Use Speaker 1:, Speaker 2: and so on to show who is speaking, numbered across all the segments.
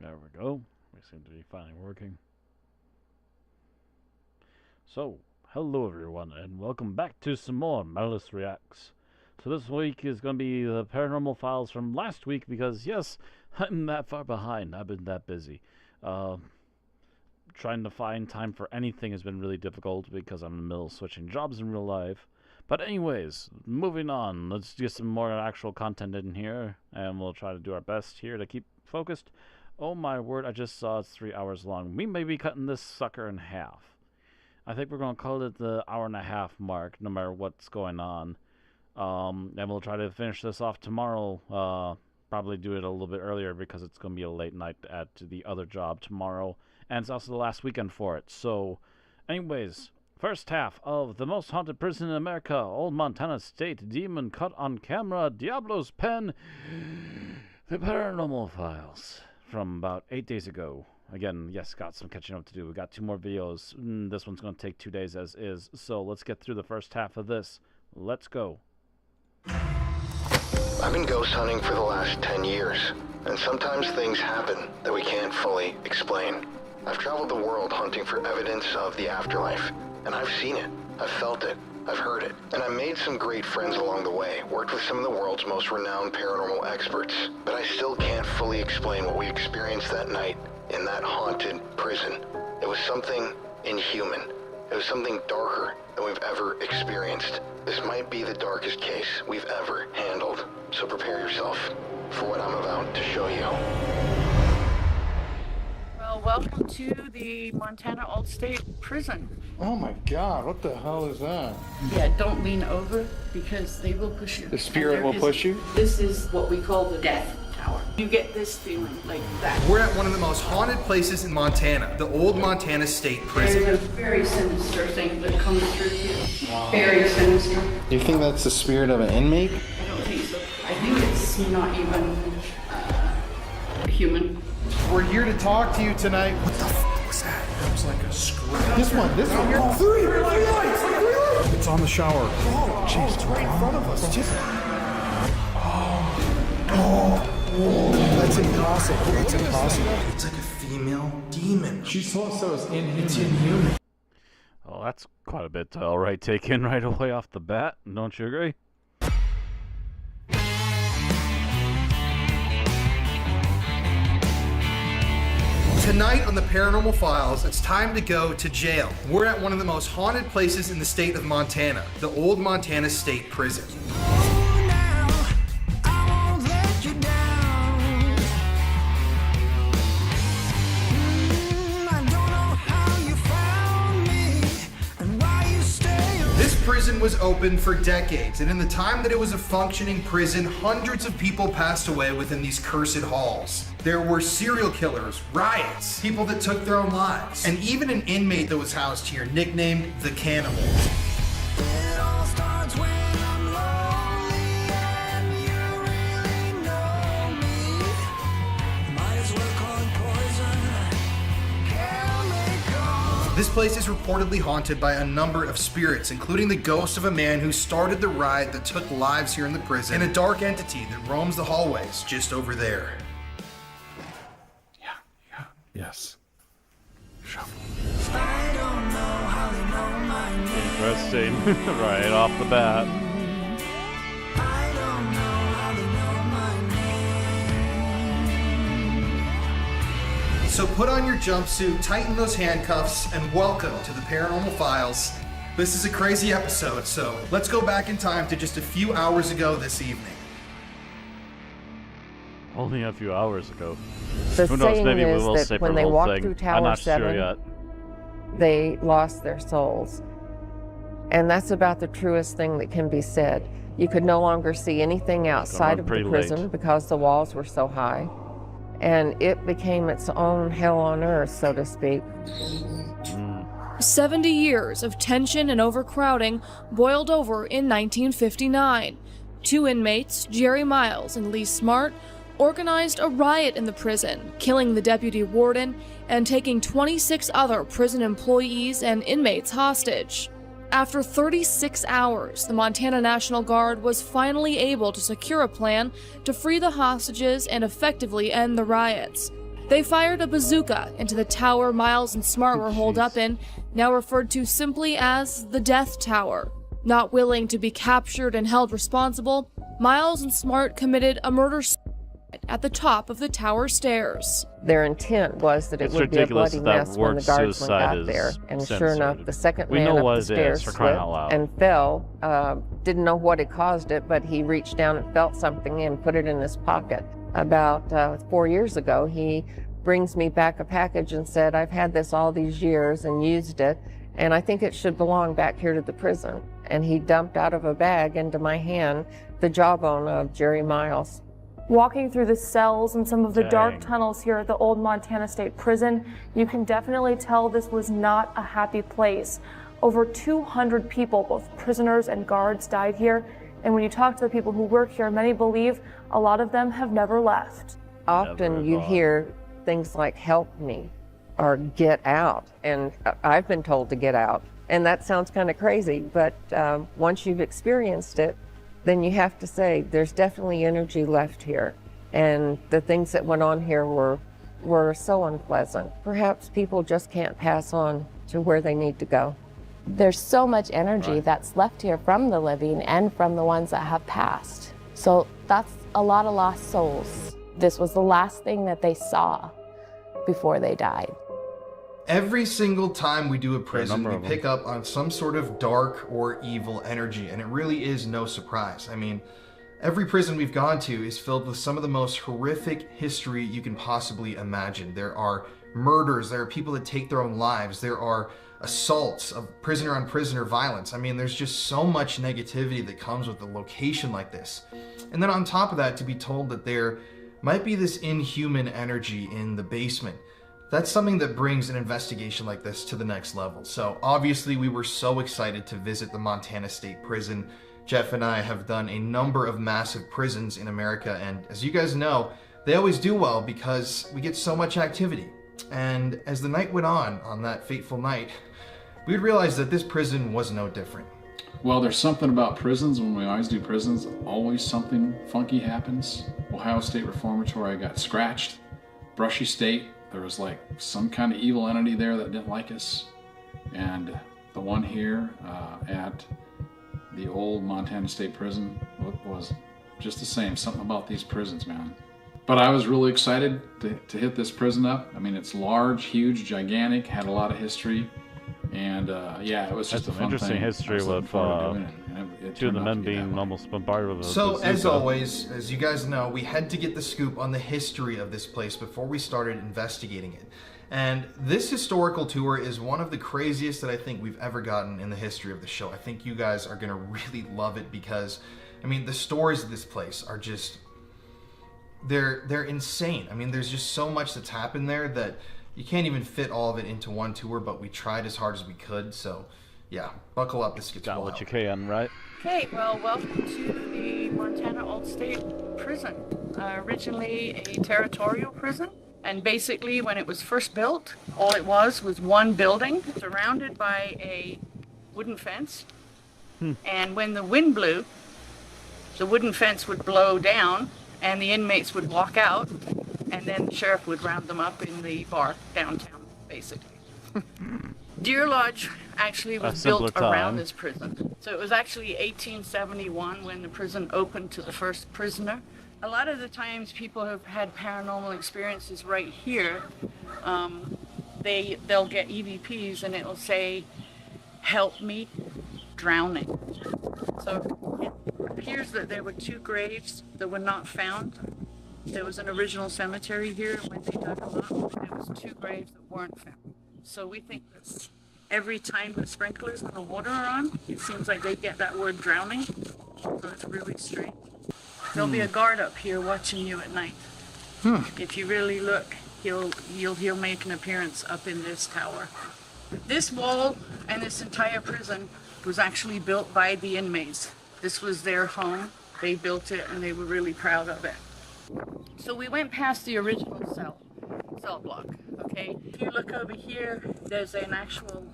Speaker 1: There we go. We seem to be finally working. So, hello everyone, and welcome back to some more Malice Reacts. So this week is going to be the Paranormal Files from last week because, yes, I'm that far behind. I've been that busy. Trying to find time for anything has been really difficult because I'm in the middle of switching jobs in real life. But anyways, moving on. Let's get some more actual content in here, and we'll try to do our best here to keep focused. Oh my word, I just saw it's 3 hours long. We may be cutting this sucker in half. I think we're going to call it the hour-and-a-half mark, no matter what's going on. And we'll try to finish this off tomorrow. Probably do it a little bit earlier because it's going to be a late night at the other job tomorrow. And it's also the last weekend for it. So, anyways, first half of The Most Haunted Prison in America, Old Montana State, Demon Cut on Camera, Diablo's Pen, The Paranormal Files, from about 8 days ago. Again, yes, got some catching up to do. We got 2 more videos. This one's going to take 2 days as is. So let's get through the first half of this. Let's go.
Speaker 2: I've been ghost hunting for the last 10 years, and sometimes things happen that we can't fully explain. I've traveled the world hunting for evidence of the afterlife, and I've seen it, I've felt it, I've heard it, and I've made some great friends along the way, worked with some of the world's most renowned paranormal experts, but I still can't fully explain what we experienced that night in that haunted prison. It was something inhuman. It was something darker than we've ever experienced. This might be the darkest case we've ever handled, so prepare yourself for what I'm about to show you.
Speaker 3: Well, welcome to the Montana Old State Prison.
Speaker 4: Oh my God, what the hell is that?
Speaker 3: Yeah, don't lean over because they will push you.
Speaker 4: The spirit will push you?
Speaker 3: This is what we call the death tower. You get this feeling like that.
Speaker 5: We're at one of the most haunted places in Montana, the Old Montana State Prison.
Speaker 3: There's a very sinister thing that comes through here. Wow. Very sinister.
Speaker 4: Do you think that's the spirit of an inmate?
Speaker 3: I don't think so. I think it's not even human.
Speaker 5: We're here to talk to you tonight. What the f was that? That was like a screw.
Speaker 4: This one. Oh, three lights.
Speaker 5: It's on the shower.
Speaker 4: Oh, jeez, it's right in front of us. That's impossible. That's impossible.
Speaker 5: It's like a female demon.
Speaker 4: She told us that was inhuman.
Speaker 1: Oh, that's quite a bit to alright take in right away off the bat. Don't you agree?
Speaker 5: Tonight on the Paranormal Files, it's time to go to jail. We're at one of the most haunted places in the state of Montana, the Old Montana State Prison. This prison was open for decades, and in the time that it was a functioning prison, hundreds of people passed away within these cursed halls. There were serial killers, riots, people that took their own lives, and even an inmate that was housed here, nicknamed the Cannibal. It all starts when I'm lonely and you really know me. Might as well call it poison. This place is reportedly haunted by a number of spirits, including the ghost of a man who started the riot that took lives here in the prison, and a dark entity that roams the hallways just over there.
Speaker 4: Yes.
Speaker 1: Interesting. Right off the bat.
Speaker 5: So put on your jumpsuit, tighten those handcuffs, and welcome to the Paranormal Files. This is a crazy episode, so let's go back in time to just a few hours ago this evening.
Speaker 1: Only a few hours ago.
Speaker 6: The
Speaker 1: Who knows,
Speaker 6: saying
Speaker 1: maybe we
Speaker 6: is
Speaker 1: will
Speaker 6: that
Speaker 1: save
Speaker 6: when
Speaker 1: the
Speaker 6: they
Speaker 1: whole
Speaker 6: walked
Speaker 1: thing.
Speaker 6: through
Speaker 1: I'm
Speaker 6: Tower
Speaker 1: not
Speaker 6: 7,
Speaker 1: sure yet.
Speaker 6: they lost their souls. And that's about the truest thing that can be said. You could no longer see anything outside of the
Speaker 1: pretty
Speaker 6: prison
Speaker 1: late.
Speaker 6: because the walls were so high. And it became its own hell on earth, so to speak.
Speaker 7: 70 years of tension and overcrowding boiled over in 1959. 2 inmates, Jerry Miles and Lee Smart, organized a riot in the prison, killing the deputy warden and taking 26 other prison employees and inmates hostage. After 36 hours, the Montana National Guard was finally able to secure a plan to free the hostages and effectively end the riots. They fired a bazooka into the tower Miles and Smart were holed up in, now referred to simply as the Death Tower. Not willing to be captured and held responsible, Miles and Smart committed a murder at the top of the tower stairs.
Speaker 6: Their intent was that it
Speaker 1: It's
Speaker 6: would be a
Speaker 1: ridiculous
Speaker 6: bloody
Speaker 1: that
Speaker 6: mess when
Speaker 1: word
Speaker 6: the guardsman
Speaker 1: suicide
Speaker 6: got there.
Speaker 1: is
Speaker 6: And sure
Speaker 1: censored.
Speaker 6: enough, the second
Speaker 1: We
Speaker 6: man
Speaker 1: know
Speaker 6: up
Speaker 1: what
Speaker 6: the
Speaker 1: it is,
Speaker 6: stairs
Speaker 1: for crying
Speaker 6: slipped
Speaker 1: out loud.
Speaker 6: and fell. Didn't know what had caused it, but he reached down and felt something and put it in his pocket. About 4 years ago, he brings me back a package and said, "I've had this all these years and used it, and I think it should belong back here to the prison." And he dumped out of a bag into my hand the jawbone of Jerry Miles.
Speaker 8: Walking through the cells and some of the dark
Speaker 1: Dang.
Speaker 8: tunnels here at the old Montana State Prison, you can definitely tell this was not a happy place. Over 200 people, both prisoners and guards, died here. And when you talk to the people who work here, many believe a lot of them have never left.
Speaker 6: Often
Speaker 1: Never
Speaker 6: you
Speaker 1: thought.
Speaker 6: hear things like "help me" or "get out," and I've been told to get out. And that sounds kind of crazy, but once you've experienced it, then you have to say there's definitely energy left here. And the things that went on here were so unpleasant. Perhaps people just can't pass on to where they need to go.
Speaker 9: There's so much energy that's left here from the living and from the ones that have passed. So that's a lot of lost souls. This was the last thing that they saw before they died.
Speaker 5: Every single time we do a prison,
Speaker 1: number
Speaker 5: we
Speaker 1: of them.
Speaker 5: pick up on some sort of dark or evil energy, and it really is no surprise. I mean, every prison we've gone to is filled with some of the most horrific history you can possibly imagine. There are murders, there are people that take their own lives, there are assaults of prisoner on prisoner violence. I mean, there's just so much negativity that comes with a location like this. And then on top of that, to be told that there might be this inhuman energy in the basement, that's something that brings an investigation like this to the next level. So obviously we were so excited to visit the Montana State Prison. Jeff and I have done a number of massive prisons in America, and as you guys know, they always do well because we get so much activity. And as the night went on that fateful night, we realized that this prison was no different.
Speaker 10: Well, there's something about prisons. When we always do prisons, always something funky happens. Ohio State Reformatory, I got scratched. Brushy State, there was like some kind of evil entity there that didn't like us. And the one here at the old Montana State Prison was just the same. Something about these prisons, man. But I was really excited to hit this prison up. I mean, it's large, huge, gigantic, had a lot of history. And yeah, it was just
Speaker 1: That's
Speaker 10: a fun
Speaker 1: some interesting
Speaker 10: thing.
Speaker 1: history
Speaker 10: I was looking
Speaker 1: with
Speaker 10: forward to doing it, and it
Speaker 1: two of
Speaker 10: turned
Speaker 1: the
Speaker 10: out
Speaker 1: men
Speaker 10: to be that
Speaker 1: being
Speaker 10: way.
Speaker 1: almost bombarded with a
Speaker 5: So as
Speaker 1: bazooka.
Speaker 5: always, as you guys know, we had to get the scoop on the history of this place before we started investigating it. And this historical tour is one of the craziest that I think we've ever gotten in the history of the show. I think you guys are gonna really love it because, I mean, the stories of this place are just, they're insane. I mean, there's just so much that's happened there that you can't even fit all of it into one tour, but we tried as hard as we could. So yeah, buckle up, this gets
Speaker 1: Got
Speaker 5: wild.
Speaker 1: what you can, right?
Speaker 3: Okay, well, welcome to the Montana Old State Prison. Originally a territorial prison, and basically when it was first built, all it was one building surrounded by a wooden fence. And when the wind blew, the wooden fence would blow down and the inmates would walk out, and then the sheriff would round them up in the bar downtown, basically. Deer Lodge actually was
Speaker 1: simpler
Speaker 3: built around
Speaker 1: time.
Speaker 3: this prison. So it was actually 1871 when the prison opened to the first prisoner. A lot of the times people have had paranormal experiences right here. They'll get EVPs and it'll say, "Help me, drowning." So it appears that there were 2 graves that were not found. There was an original cemetery here. When they dug them up, there was 2 graves that weren't found. So we think that every time the sprinklers and the water are on, it seems like they get that word drowning. So it's really strange. There'll be a guard up here watching you at night. If you really look, he'll make an appearance up in this tower. This wall and this entire prison was actually built by the inmates. This was their home. They built it and they were really proud of it. So we went past the original cell block, okay? If you look over here, there's an actual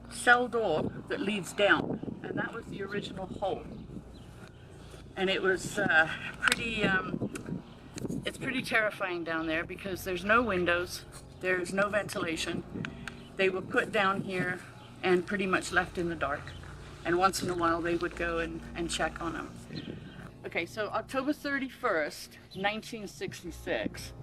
Speaker 3: cell door that leads down, and that was the original hole. And it was pretty It's pretty terrifying down there because there's no windows, there's no ventilation. They were put down here and pretty much left in the dark. And once in a while they would go and check on them. Okay, so October 31st, 1966,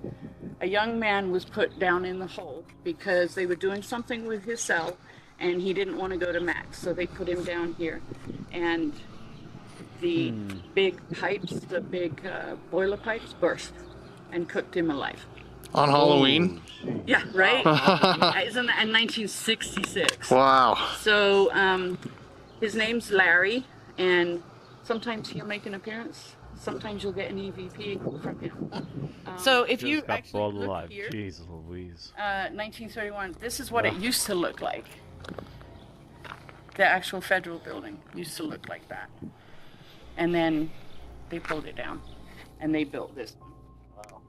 Speaker 3: a young man was put down in the hole because they were doing something with his cell and he didn't want to go to max, so they put him down here. And the big pipes, the big boiler pipes burst and cooked him alive.
Speaker 11: On Halloween?
Speaker 3: Yeah, right? Isn't that in 1966?
Speaker 11: Wow.
Speaker 3: So his name's Larry, and sometimes he'll make an appearance. Sometimes you'll get an EVP from him. So if you actually look
Speaker 1: alive.
Speaker 3: here,
Speaker 1: Jesus Louise.
Speaker 3: 1931, this is what it used to look like. The actual federal building used to look like that. And then they pulled it down, and they built this one. Wow.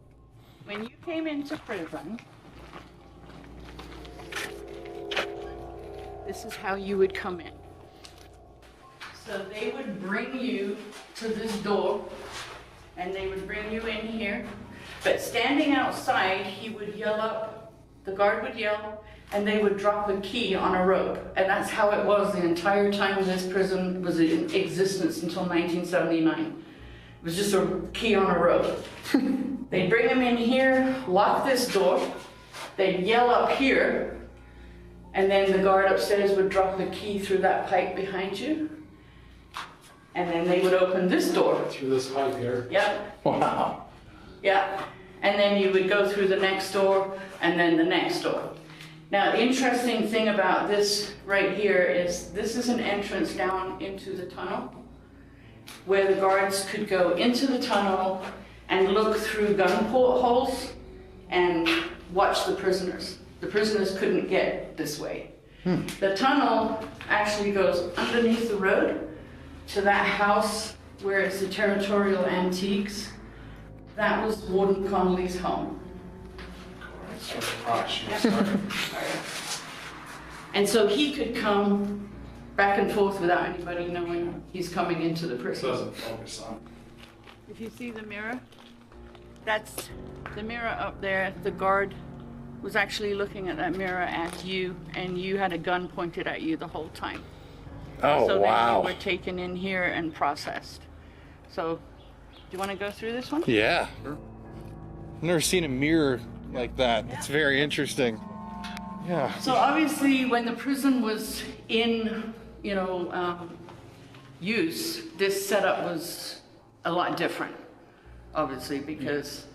Speaker 3: When you came into prison, this is how you would come in. So they would bring you to this door, and they would bring you in here. But standing outside, he would yell up, the guard would yell, and they would drop a key on a rope. And that's how it was the entire time this prison was in existence until 1979. It was just a key on a rope. They'd bring him in here, lock this door, they'd yell up here, and then the guard upstairs would drop the key through that pipe behind you. And then they would open this door.
Speaker 10: Through this pipe here.
Speaker 3: Yep.
Speaker 10: Wow.
Speaker 3: Yeah. And then you would go through the next door and then the next door. Now, the interesting thing about this right here is this is an entrance down into the tunnel where the guards could go into the tunnel and look through gun portholes and watch the prisoners. The prisoners couldn't get this way. The tunnel actually goes underneath the road to that house where it's the Territorial Antiques. That was Warden Connolly's home. And so he could come back and forth without anybody knowing he's coming into the prison.
Speaker 10: Doesn't focus on.
Speaker 3: If you see the mirror, that's the mirror up there. The guard was actually looking at that mirror at you, and you had a gun pointed at you the whole time.
Speaker 11: Oh,
Speaker 3: so
Speaker 11: wow.
Speaker 3: then you were taken in here and processed. So, do you want to go through this one?
Speaker 11: Yeah. I've never seen a mirror like that. It's very interesting. Yeah.
Speaker 3: So obviously, when the prison was in, use, this setup was a lot different, obviously, because,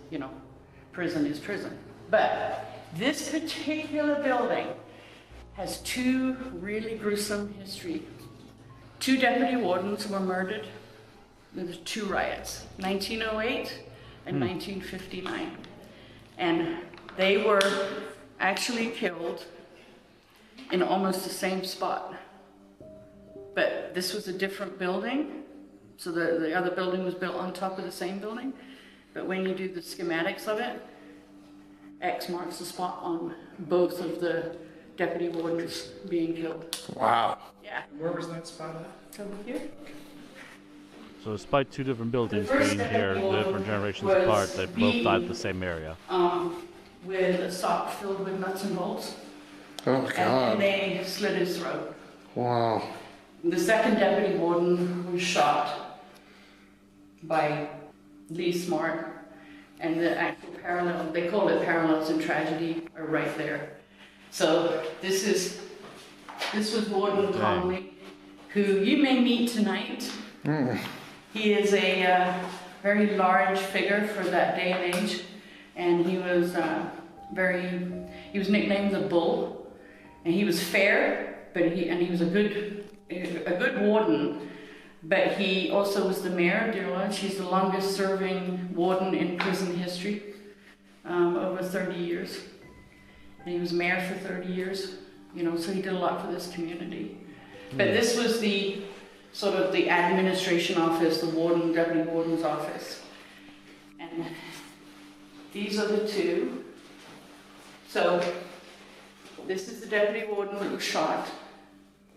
Speaker 3: prison is prison. But this particular building has two really gruesome history. 2 deputy wardens were murdered. There were 2 riots, 1908 and 1959. And they were actually killed in almost the same spot. But this was a different building, so the other building was built on top of the same building. But when you do the schematics of it, X marks the spot on both of the deputy wardens being killed.
Speaker 11: Wow.
Speaker 3: Yeah.
Speaker 10: Where was that spot at?
Speaker 3: It's over here.
Speaker 1: So despite 2 different buildings
Speaker 3: first
Speaker 1: being here,
Speaker 3: deputy
Speaker 1: different generations
Speaker 3: was
Speaker 1: apart, they both died in
Speaker 3: the-
Speaker 1: the same area.
Speaker 3: With a sock filled with nuts and bolts.
Speaker 11: Oh,
Speaker 3: And
Speaker 11: God.
Speaker 3: they slit his throat.
Speaker 11: Wow.
Speaker 3: The second deputy warden was shot by Lee Smart, and the actual parallel, they call it parallels in tragedy, are right there. So this was Warden Connolly, who you may meet tonight. He is a very large figure for that day and age, and he was nicknamed the Bull, and he was fair, but he was a good warden, but he also was the mayor of Deer Lodge. He's the longest serving warden in prison history, over 30 years. And he was mayor for 30 years, so he did a lot for this community. But this was the sort of the administration office, the warden, deputy warden's office. And these are the 2. So this is the deputy warden that was shot.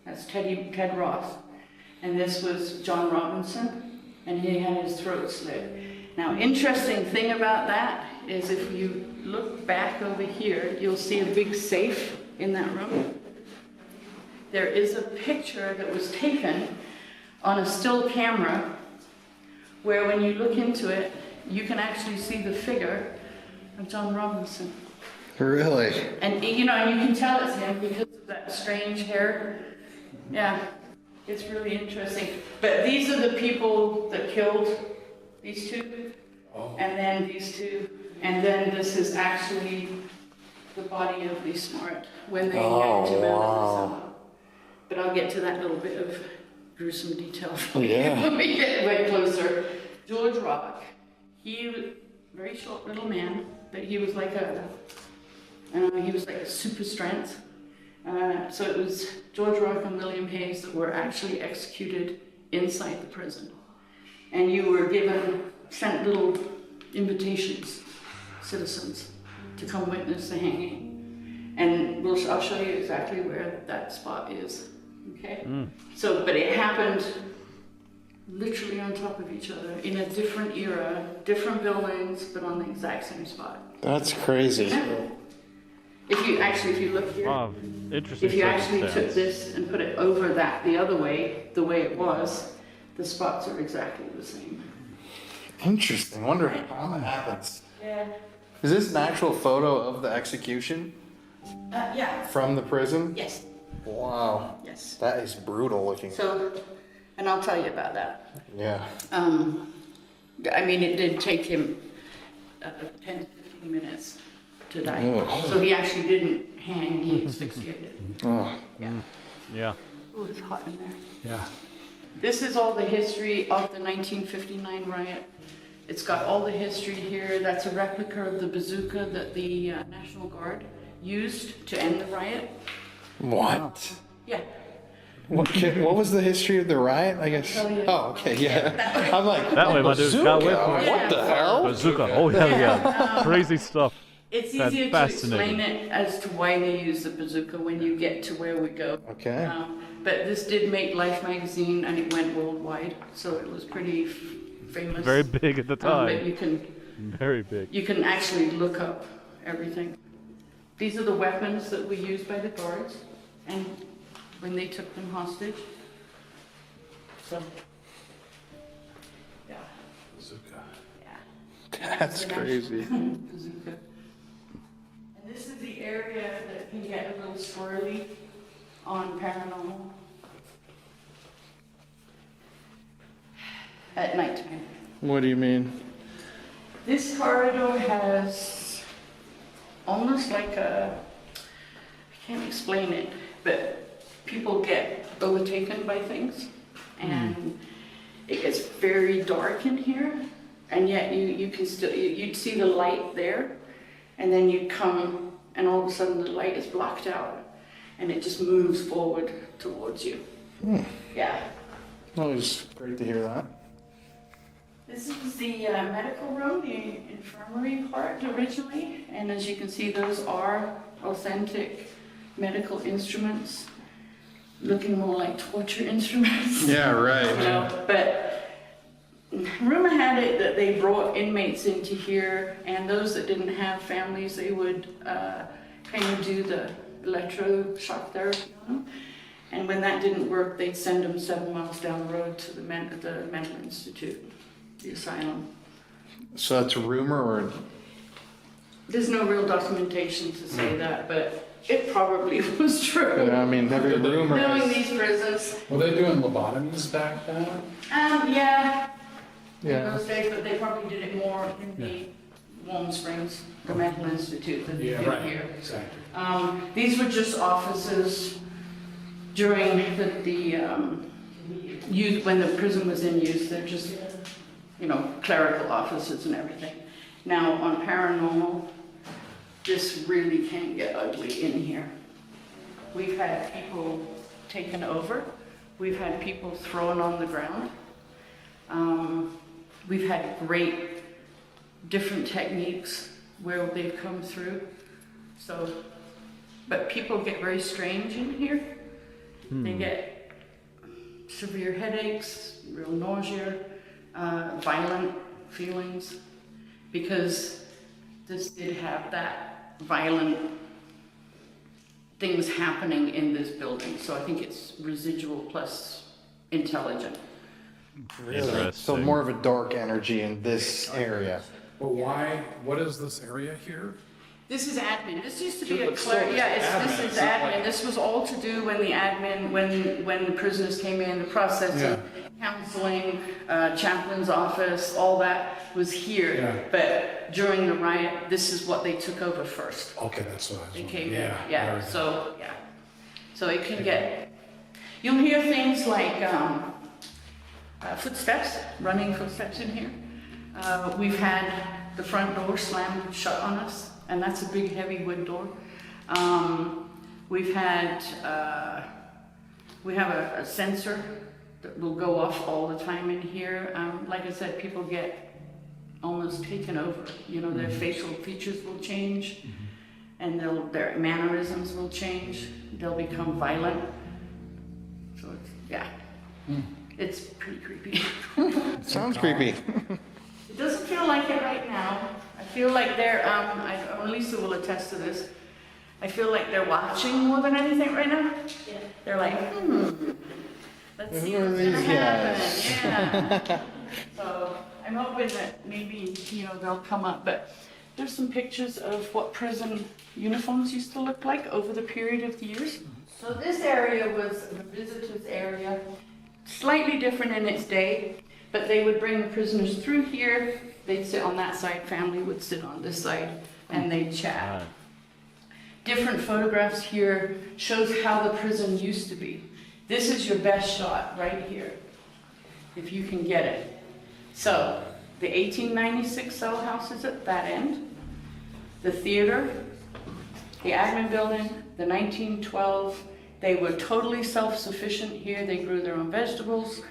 Speaker 3: That's Ted Roth. And this was John Robinson, and he had his throat slit. Now, interesting thing about that is if you look back over here, you'll see a big safe in that room. There is a picture that was taken on a still camera where when you look into it, you can actually see the figure of John Robinson.
Speaker 11: Really?
Speaker 3: And you know, and you can tell it's him because of that strange hair. Yeah, it's really interesting. But these are the people that killed these two, and then these two, and then this is actually the body of Lee Smart when they yanked him out of the cell. But I'll get to that little bit of gruesome detail when we get way closer. George Rock, he was a very short little man, but he was like a super strength. So it was George Rock and William Hayes that were actually executed inside the prison. And you were sent little invitations, citizens, to come witness the hanging. And I'll show you exactly where that spot is, okay? So, but it happened literally on top of each other in a different era, different buildings, but on the exact same spot.
Speaker 11: That's crazy.
Speaker 3: Yeah. If you look here,
Speaker 1: Wow, interesting.
Speaker 3: if you actually took this and put it over that the other way, the way it was, the spots are exactly the same.
Speaker 11: Interesting. Wonder how that happens.
Speaker 3: Yeah.
Speaker 11: Is this an actual photo of the execution
Speaker 3: Yeah.
Speaker 11: from the prison?
Speaker 3: Yes.
Speaker 11: Wow.
Speaker 3: Yes.
Speaker 11: That is brutal looking.
Speaker 3: So, and I'll tell you about that.
Speaker 11: Yeah.
Speaker 3: I mean, it did take him 10 to 15 minutes to die.
Speaker 11: Oh.
Speaker 3: So he actually didn't hang, he asphyxiated.
Speaker 11: Oh.
Speaker 3: Yeah.
Speaker 1: Yeah.
Speaker 3: Oh, it's hot in there.
Speaker 10: Yeah.
Speaker 3: This is all the history of the 1959 riot. It's got all the history here. That's a replica of the bazooka that the National Guard used to end the riot.
Speaker 11: What?
Speaker 3: Yeah.
Speaker 11: What was the history of the riot? I guess. Oh, okay, yeah. I'm like,
Speaker 1: That way, my dude got with
Speaker 11: bazooka?
Speaker 1: me.
Speaker 11: What the hell?
Speaker 1: Bazooka. Oh, hell yeah. Crazy stuff.
Speaker 3: It's
Speaker 1: That's
Speaker 3: easier to
Speaker 1: fascinating.
Speaker 3: explain it as to why they use the bazooka when you get to where we go.
Speaker 11: Okay.
Speaker 3: But this did make Life magazine and it went worldwide, so it was pretty famous.
Speaker 1: Very big at the time.
Speaker 3: But
Speaker 1: Very big.
Speaker 3: you can actually look up everything. These are the weapons that were used by the guards and when they took them hostage. So, yeah.
Speaker 10: Bazooka.
Speaker 3: Yeah.
Speaker 11: That's crazy.
Speaker 3: Bazooka. And this is the area that can get a little swirly on Paranormal at nighttime.
Speaker 11: What do you mean?
Speaker 3: This corridor has almost like I can't explain it, but people get overtaken by things and it gets very dark in here, and yet you can still, you'd see the light there, and then you come and all of a sudden the light is blocked out and it just moves forward towards you. Yeah.
Speaker 11: Well, it's great to hear that.
Speaker 3: This is the medical room, the infirmary part originally, and as you can see, those are authentic medical instruments, looking more like torture instruments.
Speaker 11: Yeah, right.
Speaker 3: You know, but rumor had it that they brought inmates into here, and those that didn't have families, they would kind of do the electroshock therapy on them. And when that didn't work, they'd send them 7 miles down the road to the mental institute, the asylum.
Speaker 11: So that's a rumor, or?
Speaker 3: There's no real documentation to say that, but it probably was true.
Speaker 11: Yeah, I mean, every rumor
Speaker 3: Knowing
Speaker 11: is...
Speaker 3: these prisons.
Speaker 10: Were they doing lobotomies back then?
Speaker 3: Yeah. In
Speaker 11: Yeah.
Speaker 3: those days, but they probably did it more in the Warm Springs, the Mental Institute, than they did here.
Speaker 10: Exactly.
Speaker 3: These were just offices during the use, when the prison was in use. They're just, you know, clerical offices and everything. Now, on Paranormal, this really can get ugly in here. We've had people taken over. We've had people thrown on the ground. We've had great different techniques where they've come through. So, but people get very strange in here. They get severe headaches, real nausea, violent feelings because this did have that violent things happening in this building. So I think it's residual plus intelligent.
Speaker 5: Really? So more of a dark energy in this area.
Speaker 10: But why? What is this area here?
Speaker 3: This is admin. This used to be this is admin. This was all to do when the admin, when the prisoners came in, the processing, counseling, chaplain's office, all that was here.
Speaker 10: Yeah.
Speaker 3: But during the riot, this is what they took over first.
Speaker 10: Okay, that's what I was
Speaker 3: They
Speaker 10: wondering.
Speaker 3: came in.
Speaker 10: Yeah. Very
Speaker 3: So it can get, you'll hear things like footsteps, running footsteps in here. We've had the front door slammed shut on us, and that's a big heavy wood door. We have a sensor that will go off all the time in here. Like I said, people get almost taken over. You know, their facial features will change, and their mannerisms will change. They'll become violent. So it's pretty creepy.
Speaker 5: Sounds creepy.
Speaker 3: It doesn't feel like it right now. I feel like they're, Lisa will attest to this. I feel like they're watching more than anything right now. Yeah. They're like, let's see what's gonna happen. Yeah. So I'm hoping that maybe, they'll come up. But there's some pictures of what prison uniforms used to look like over the period of the years. So this area was the visitors area, slightly different in its day. But they would bring the prisoners through here, they'd sit on that side, family would sit on this side, and they'd chat. Different photographs here shows how the prison used to be. This is your best shot right here, if you can get it. So, the 1896 cell house is at that end, the theater, the admin building, the 1912, they were totally self-sufficient here, they grew their own vegetables.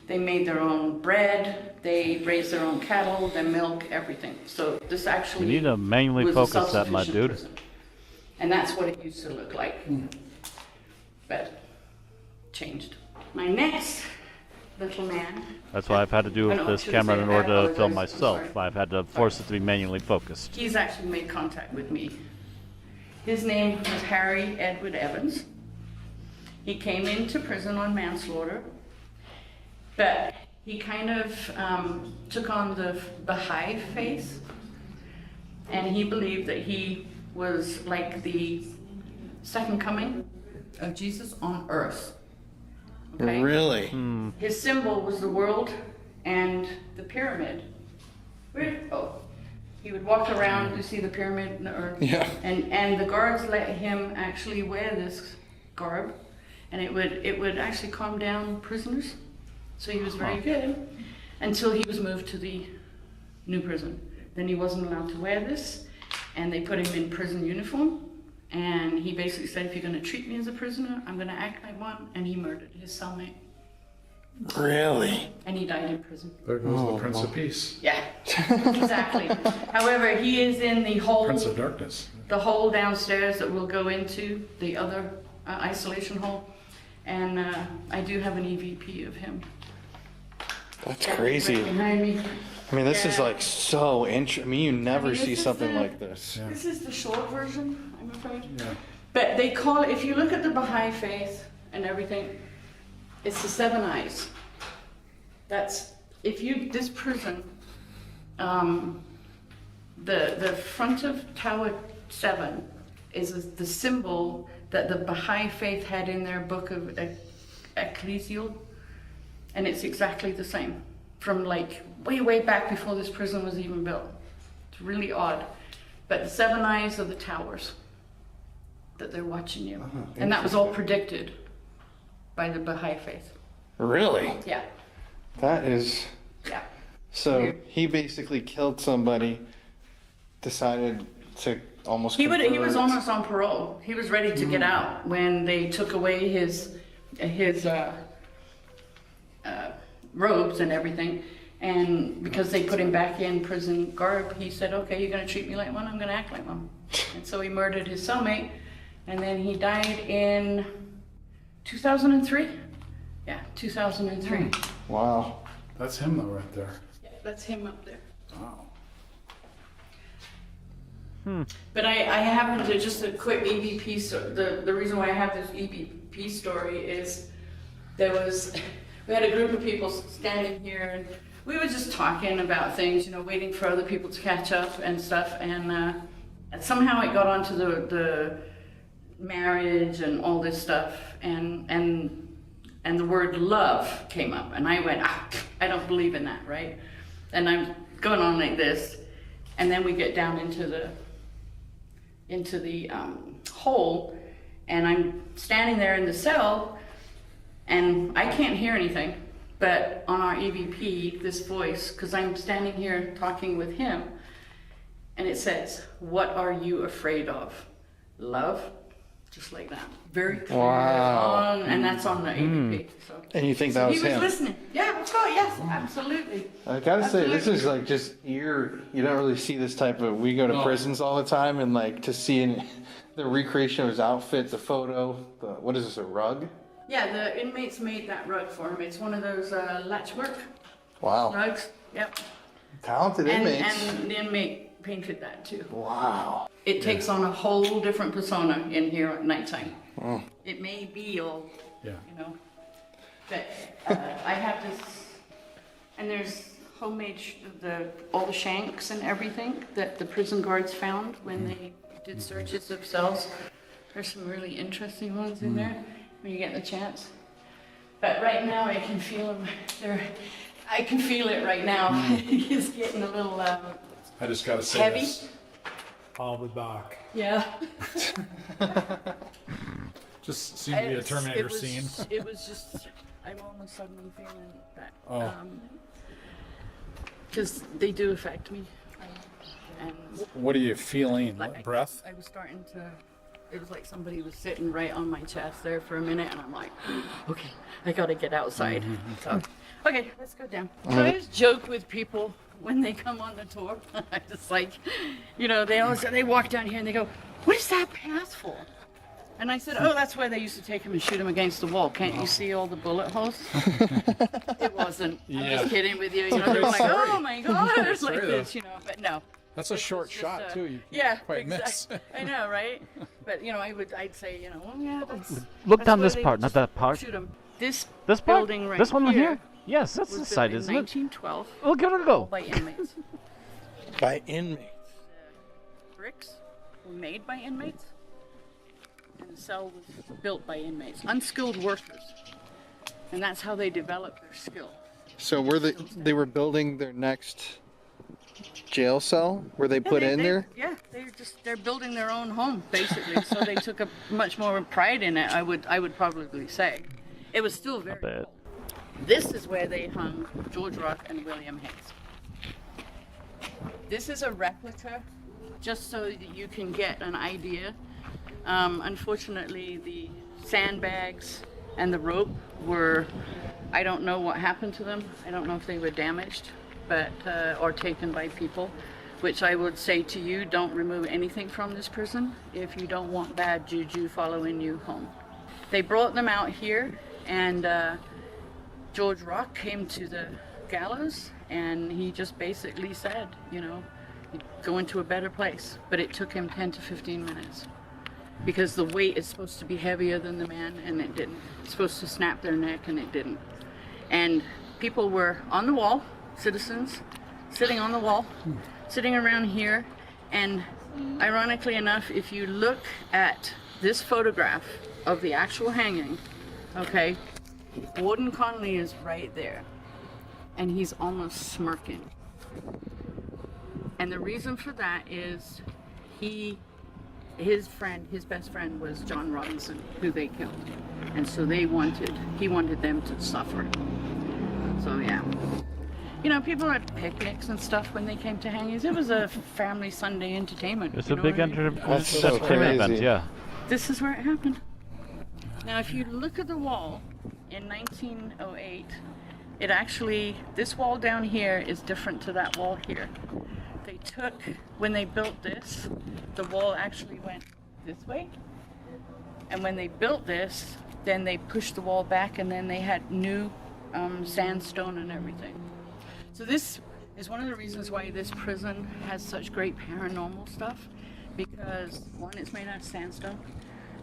Speaker 3: They made their own bread, they raised their own cattle, their milk, everything. So this actually
Speaker 1: you need to manually
Speaker 3: was
Speaker 1: focus that, my dude.
Speaker 3: prison. And that's what it used to look like. But changed. My next little man.
Speaker 1: That's what I've had to do with this camera in order to film myself. I've had to force it to be manually focused.
Speaker 3: He's actually made contact with me. His name was Harry Edward Evans. He came into prison on manslaughter. But he kind of took on the Baha'i faith, and he believed that he was like the second coming of Jesus on earth. Okay?
Speaker 5: Really?
Speaker 3: His symbol was the world and the pyramid. He would walk around to see the pyramid and the earth.
Speaker 5: Yeah.
Speaker 3: And the guards let him actually wear this garb, and it would actually calm down prisoners. So he was very good until he was moved to the new prison. Then he wasn't allowed to wear this, and they put him in prison uniform. And he basically said, if you're going to treat me as a prisoner, I'm going to act like one. And he murdered his cellmate.
Speaker 5: Really?
Speaker 3: And he died in prison.
Speaker 10: There goes the Prince of Peace.
Speaker 3: Yeah, exactly. However, he is in the whole
Speaker 10: Prince of Darkness.
Speaker 3: The hole downstairs that we'll go into, the other isolation hole. And I do have an EVP of him.
Speaker 5: That's crazy.
Speaker 3: Right behind me.
Speaker 5: I mean, this is like so interesting. I mean, you never see
Speaker 3: this is
Speaker 5: something
Speaker 3: the-
Speaker 5: like this.
Speaker 3: This is the short version, I'm afraid.
Speaker 10: Yeah.
Speaker 3: But they call it, if you look at the Baha'i faith and everything, it's the seven eyes. That's, this prison, the front of Tower 7 is the symbol that the Baha'i faith had in their book of Ecclesial, and it's exactly the same from like way back before this prison was even built. It's really odd. But the seven eyes are the towers that they're watching you. And that was all predicted by the Baha'i faith.
Speaker 5: Really?
Speaker 3: Yeah.
Speaker 5: That is.
Speaker 3: Yeah.
Speaker 5: So he basically killed somebody, decided to almost.
Speaker 3: He was
Speaker 5: convert.
Speaker 3: almost on parole. He was ready to get out when they took away his robes and everything. And because they put him back in prison garb, he said, okay, you're going to treat me like one, I'm going to act like one. And so he murdered his cellmate, and then he died in 2003. Yeah, 2003.
Speaker 5: Wow.
Speaker 10: That's him though, right there.
Speaker 3: that's him up there.
Speaker 10: Wow.
Speaker 3: But I happened to, just a quick EVP, the reason why I have this EVP story is we had a group of people standing here and we were just talking about things, waiting for other people to catch up and stuff, and somehow it got onto the marriage and all this stuff, and the word love came up, and I went, I don't believe in that, right? And I'm going on like this, and then we get down into the hole, and I'm standing there in the cell, and I can't hear anything, but on our EVP, this voice, because I'm standing here talking with him, and it says, "What are you afraid of? Love?" Just like that. Very clear.
Speaker 11: Wow.
Speaker 3: And that's on the EVP. So.
Speaker 11: And you think that was him?
Speaker 3: He was listening. Yeah, of course, yes, absolutely.
Speaker 11: I gotta say, this is like just you don't really see this type of, we go to prisons all the time, and like to see the recreation of his outfit, the photo, what is this, a rug?
Speaker 3: Yeah, the inmates made that rug for him. It's one of those latchwork rugs. Yep.
Speaker 11: Talented inmates.
Speaker 3: And the inmate painted that too.
Speaker 11: Wow.
Speaker 3: It takes on a whole different persona in here at nighttime.
Speaker 11: Oh.
Speaker 3: It may be all, but I have this, and there's homemade, all the shanks and everything that the prison guards found when they did searches of cells. There's some really interesting ones in there when you get the chance. But right now I can feel them. I can feel it right now. It's getting a little
Speaker 10: I just gotta say
Speaker 3: heavy.
Speaker 10: this.
Speaker 4: I'll be back.
Speaker 3: Yeah.
Speaker 10: Just seemed to be a Terminator scene.
Speaker 3: It was just, I'm almost suddenly feeling that.
Speaker 10: Oh.
Speaker 3: Because they do affect me. And
Speaker 10: What are you feeling?
Speaker 3: like,
Speaker 10: Breath?
Speaker 3: I was starting to, it was like somebody was sitting right on my chest there for a minute, and I'm like, okay, I gotta get outside. So, okay, let's go down. So I just joke with people when they come on the tour. I just like, they walk down here and they go, "What is that path for?" And I said, "Oh, that's where they used to take him and shoot him against the wall. Can't you see all the bullet holes?" It wasn't. I'm just kidding with you. They're like, "Oh my God," it's like this, but no.
Speaker 10: That's a short shot too. You quite miss.
Speaker 3: I know, right? But I'd say, well, yeah, that's.
Speaker 1: Look down
Speaker 3: where
Speaker 1: this
Speaker 3: they
Speaker 1: part,
Speaker 3: would
Speaker 1: not
Speaker 3: just
Speaker 1: that part.
Speaker 3: Shoot 'em. This
Speaker 1: This part?
Speaker 3: building right
Speaker 1: This one
Speaker 3: here.
Speaker 1: here? Yes, that's the
Speaker 3: was
Speaker 1: site,
Speaker 3: built in
Speaker 1: isn't it?
Speaker 3: 1912
Speaker 1: We'll give it a go.
Speaker 3: by inmates.
Speaker 11: By inmates.
Speaker 3: Bricks were made by inmates, and the cell was built by inmates, unskilled workers, and that's how they developed their skill.
Speaker 11: So they were building their next jail cell where they put in there?
Speaker 3: Yeah, they're building their own home basically. So they took a much more pride in it. I would probably say it was still very
Speaker 1: bet.
Speaker 3: cold. This is where they hung George Rock and William Hayes. This is a replica, just so that you can get an idea. Unfortunately, the sandbags and the rope were, I don't know what happened to them. I don't know if they were damaged, or taken by people, which I would say to you, don't remove anything from this prison if you don't want bad juju following you home. They brought them out here, and George Rock came to the gallows, and he just basically said, you'd go into a better place. But it took him 10 to 15 minutes because the weight is supposed to be heavier than the man, and it didn't. It's supposed to snap their neck, and it didn't. And people were on the wall, citizens sitting on the wall, sitting around here, and ironically enough, if you look at this photograph of the actual hanging, okay, Warden Conley is right there, and he's almost smirking. And the reason for that is his best friend was John Robinson, who they killed, and so he wanted them to suffer. So yeah. People had picnics and stuff when they came to hangings. It was a family Sunday entertainment.
Speaker 1: It's a big entertainment
Speaker 11: so
Speaker 1: event,
Speaker 11: crazy.
Speaker 1: yeah.
Speaker 3: This is where it happened. Now, if you look at the wall in 1908, this wall down here is different to that wall here. When they built this, the wall actually went this way. And when they built this, then they pushed the wall back, and then they had new sandstone and everything. So this is one of the reasons why this prison has such great paranormal stuff, because 1, it's made out of sandstone,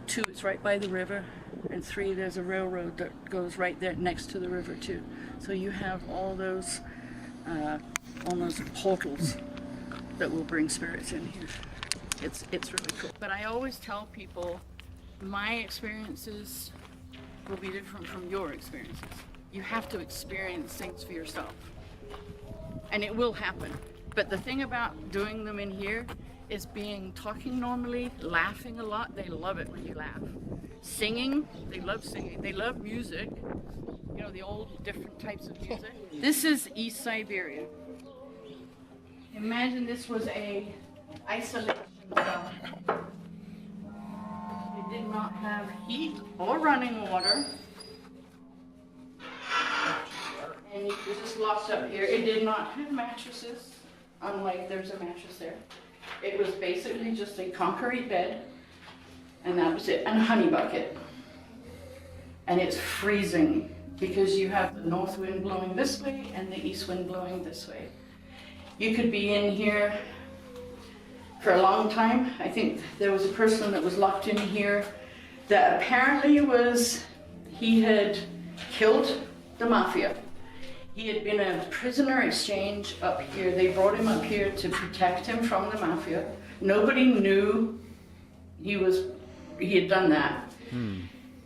Speaker 3: 2, it's right by the river, and 3, there's a railroad that goes right there next to the river too. So you have all those almost portals that will bring spirits in here. It's really cool. But I always tell people my experiences will be different from your experiences. You have to experience things for yourself. And it will happen. But the thing about doing them in here is talking normally, laughing a lot. They love it when you laugh. Singing, they love singing. They love music. You know, the old different types of music. This is East Siberia. Imagine this was a isolation cell. It did not have heat or running water. And you were just locked up here. It did not have mattresses, unlike there's a mattress there. It was basically just a concrete bed, and that was it, and a honey bucket. And it's freezing because you have the north wind blowing this way and the east wind blowing this way. You could be in here for a long time. I think there was a person that was locked in here that apparently he had killed the mafia. He had been a prisoner exchange up here. They brought him up here to protect him from the mafia. Nobody knew he had done that.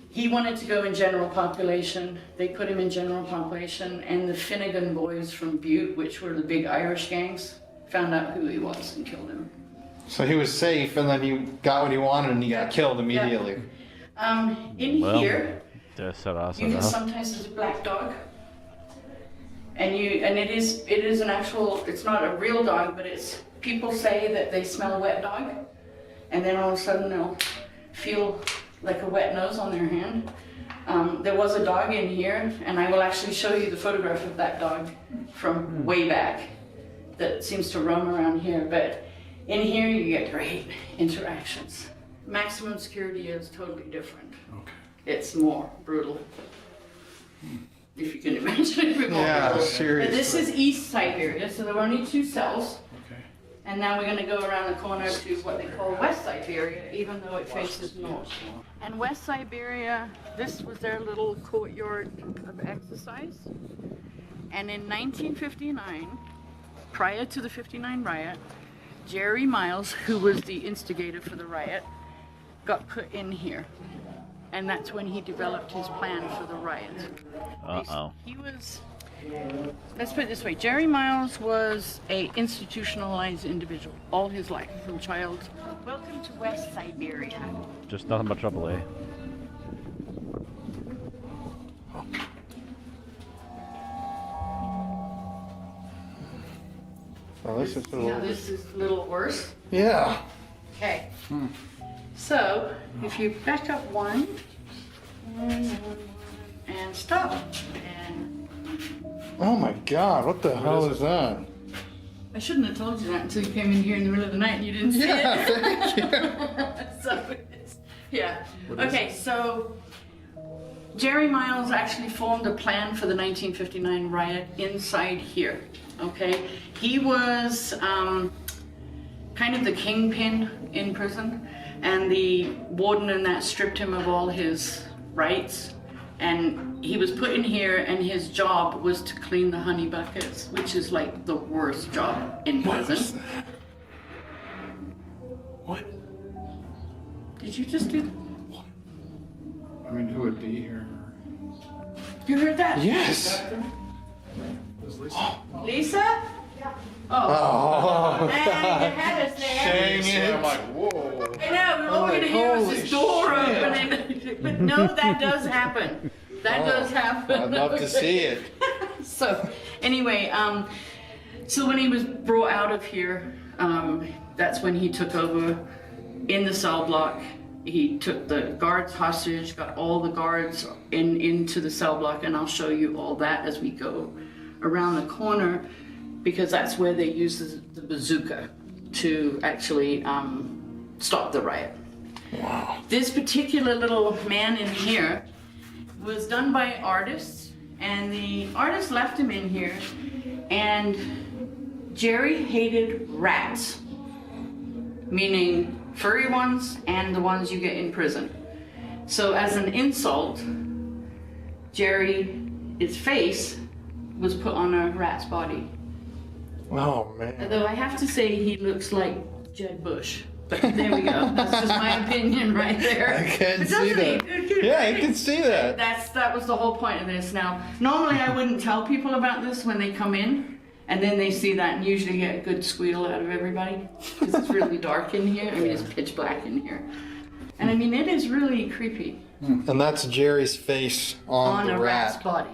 Speaker 3: He wanted to go in general population. They put him in general population, and the Finnegan boys from Butte, which were the big Irish gangs, found out who he was and killed him.
Speaker 11: So he was safe, and then he got what he wanted, and he got killed immediately.
Speaker 3: Here,
Speaker 1: you
Speaker 3: can sometimes there's a black dog. And it is an actual, it's not a real dog, but people say that they smell a wet dog, and then all of a sudden they'll feel like a wet nose on their hand. There was a dog in here, and I will actually show you the photograph of that dog from way back that seems to roam around here. But in here you get great interactions. Maximum security is totally different. Okay. It's more brutal. If you can imagine it.
Speaker 11: Yeah, seriously.
Speaker 3: But this is East Siberia, so there were only 2 cells.
Speaker 10: Okay.
Speaker 3: And now we're going to go around the corner to what they call West Siberia, even though it faces north. And West Siberia, this was their little courtyard of exercise. And in 1959, prior to the 59 riot, Jerry Miles, who was the instigator for the riot, got put in here. And that's when he developed his plan for the riot. He was, let's put it this way, Jerry Miles was a institutionalized individual all his life, from child. Welcome to West Siberia.
Speaker 1: Just nothing but trouble, eh?
Speaker 11: Oh, this is a little...
Speaker 3: This is a little worse.
Speaker 11: Yeah.
Speaker 3: Okay. So, if you back up one, and stop, and...
Speaker 11: Oh my God, what the hell is that?
Speaker 3: I shouldn't have told you that until you came in here in the middle of the night and you didn't see it.
Speaker 11: Thank you.
Speaker 3: So, yeah. Okay, so Jerry Miles actually formed a plan for the 1959 riot inside here, okay? He was kind of the kingpin in prison, and the warden and that stripped him of all his rights, and he was put in here, and his job was to clean the honey buckets, which is like the worst job in prison.
Speaker 10: What?
Speaker 3: Did you just do that?
Speaker 10: I mean, who would be here?
Speaker 3: You heard that?
Speaker 11: Yes.
Speaker 3: Lisa? Oh. Man, you had us there.
Speaker 11: Dang it.
Speaker 10: I'm like, whoa.
Speaker 3: I know, all we're gonna hear is this door opening. But no, that does happen. That does happen.
Speaker 11: I'd love to see it.
Speaker 3: So, anyway, so when he was brought out of here, that's when he took over in the cell block. He took the guards hostage, got all the guards into the cell block, and I'll show you all that as we go around the corner, because that's where they use the bazooka to actually stop the riot.
Speaker 11: Wow.
Speaker 3: This particular little man in here was done by artists, and the artist left him in here, and Jerry hated rats, meaning furry ones and the ones you get in prison. So as an insult, Jerry's face was put on a rat's body.
Speaker 11: Oh man.
Speaker 3: Although I have to say he looks like Jeb Bush. But there we go. That's just my opinion right there.
Speaker 11: I can see that. Yeah, I can see that.
Speaker 3: That was the whole point of this. Now, normally I wouldn't tell people about this when they come in, and then they see that and usually get a good squeal out of everybody because it's really dark in here. I mean, it's pitch black in here. And I mean, it is really creepy.
Speaker 11: And that's Jerry's face on the
Speaker 3: a
Speaker 11: rat.
Speaker 3: rat's body.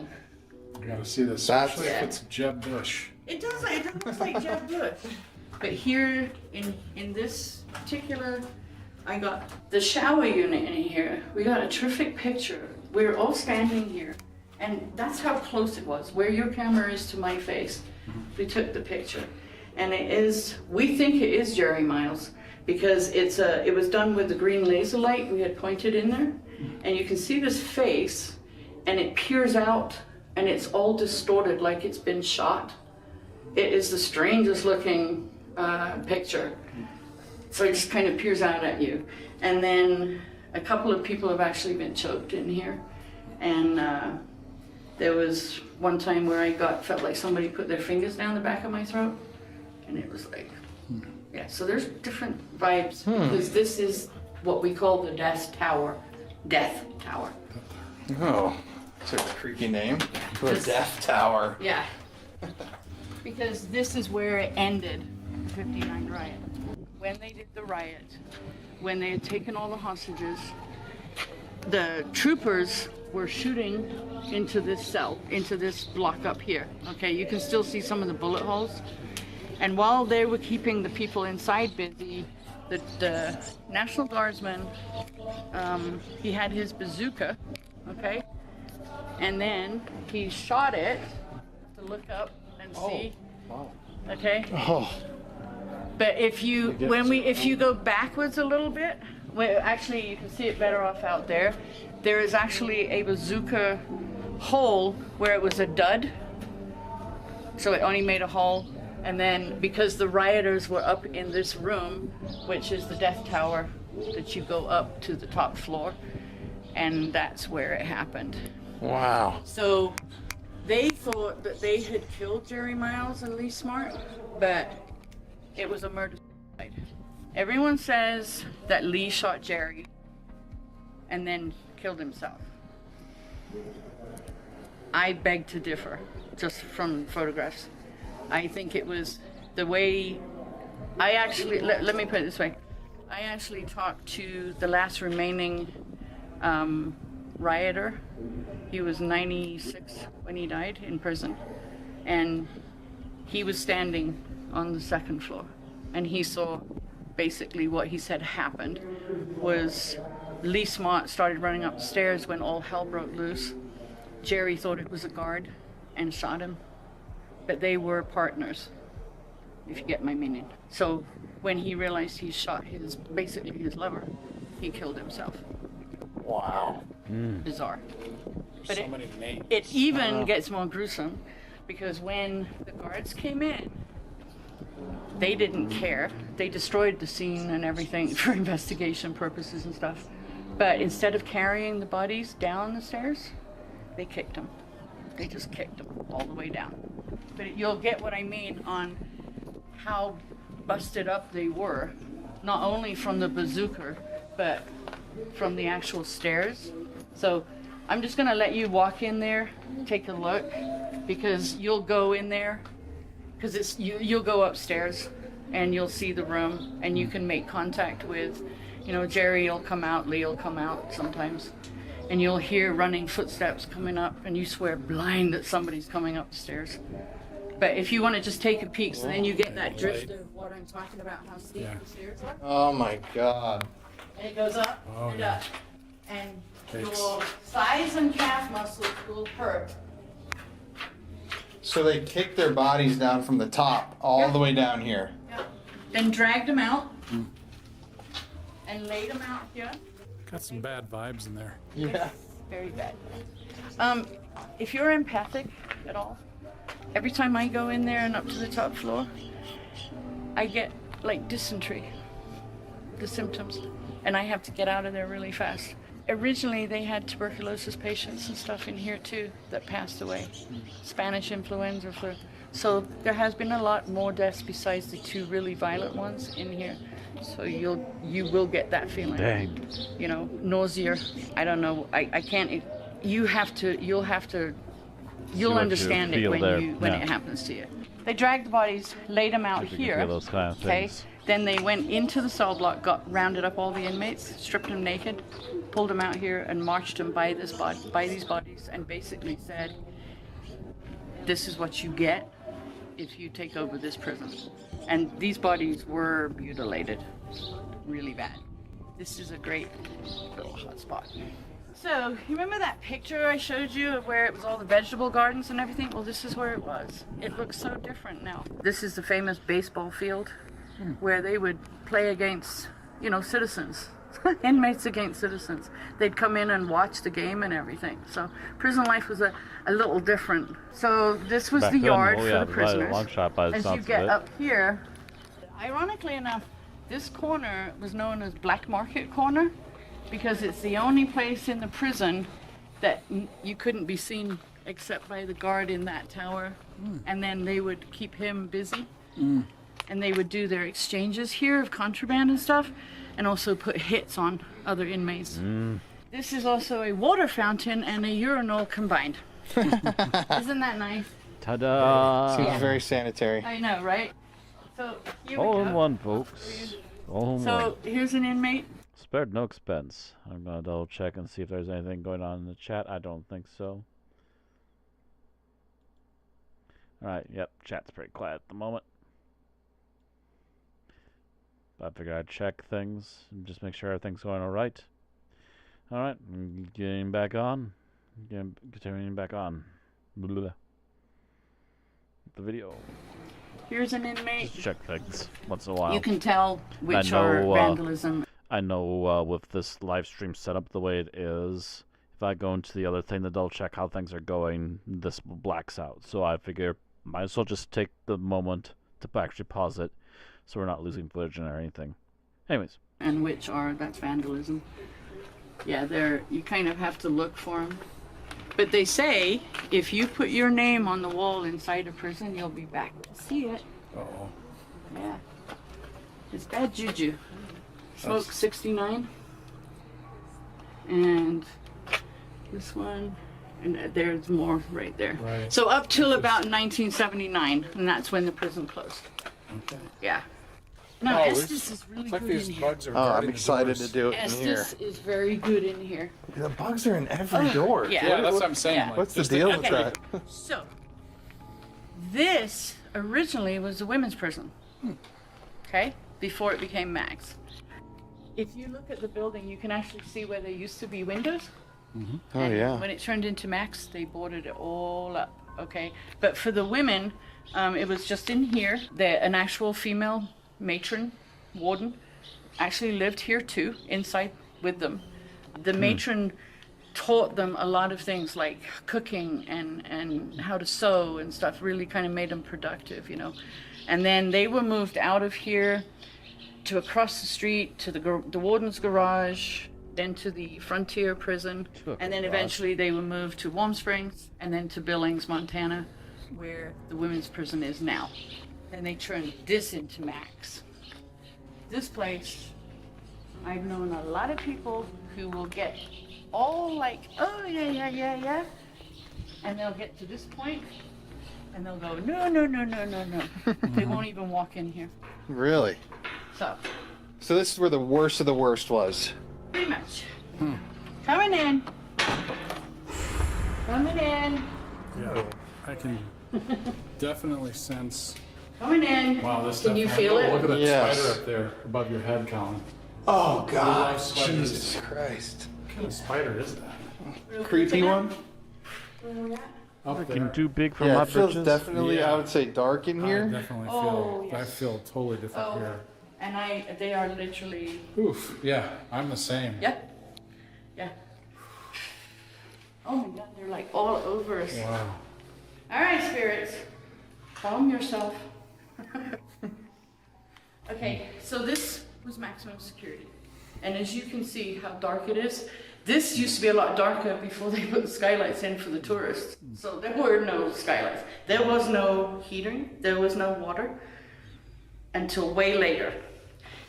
Speaker 10: You gotta see this,
Speaker 11: That's-
Speaker 10: especially if it's Jeb Bush.
Speaker 3: It does. It looks like Jeb Bush. But here in this particular, I got the shower unit in here. We got a terrific picture. We're all standing here, and that's how close it was. Where your camera is to my face, we took the picture, and it is. We think it is Jerry Miles because it was done with the green laser light we had pointed in there, and you can see this face, and it peers out, and it's all distorted like it's been shot. It is the strangest looking picture. So it just kind of peers out at you. And then a couple of people have actually been choked in here. And there was one time where I felt like somebody put their fingers down the back of my throat. And it was like, yeah, so there's different vibes. Because this is what we call the Death Tower. Death Tower.
Speaker 11: Oh, that's a creepy name. The Death Tower.
Speaker 3: Yeah. Because this is where it ended, the 59 riot. When they did the riot, when they had taken all the hostages, the troopers were shooting into this cell, into this block up here. Okay, you can still see some of the bullet holes. And while they were keeping the people inside busy, the National Guardsman, he had his bazooka, okay? And then he shot it to look up and see.
Speaker 11: Wow.
Speaker 3: Okay.
Speaker 11: Oh.
Speaker 3: But if you go backwards a little bit, well, actually you can see it better off out there. There is actually a bazooka hole where it was a dud, so it only made a hole. And then because the rioters were up in this room, which is the Death Tower, that you go up to the top floor, and that's where it happened.
Speaker 11: Wow.
Speaker 3: So they thought that they had killed Jerry Miles and Lee Smart, but it was a murder-suicide. Everyone says that Lee shot Jerry and then killed himself. I beg to differ, just from photographs. I think it was the way, let me put it this way. I actually talked to the last remaining rioter. He was 96 when he died in prison. And he was standing on the second floor. And he saw basically what he said happened was Lee Smart started running up the stairs when all hell broke loose. Jerry thought it was a guard and shot him. But they were partners, if you get my meaning. So when he realized he shot basically his lover, he killed himself.
Speaker 11: Wow.
Speaker 3: Bizarre. But
Speaker 10: So many names.
Speaker 3: it even gets more gruesome because when the guards came in, they didn't care. They destroyed the scene and everything for investigation purposes and stuff. But instead of carrying the bodies down the stairs, they kicked them. They just kicked them all the way down. But you'll get what I mean on how busted up they were, not only from the bazooka, but from the actual stairs. So I'm just gonna let you walk in there, take a look, because you'll go in there, because you'll go upstairs and you'll see the room and you can make contact with, Jerry will come out, Lee will come out sometimes. And you'll hear running footsteps coming up, and you swear blind that somebody's coming up the stairs. But if you want to just take a peek, so then you get that drift of what I'm talking about, how steep the stairs are.
Speaker 11: Oh my God.
Speaker 3: And it goes up and up. And your thighs and calf muscles will hurt.
Speaker 11: So they kicked their bodies down from the top all the way down here.
Speaker 3: Yep. Then dragged them out and laid them out here.
Speaker 10: Got some bad vibes in there.
Speaker 11: Yeah.
Speaker 3: Very bad. If you're empathic at all, Every time I go in there and up to the top floor, I get like dysentery, the symptoms, and I have to get out of there really fast. Originally, they had tuberculosis patients and stuff in here too that passed away, Spanish influenza, flu. So there has been a lot more deaths besides the 2 really violent ones in here. So you will get that feeling.
Speaker 1: Dang.
Speaker 3: You know, nausea. I don't know. I can't. You'll understand it when it happens to you. They dragged the bodies, laid them out here.
Speaker 1: Those kind of things.
Speaker 3: Then they went into the cell block, rounded up all the inmates, stripped them naked, pulled them out here, and marched them by these bodies, and basically said, "This is what you get if you take over this prison." And these bodies were mutilated, really bad. This is a great little hot spot. So, you remember that picture I showed you of where it was all the vegetable gardens and everything? Well, this is where it was. It looks so different now. This is the famous baseball field where they would play against, you know, citizens. Inmates against citizens. They'd come in and watch the game and everything. So prison life was a little different. So this was the yard for the prisoners.
Speaker 1: Long shot by the
Speaker 3: As you
Speaker 1: sounds
Speaker 3: get
Speaker 1: of it.
Speaker 3: up here, ironically enough, this corner was known as Black Market Corner because it's the only place in the prison that you couldn't be seen except by the guard in that tower. And then they would keep him busy. And they would do their exchanges here of contraband and stuff, and also put hits on other inmates. This is also a water fountain and a urinal combined. Isn't that nice?
Speaker 1: Ta-da!
Speaker 11: Seems very sanitary.
Speaker 3: I know, right? So here we
Speaker 1: All
Speaker 3: go.
Speaker 1: in one, folks. All in one.
Speaker 3: So here's an inmate.
Speaker 1: Spared no expense. I'm gonna double check and see if there's anything going on in the chat. I don't think so. Alright, yep, chat's pretty quiet at the moment. I figured I'd check things and just make sure everything's going alright. Alright, getting back on. Continuing back on. Blah. The video.
Speaker 3: Here's an inmate.
Speaker 1: Just check things once in a while.
Speaker 3: You can tell which are vandalism.
Speaker 1: I know with this live stream setup the way it is, if I go into the other thing to double check how things are going, this blacks out. So I figure might as well just take the moment to actually pause it so we're not losing footage or anything. Anyways.
Speaker 3: And which are, that's vandalism. Yeah, you kind of have to look for them. But they say if you put your name on the wall inside a prison, you'll be back to see it.
Speaker 10: Uh-oh.
Speaker 3: Yeah. It's bad juju. Smoke 69. And this one. And there's more right there.
Speaker 10: Right.
Speaker 3: So up till about 1979, and that's when the prison closed.
Speaker 10: Okay.
Speaker 3: Yeah. No, Estes is really good in here.
Speaker 11: I'm excited to do it in here.
Speaker 3: Estes is very good in here.
Speaker 11: The bugs are in every door.
Speaker 3: Yeah,
Speaker 10: that's what I'm saying.
Speaker 3: Yeah.
Speaker 10: Like,
Speaker 11: What's the deal with that?
Speaker 3: So, this originally was a women's prison. Okay? Before it became Max. If you look at the building, you can actually see where there used to be windows.
Speaker 11: Oh,
Speaker 3: And
Speaker 11: yeah.
Speaker 3: when it turned into Max, they boarded it all up. Okay? But for the women, it was just in here. An actual female matron, warden, actually lived here too, inside with them. The matron taught them a lot of things like cooking and how to sew and stuff, really kind of made them productive, you know. And then they were moved out of here to across the street to the warden's garage, then to the Frontier prison, and then eventually they were moved to Warm Springs and then to Billings, Montana, where the women's prison is now. And they turned this into Max. This place, I've known a lot of people who will get all like, oh yeah. And they'll get to this point and they'll go, no. They won't even walk in here.
Speaker 11: Really? So this is where the worst of the worst was.
Speaker 3: Pretty much. Coming in.
Speaker 10: Yeah, I can definitely sense.
Speaker 3: Coming in.
Speaker 10: Wow, this
Speaker 3: Can
Speaker 10: stuff.
Speaker 3: you feel it?
Speaker 10: Look at that
Speaker 11: Yes.
Speaker 10: spider up there above your head, Colin.
Speaker 11: Oh, God.
Speaker 10: Real-life spiders.
Speaker 11: Jesus Christ.
Speaker 10: What kind of spider is that?
Speaker 11: Creepy one?
Speaker 10: Up
Speaker 1: Looking
Speaker 10: there.
Speaker 1: too big for
Speaker 11: Yeah,
Speaker 1: my
Speaker 11: it feels
Speaker 1: britches.
Speaker 11: definitely,
Speaker 10: Yeah.
Speaker 11: I would say, dark in
Speaker 10: I
Speaker 11: here.
Speaker 10: definitely
Speaker 3: Oh,
Speaker 10: feel.
Speaker 3: yes.
Speaker 10: I feel totally different
Speaker 3: Oh.
Speaker 10: here.
Speaker 3: And they are literally,
Speaker 10: Oof. Yeah, I'm the same.
Speaker 3: yeah. Oh my God, they're like all over us.
Speaker 10: Wow.
Speaker 3: All right, spirits. Calm yourself. Okay, so this was maximum security. And as you can see how dark it is, this used to be a lot darker before they put the skylights in for the tourists. So there were no skylights. There was no heating, there was no water until way later.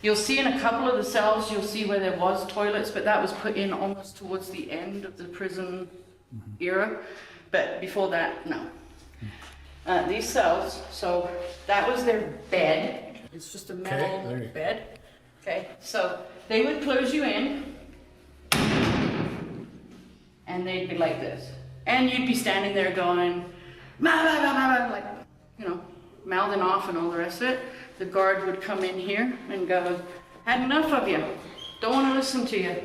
Speaker 3: You'll see in a couple of the cells, you'll see where there was toilets, but that was put in almost towards the end of the prison era. But before that, no. These cells, so that was their bed. It's just a metal bed. Okay, so they would close you in, and they'd be like this. And you'd be standing there going, like, you know, mouthing off and all the rest of it. The guard would come in here and go, had enough of you. Don't want to listen to you.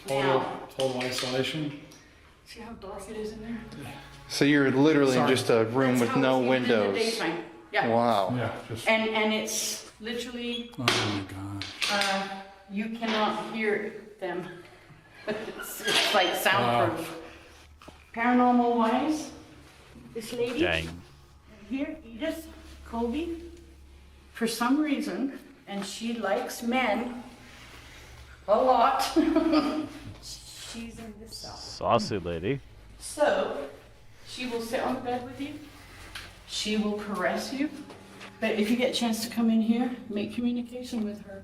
Speaker 10: Wow. Total isolation.
Speaker 3: See how dark it is in there?
Speaker 11: So you're literally in just a room
Speaker 3: That's
Speaker 11: with
Speaker 3: how
Speaker 11: no
Speaker 3: it's even in the
Speaker 11: windows.
Speaker 3: daytime. Yeah.
Speaker 11: Wow.
Speaker 10: Yeah, just.
Speaker 3: And it's literally,
Speaker 10: Oh my God.
Speaker 3: you cannot hear them. It's like soundproof. Paranormal wise, this lady
Speaker 1: Dang.
Speaker 3: here, Edith Colby, for some reason, and she likes men a lot. She's in this cell.
Speaker 1: Saucy lady.
Speaker 3: So, she will sit on the bed with you. She will caress you. But if you get a chance to come in here, make communication with her.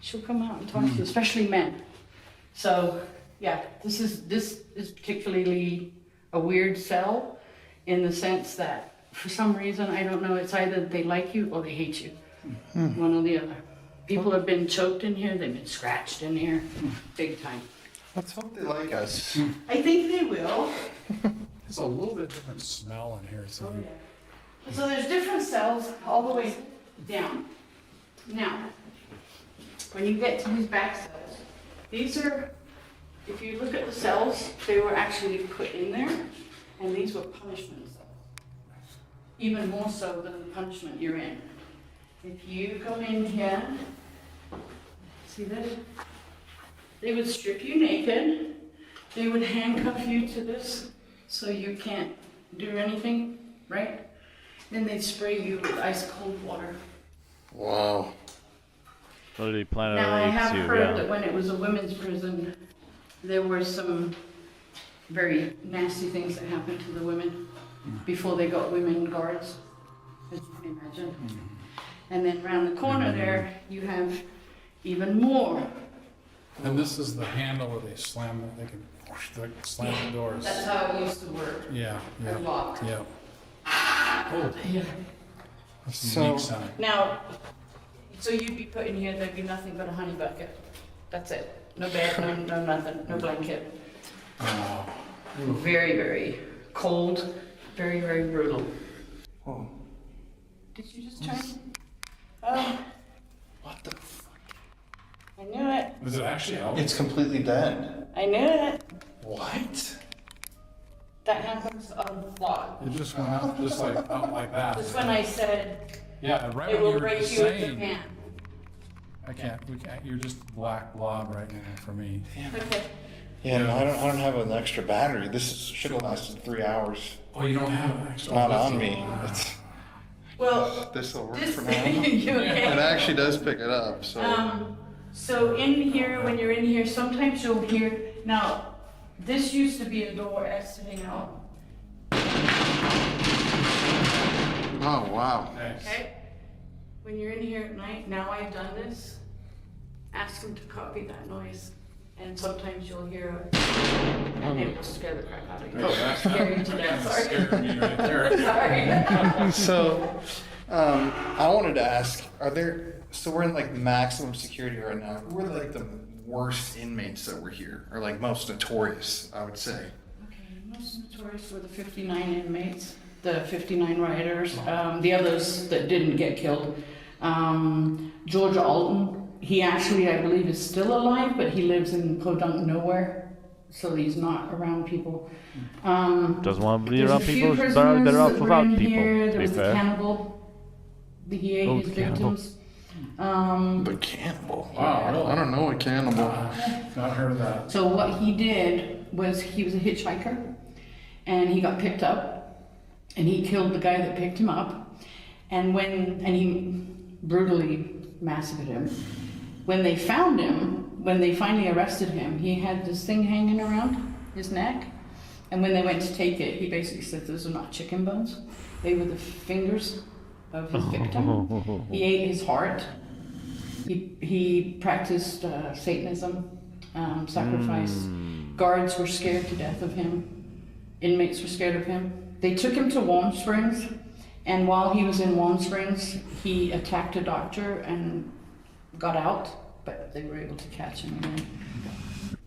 Speaker 3: She'll come out and talk to you, especially men. So, yeah, this is particularly a weird cell in the sense that for some reason, I don't know, it's either they like you or they hate you. One or the other. People have been choked in here, they've been scratched in here, big time.
Speaker 11: Let's hope they like us.
Speaker 3: I think they will.
Speaker 10: It's a little bit different smell in here. So
Speaker 3: So there's different cells all the way down. Now, when you get to these back cells, these are, if you look at the cells, they were actually put in there, and these were punishment cells. Even more so than the punishment you're in. If you go in here, see that? They would strip you naked. They would handcuff you to this so you can't do anything, right? Then they'd spray you with ice cold water.
Speaker 11: Wow.
Speaker 1: Literally planet
Speaker 3: Now, I have
Speaker 1: you,
Speaker 3: heard that when it was a women's prison, there were some very nasty things that happened to the women before they got women guards, as you can imagine. And then around the corner there, you have even more.
Speaker 10: And this is the handle where they slam. They can slam the doors.
Speaker 3: That's how it used to work.
Speaker 10: Yeah.
Speaker 3: Or locked.
Speaker 10: Yeah. Oh.
Speaker 3: Yeah.
Speaker 10: That's a
Speaker 11: So-
Speaker 10: unique sound.
Speaker 3: Now, so you'd be put in here, there'd be nothing but a honey bucket. That's it. No bed, no nothing, no blanket. Very, very cold, very, very brutal.
Speaker 11: Oh.
Speaker 3: Did you just turn? Oh,
Speaker 11: What the fuck?
Speaker 3: I knew it.
Speaker 10: Is it actually out?
Speaker 11: It's completely dead.
Speaker 3: I knew it.
Speaker 11: What?
Speaker 3: That happens a lot.
Speaker 10: It just went out, just like out like that.
Speaker 3: That's when I said
Speaker 10: Yeah, right
Speaker 3: it
Speaker 10: when you
Speaker 3: will
Speaker 10: were
Speaker 3: break
Speaker 10: just
Speaker 3: you in
Speaker 10: saying.
Speaker 3: Japan.
Speaker 10: We can't. You're just black blob right now for me.
Speaker 3: Okay.
Speaker 11: Yeah, no, I don't have an extra battery. Should have lasted 3 hours.
Speaker 10: Oh, you don't have an extra.
Speaker 11: Not on me.
Speaker 3: Well,
Speaker 11: This will work
Speaker 3: this,
Speaker 11: for now.
Speaker 3: you okay?
Speaker 11: It actually does pick it up, so.
Speaker 3: So in here, when you're in here, sometimes you'll hear, now, this used to be a door exiting out,
Speaker 11: Oh, wow.
Speaker 3: okay? When you're in here at night, now I've done this, ask them to copy that noise. And sometimes you'll hear and it will scare the crap out of you.
Speaker 10: Oh,
Speaker 3: Scare you to death, sorry.
Speaker 10: Scared me right there.
Speaker 3: Sorry.
Speaker 11: So, I wanted to ask, so we're in like maximum security right now. Who are like the worst inmates that were here? Or like most notorious, I would say?
Speaker 3: Okay, most notorious were the 59 inmates, the 59 rioters, the others that didn't get killed. George Alton, he actually, I believe, is still alive, but he lives in Podunk nowhere, so he's not around people.
Speaker 1: Doesn't want to be
Speaker 3: There's
Speaker 1: around
Speaker 3: a few
Speaker 1: people.
Speaker 3: prisoners
Speaker 1: Better off
Speaker 3: that were
Speaker 1: without
Speaker 3: in
Speaker 1: people,
Speaker 3: here.
Speaker 1: to
Speaker 3: There
Speaker 1: be
Speaker 3: was the
Speaker 1: fair.
Speaker 3: cannibal. He ate his
Speaker 1: the cannibal.
Speaker 3: victims.
Speaker 11: The cannibal.
Speaker 10: Wow, really?
Speaker 11: I don't know a cannibal.
Speaker 10: Not heard of that.
Speaker 3: So what he did was he was a hitchhiker, and he got picked up, and he killed the guy that picked him up, and he brutally massacred him. When they found him, when they finally arrested him, he had this thing hanging around his neck, and when they went to take it, he basically said those are not chicken bones. They were the fingers of his victim. He ate his heart. He practiced Satanism, sacrifice. Guards were scared to death of him. Inmates were scared of him. They took him to Warm Springs, and while he was in Warm Springs, he attacked a doctor and got out, but they were able to catch him again.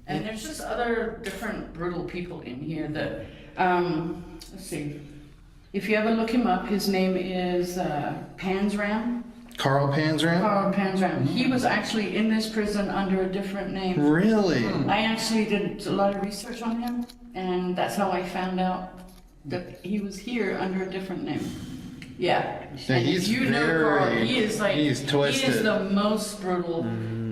Speaker 3: And there's just other different brutal people in here that, let's see. If you ever look him up, his name is Panzram.
Speaker 11: Carl Panzram?
Speaker 3: Carl Panzram. He was actually in this prison under a different name.
Speaker 11: Really?
Speaker 3: I actually did a lot of research on him, and that's how I found out that he was here under a different name. Yeah. And
Speaker 11: he's
Speaker 3: if you know Carl,
Speaker 11: he's twisted.
Speaker 3: He is the most brutal.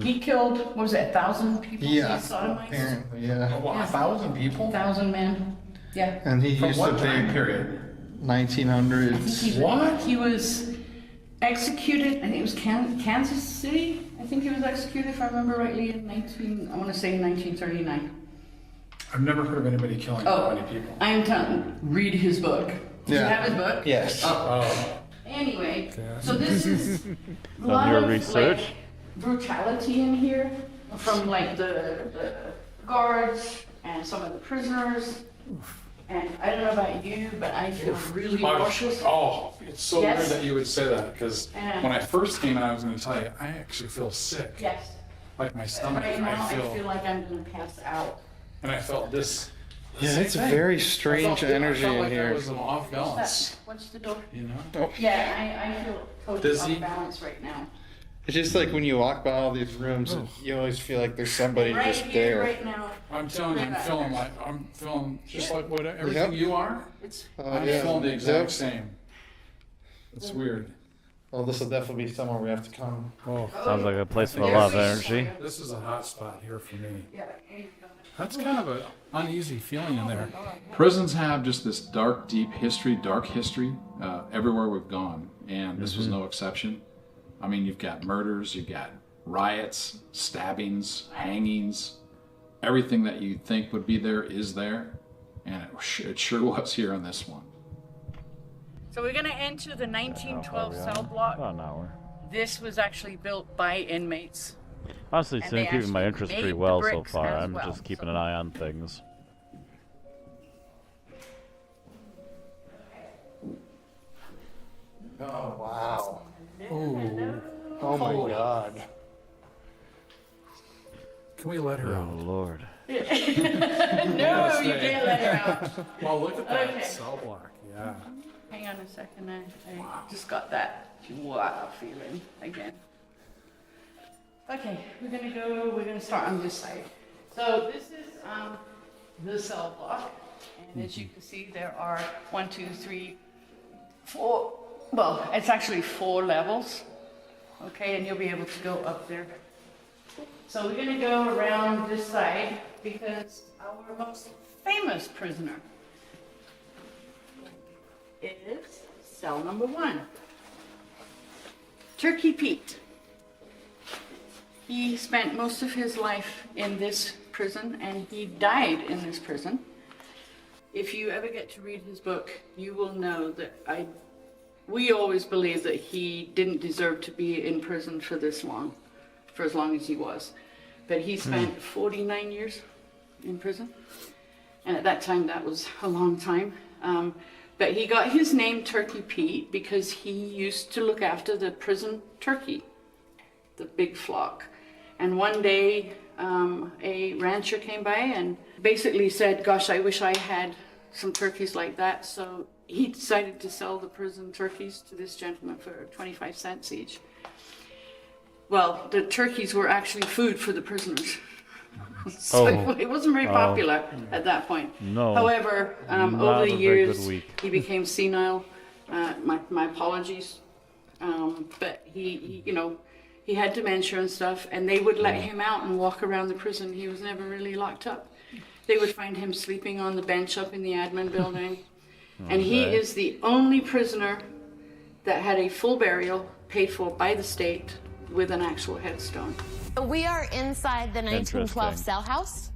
Speaker 3: He killed, what was it, 1,000 people?
Speaker 11: Yeah.
Speaker 3: He sodomized?
Speaker 11: Apparently, yeah.
Speaker 10: Oh, wow, 1,000 people?
Speaker 3: 1,000 men. Yeah.
Speaker 11: And he
Speaker 10: From
Speaker 11: used
Speaker 10: what
Speaker 11: to
Speaker 10: time
Speaker 11: be
Speaker 10: period?
Speaker 11: 1900s.
Speaker 10: What?
Speaker 3: He was executed, I think it was Kansas City. I think he was executed, if I remember rightly, in 1939.
Speaker 10: I've never heard of anybody killing that many people.
Speaker 3: I'm telling, read his book. Do you have his book?
Speaker 11: Yes.
Speaker 3: Anyway, so this is a lot
Speaker 1: your
Speaker 3: of
Speaker 1: research?
Speaker 3: like, brutality in here from like the guards and some of the prisoners. And I don't know about you, but I feel really nauseous.
Speaker 10: Oh, it's so
Speaker 3: Yes.
Speaker 10: weird that you would say that, because when I first came in, I was going to tell you, I actually feel sick.
Speaker 3: Yes.
Speaker 10: Like my stomach,
Speaker 3: Right now,
Speaker 10: I feel,
Speaker 3: like I'm gonna pass out.
Speaker 10: and I felt this.
Speaker 11: Yeah,
Speaker 10: same
Speaker 11: it's a
Speaker 10: thing.
Speaker 11: very
Speaker 10: I
Speaker 11: strange
Speaker 10: felt
Speaker 11: energy
Speaker 10: I felt
Speaker 11: in
Speaker 10: like
Speaker 11: here.
Speaker 10: I was off balance,
Speaker 3: What's the door?
Speaker 10: you know?
Speaker 11: Oh.
Speaker 3: Yeah, I feel totally
Speaker 10: Dizzy?
Speaker 3: off balance right now.
Speaker 11: It's just like when you walk by all these rooms, you always feel like there's somebody
Speaker 3: Right
Speaker 11: just
Speaker 3: here,
Speaker 11: there.
Speaker 3: right now.
Speaker 10: I'm telling you, I'm feeling just like what everything
Speaker 11: Yep.
Speaker 10: you are.
Speaker 3: It's
Speaker 10: I'm
Speaker 11: yeah.
Speaker 10: feeling the exact
Speaker 11: Yep.
Speaker 10: same. It's weird.
Speaker 11: Well, this will definitely be somewhere we have to come.
Speaker 10: Oh,
Speaker 1: Sounds like a place with a lot of energy.
Speaker 10: this is a hot spot here for me.
Speaker 3: yeah.
Speaker 10: That's kind of an uneasy feeling in there. Prisons have just this dark history everywhere we've gone, and this was no exception. I mean, you've got murders, you've got riots, stabbings, hangings. Everything that you think would be there is there, and it sure was here on this one.
Speaker 3: So we're gonna enter the 1912 cell block.
Speaker 1: About an hour.
Speaker 3: This was actually built by inmates.
Speaker 1: Honestly,
Speaker 3: And
Speaker 1: it's
Speaker 3: they
Speaker 1: been keeping my
Speaker 3: actually
Speaker 1: interest
Speaker 3: made
Speaker 1: pretty
Speaker 3: the
Speaker 1: well so
Speaker 3: bricks
Speaker 1: far.
Speaker 3: as
Speaker 1: I'm
Speaker 3: well,
Speaker 1: just keeping
Speaker 3: so-
Speaker 1: an eye on things.
Speaker 11: Oh, wow.
Speaker 10: Oh,
Speaker 11: Oh, my God.
Speaker 10: can we let her
Speaker 1: Oh
Speaker 10: out?
Speaker 1: Lord.
Speaker 3: No, you can't let her out.
Speaker 10: Well, look at that
Speaker 3: Okay.
Speaker 10: cell block. Yeah.
Speaker 3: Hang on a second, I just got that wow feeling again. Okay, we're gonna start on this side. So this is the cell block, and as you can see, there are 1, 2, 3, 4. Well, it's actually 4 levels. Okay, and you'll be able to go up there. So we're gonna go around this side because our most famous prisoner is cell number 1. Turkey Pete. He spent most of his life in this prison and he died in this prison. If you ever get to read his book, you will know that we always believe that he didn't deserve to be in prison for this long, for as long as he was. But he spent 49 years in prison. And at that time, that was a long time. But he got his name Turkey Pete because he used to look after the prison turkey, the big flock. And one day, a rancher came by and basically said, gosh, I wish I had some turkeys like that. So he decided to sell the prison turkeys to this gentleman for 25 cents each. Well, the turkeys were actually food for the prisoners. So it wasn't very popular at that point.
Speaker 1: No.
Speaker 3: However,
Speaker 1: Not
Speaker 3: over
Speaker 1: a
Speaker 3: the
Speaker 1: very
Speaker 3: years,
Speaker 1: good week.
Speaker 3: he became senile. My apologies. But he had dementia and stuff, and they would let him out and walk around the prison. He was never really locked up. They would find him sleeping on the bench up in the admin building. And he is the only prisoner that had a full burial paid for by the state with an actual headstone.
Speaker 9: We are inside the 1912
Speaker 1: Interesting.
Speaker 9: cell house.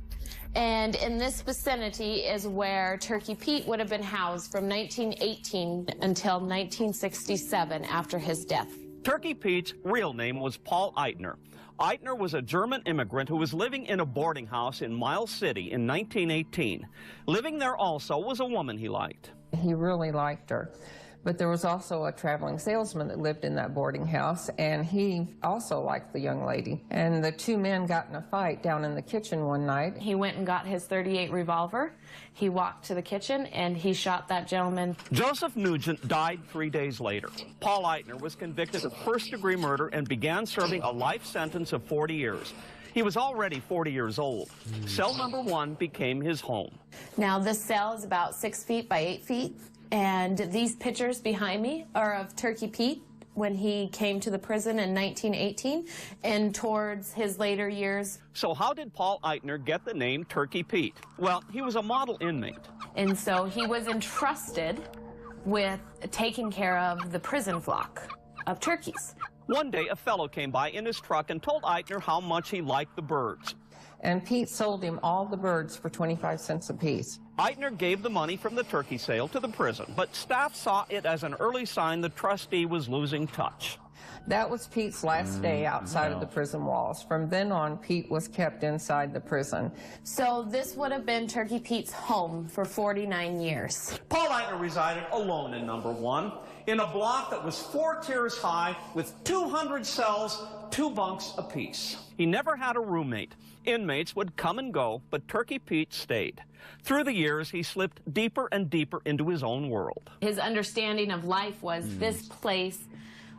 Speaker 9: And in this vicinity is where Turkey Pete would have been housed from 1918 until 1967 after his death.
Speaker 12: Turkey Pete's real name was Paul Eitner. Eitner was a German immigrant who was living in a boarding house in Miles City in 1918. Living there also was a woman he liked.
Speaker 6: He really liked her. But there was also a traveling salesman that lived in that boarding house, and he also liked the young lady. And the two men got in a fight down in the kitchen one night.
Speaker 9: He went and got his .38 revolver. He walked to the kitchen and he shot that gentleman.
Speaker 12: Joseph Nugent died 3 days later. Paul Eitner was convicted of first-degree murder and began serving a life sentence of 40 years. He was already 40 years old. Cell number 1 became his home.
Speaker 9: Now this cell is about 6 feet by 8 feet. And these pictures behind me are of Turkey Pete when he came to the prison in 1918 and towards his later years.
Speaker 12: So how did Paul Eitner get the name Turkey Pete? Well, he was a model inmate.
Speaker 9: And so he was entrusted with taking care of the prison flock of turkeys.
Speaker 12: One day, a fellow came by in his truck and told Eitner how much he liked the birds.
Speaker 6: And Pete sold him all the birds for 25 cents apiece.
Speaker 12: Eitner gave the money from the turkey sale to the prison, but staff saw it as an early sign the trustee was losing touch.
Speaker 6: That was Pete's last day outside of the prison walls. From then on, Pete was kept inside the prison.
Speaker 9: So this would have been Turkey Pete's home for 49 years.
Speaker 12: Paul Eitner resided alone in number 1, in a block that was 4 tiers high with 200 cells, 2 bunks apiece. He never had a roommate. Inmates would come and go, but Turkey Pete stayed. Through the years, he slipped deeper and deeper into his own world.
Speaker 9: His understanding of life was this place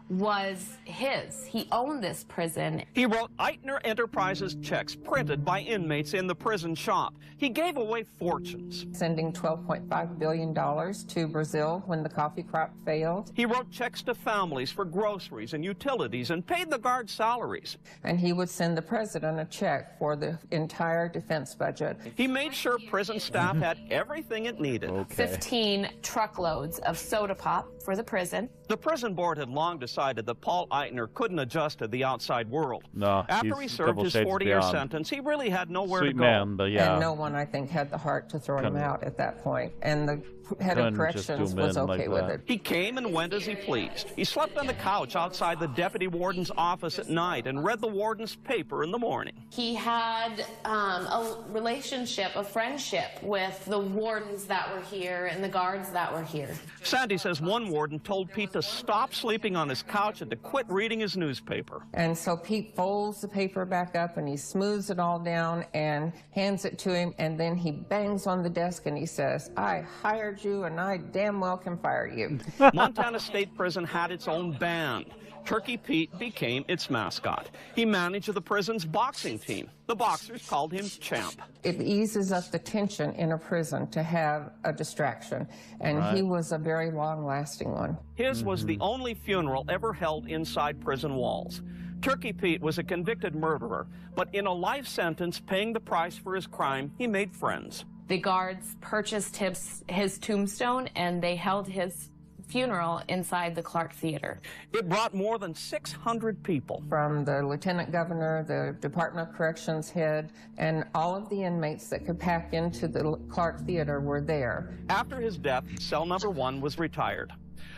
Speaker 9: was his. He owned this prison.
Speaker 12: He wrote Eitner Enterprises checks printed by inmates in the prison shop. He gave away fortunes.
Speaker 6: Sending $12.5 billion to Brazil when the coffee crop failed.
Speaker 12: He wrote checks to families for groceries and utilities and paid the guards salaries.
Speaker 6: And he would send the president a check for the entire defense budget.
Speaker 12: He made sure prison staff had everything it needed.
Speaker 9: 15 truckloads of soda pop for the prison.
Speaker 12: The prison board had long decided that Paul Eitner couldn't adjust to the outside world.
Speaker 1: No,
Speaker 12: After he
Speaker 1: he's a
Speaker 12: served
Speaker 1: couple
Speaker 12: his
Speaker 1: shades
Speaker 12: 40-year
Speaker 1: beyond.
Speaker 12: sentence, he really had nowhere to
Speaker 1: Sweet
Speaker 12: go.
Speaker 1: man, but yeah.
Speaker 6: And no one, I think, had the heart to throw him out at that point. And the head
Speaker 1: Couldn't
Speaker 6: of
Speaker 1: just
Speaker 6: corrections
Speaker 1: do men
Speaker 6: was okay
Speaker 1: like
Speaker 6: with
Speaker 1: that.
Speaker 6: it.
Speaker 12: He came and went as he pleased. He slept on the couch outside the deputy warden's office at night and read the warden's paper in the morning.
Speaker 9: He had a relationship, a friendship with the wardens that were here and the guards that were here.
Speaker 12: Sandy says one warden told Pete to stop sleeping on his couch and to quit reading his newspaper.
Speaker 6: And so Pete folds the paper back up and he smooths it all down and hands it to him, and then he bangs on the desk and he says, "I hired you and I damn well can fire you."
Speaker 12: Montana State Prison had its own band. Turkey Pete became its mascot. He managed the prison's boxing team. The boxers called him Champ.
Speaker 6: It eases up the tension in a prison to have a distraction, and he was a very long-lasting one.
Speaker 12: His was the only funeral ever held inside prison walls. Turkey Pete was a convicted murderer, but in a life sentence paying the price for his crime, he made friends.
Speaker 9: The guards purchased his tombstone and they held his funeral inside the Clark Theater.
Speaker 12: It brought more than 600 people.
Speaker 6: From the lieutenant governor, the Department of Corrections head, and all of the inmates that could pack into the Clark Theater were there.
Speaker 12: After his death, cell number 1 was retired.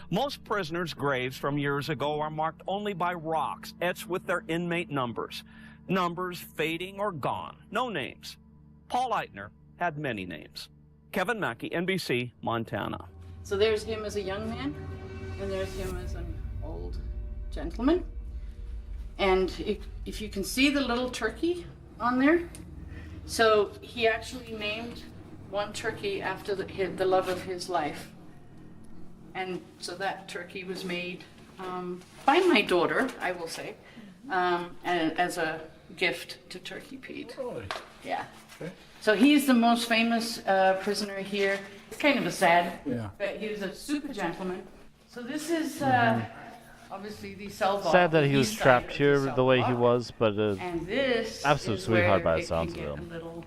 Speaker 12: Most prisoners' graves from years ago are marked only by rocks etched with their inmate numbers. Numbers fading or gone. No names. Paul Eitner had many names. Kevin Mackey, NBC, Montana.
Speaker 3: So there's him as a young man, and there's him as an old gentleman. And if you can see the little turkey on there, so he actually named one turkey after the love of his life. And so that turkey was made by my daughter, I will say, and as a gift to Turkey Pete.
Speaker 10: Really?
Speaker 3: Yeah.
Speaker 10: Okay.
Speaker 3: So he's the most famous prisoner here. It's kind of a sad,
Speaker 10: Yeah.
Speaker 3: but he was a super gentleman. So this is obviously the cell vault.
Speaker 1: Sad that
Speaker 3: the
Speaker 1: he was
Speaker 3: east side
Speaker 1: trapped
Speaker 3: of
Speaker 1: here
Speaker 3: cell
Speaker 1: the way he
Speaker 3: vault.
Speaker 1: was, but
Speaker 3: And this
Speaker 1: absolute
Speaker 3: is
Speaker 1: sweetheart
Speaker 3: where
Speaker 1: by the
Speaker 3: it
Speaker 1: sounds
Speaker 3: can
Speaker 1: of
Speaker 3: get
Speaker 1: him.
Speaker 3: a little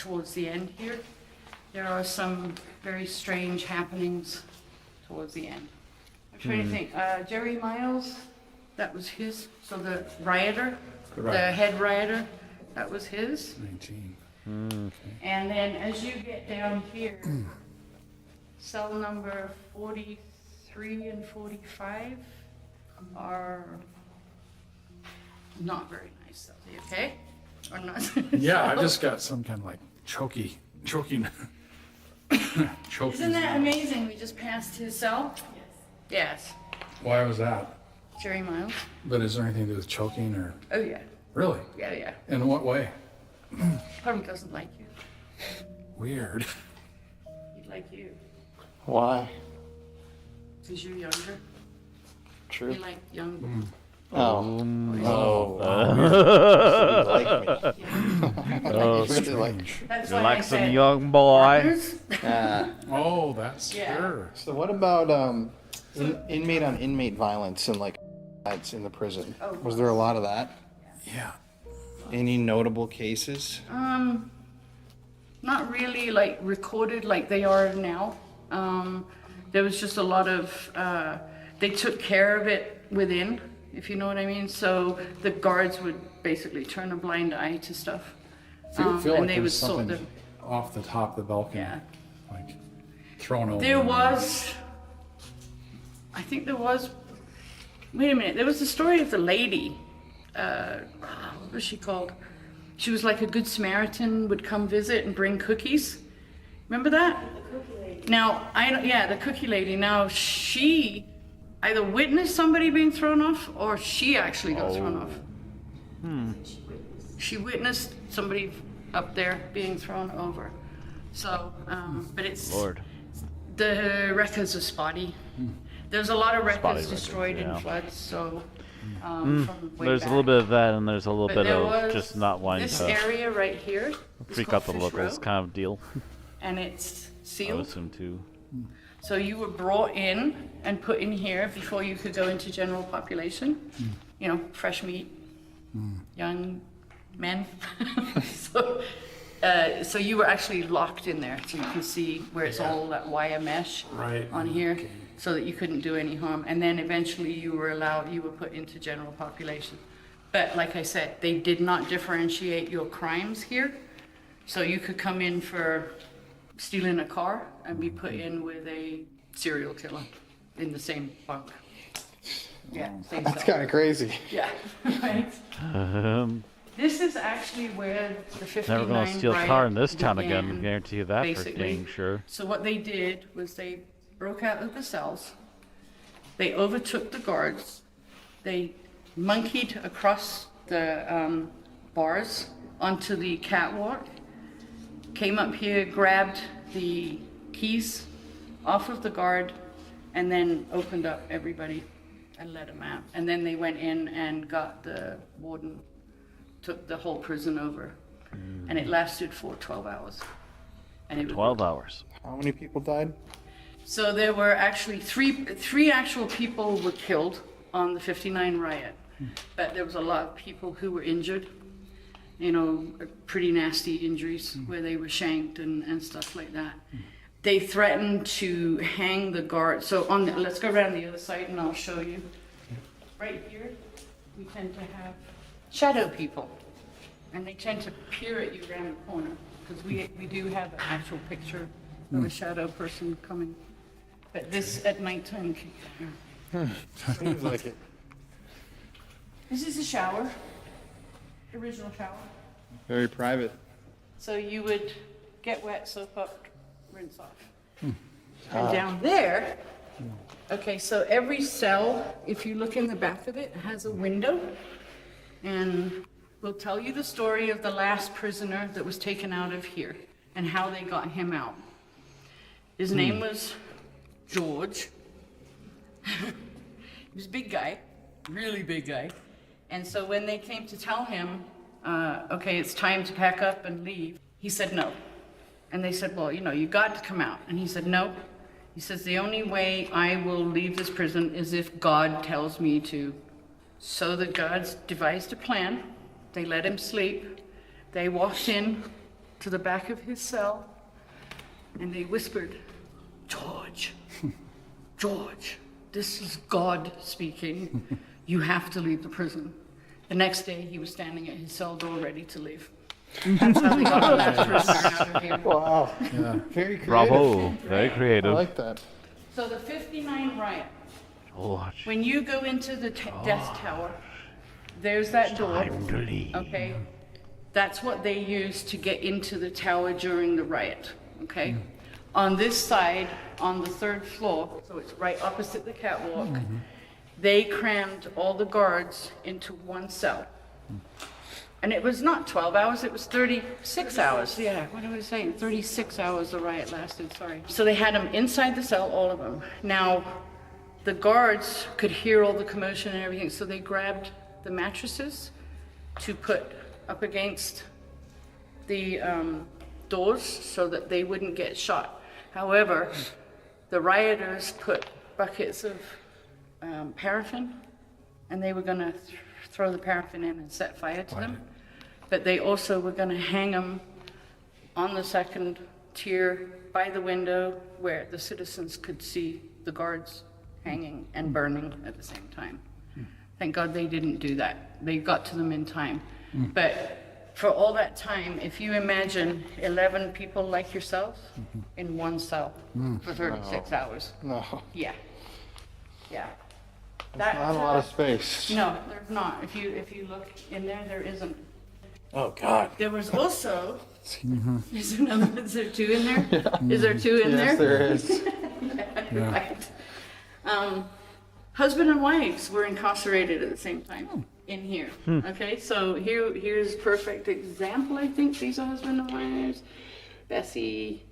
Speaker 3: towards the end here, there are some very strange happenings towards the end. I'm trying to think. Jerry Miles, that was his. So the rioter, the head rioter, that was his.
Speaker 10: 19.
Speaker 3: And then as you get down here, cell number 43 and 45 are not very nice cells. Are you okay? Or not?
Speaker 10: Yeah, I just got some kind of like choking. choking.
Speaker 3: Isn't that amazing? We just passed his cell? Yes.
Speaker 10: Why was that?
Speaker 3: Jerry Miles.
Speaker 10: But is there anything to do with choking or?
Speaker 3: Oh, yeah.
Speaker 10: Really?
Speaker 3: Yeah, yeah.
Speaker 10: In what way?
Speaker 3: Probably doesn't like you.
Speaker 10: Weird.
Speaker 3: He'd like you.
Speaker 11: Why?
Speaker 3: Because you're younger.
Speaker 11: True.
Speaker 3: He liked young.
Speaker 11: Oh.
Speaker 1: Oh,
Speaker 11: really like.
Speaker 3: That's
Speaker 1: You
Speaker 3: why I
Speaker 1: like some
Speaker 3: said
Speaker 1: young boy?
Speaker 3: partners.
Speaker 10: Oh, that's
Speaker 3: Yeah.
Speaker 10: sure.
Speaker 11: So what about inmate on inmate violence and like in the prison?
Speaker 3: Oh,
Speaker 11: Was there a lot of that?
Speaker 10: Yeah.
Speaker 11: Any notable cases?
Speaker 3: Not really like recorded like they are now. There was just a lot of, they took care of it within, if you know what I mean. So the guards would basically turn a blind eye to stuff.
Speaker 10: Feel
Speaker 3: and
Speaker 10: like
Speaker 3: they would
Speaker 10: there's
Speaker 3: sort
Speaker 10: something
Speaker 3: them.
Speaker 10: off the top of the balcony.
Speaker 3: Yeah.
Speaker 10: Like thrown over.
Speaker 3: There was, I think there was, wait a minute, there was the story of the lady. What was she called? She was like a good Samaritan, would come visit and bring cookies. Remember that? The cookie lady. Now, the cookie lady. Now, she either witnessed somebody being thrown off or she actually got thrown off. She witnessed somebody up there being thrown over. So, but it's...
Speaker 1: Lord.
Speaker 3: The records are spotty. There's a lot of records destroyed in
Speaker 1: yeah.
Speaker 3: floods, so... from way
Speaker 1: There's
Speaker 3: back.
Speaker 1: a little bit of that, and there's a little
Speaker 3: But
Speaker 1: bit
Speaker 3: there
Speaker 1: of
Speaker 3: was
Speaker 1: just not wanting
Speaker 3: this
Speaker 1: to
Speaker 3: area right here is
Speaker 1: freak
Speaker 3: called
Speaker 1: out the
Speaker 3: Fish
Speaker 1: locals
Speaker 3: Row,
Speaker 1: kind of deal.
Speaker 3: and it's
Speaker 1: I would
Speaker 3: sealed.
Speaker 1: assume too.
Speaker 3: So you were brought in and put in here before you could go into general population. You know, fresh meat, young men. So you were actually locked in there, so you can see where it's all that wire mesh on here, so that you couldn't do any harm. And then eventually you were put into general population. But like I said, they did not differentiate your crimes here. So you could come in for stealing a car and be put in with a serial killer in the same bunk. Yeah, same
Speaker 11: That's
Speaker 3: cell.
Speaker 11: kind of crazy.
Speaker 3: Yeah, right. This is actually where the 59
Speaker 1: Never gonna steal a
Speaker 3: riot
Speaker 1: car in this town
Speaker 3: began,
Speaker 1: again. Guarantee you that
Speaker 3: basically.
Speaker 1: for dang sure.
Speaker 3: So what they did was they broke out of the cells. They overtook the guards. They monkeyed across the bars onto the catwalk. Came up here, grabbed the keys off of the guard, and then opened up everybody and let them out. And then they went in and got the warden, took the whole prison over. And it lasted for 12 hours. And it was
Speaker 1: 12 hours.
Speaker 11: How many people died?
Speaker 3: So there were actually three actual people were killed on the 59 riot, but there was a lot of people who were injured, you know, pretty nasty injuries where they were shanked and stuff like that. They threatened to hang the guard. So let's go around the other side and I'll show you. Right here, we tend to have shadow people, and they tend to peer at you around the corner, because we do have an actual picture of a shadow person coming. But this at nighttime.
Speaker 11: Seems like it.
Speaker 3: This is a shower, original shower.
Speaker 11: Very private.
Speaker 3: So you would get wet, soap up, rinse off. And down there, okay, so every cell, if you look in the back of it, has a window. And we'll tell you the story of the last prisoner that was taken out of here and how they got him out. His name was George. He was a big guy, really big guy. And so when they came to tell him, okay, it's time to pack up and leave, he said no. And they said, well, you know, you got to come out. And he said, no. He says, the only way I will leave this prison is if God tells me to. So the guards devised a plan. They let him sleep. They walked in to the back of his cell and they whispered, "George, George, this is God speaking. You have to leave the prison." The next day, he was standing at his cell door ready to leave. That's how they got the last prisoner out of here.
Speaker 11: Wow.
Speaker 10: Yeah.
Speaker 11: Very creative.
Speaker 1: Bravo. Very
Speaker 11: I
Speaker 1: creative.
Speaker 11: like that.
Speaker 3: So the 59 riot,
Speaker 1: George.
Speaker 3: when you go into the death tower, there's that door.
Speaker 1: Time to leave.
Speaker 3: Okay, that's what they used to get into the tower during the riot. Okay, on this side, on the 3rd floor, so it's right opposite the catwalk, they crammed all the guards into one cell. And it was not 12 hours, it was 36 hours. Yeah, what am I saying? 36 hours the riot lasted, sorry. So they had them inside the cell, all of them. Now, the guards could hear all the commotion and everything, so they grabbed the mattresses to put up against the doors so that they wouldn't get shot. However, the rioters put buckets of paraffin, and they were going to throw the paraffin in and set fire to them. But they also were going to hang them on the 2nd tier by the window where the citizens could see the guards hanging and burning at the same time. Thank God they didn't do that. They got to them in time. But for all that time, if you imagine 11 people like yourself in one cell for 36 hours.
Speaker 11: No.
Speaker 3: Yeah. Yeah.
Speaker 11: That's not a lot of space.
Speaker 3: No, there's not. If you look in there, there isn't.
Speaker 11: Oh, God.
Speaker 3: There was also, is there 2 in there? Yeah. Is there 2 in there?
Speaker 11: Yes, there is.
Speaker 3: Right. Husband and wives were incarcerated at the same time in here. Okay, so here's a perfect example, I think. These are husband and wives. Bessie,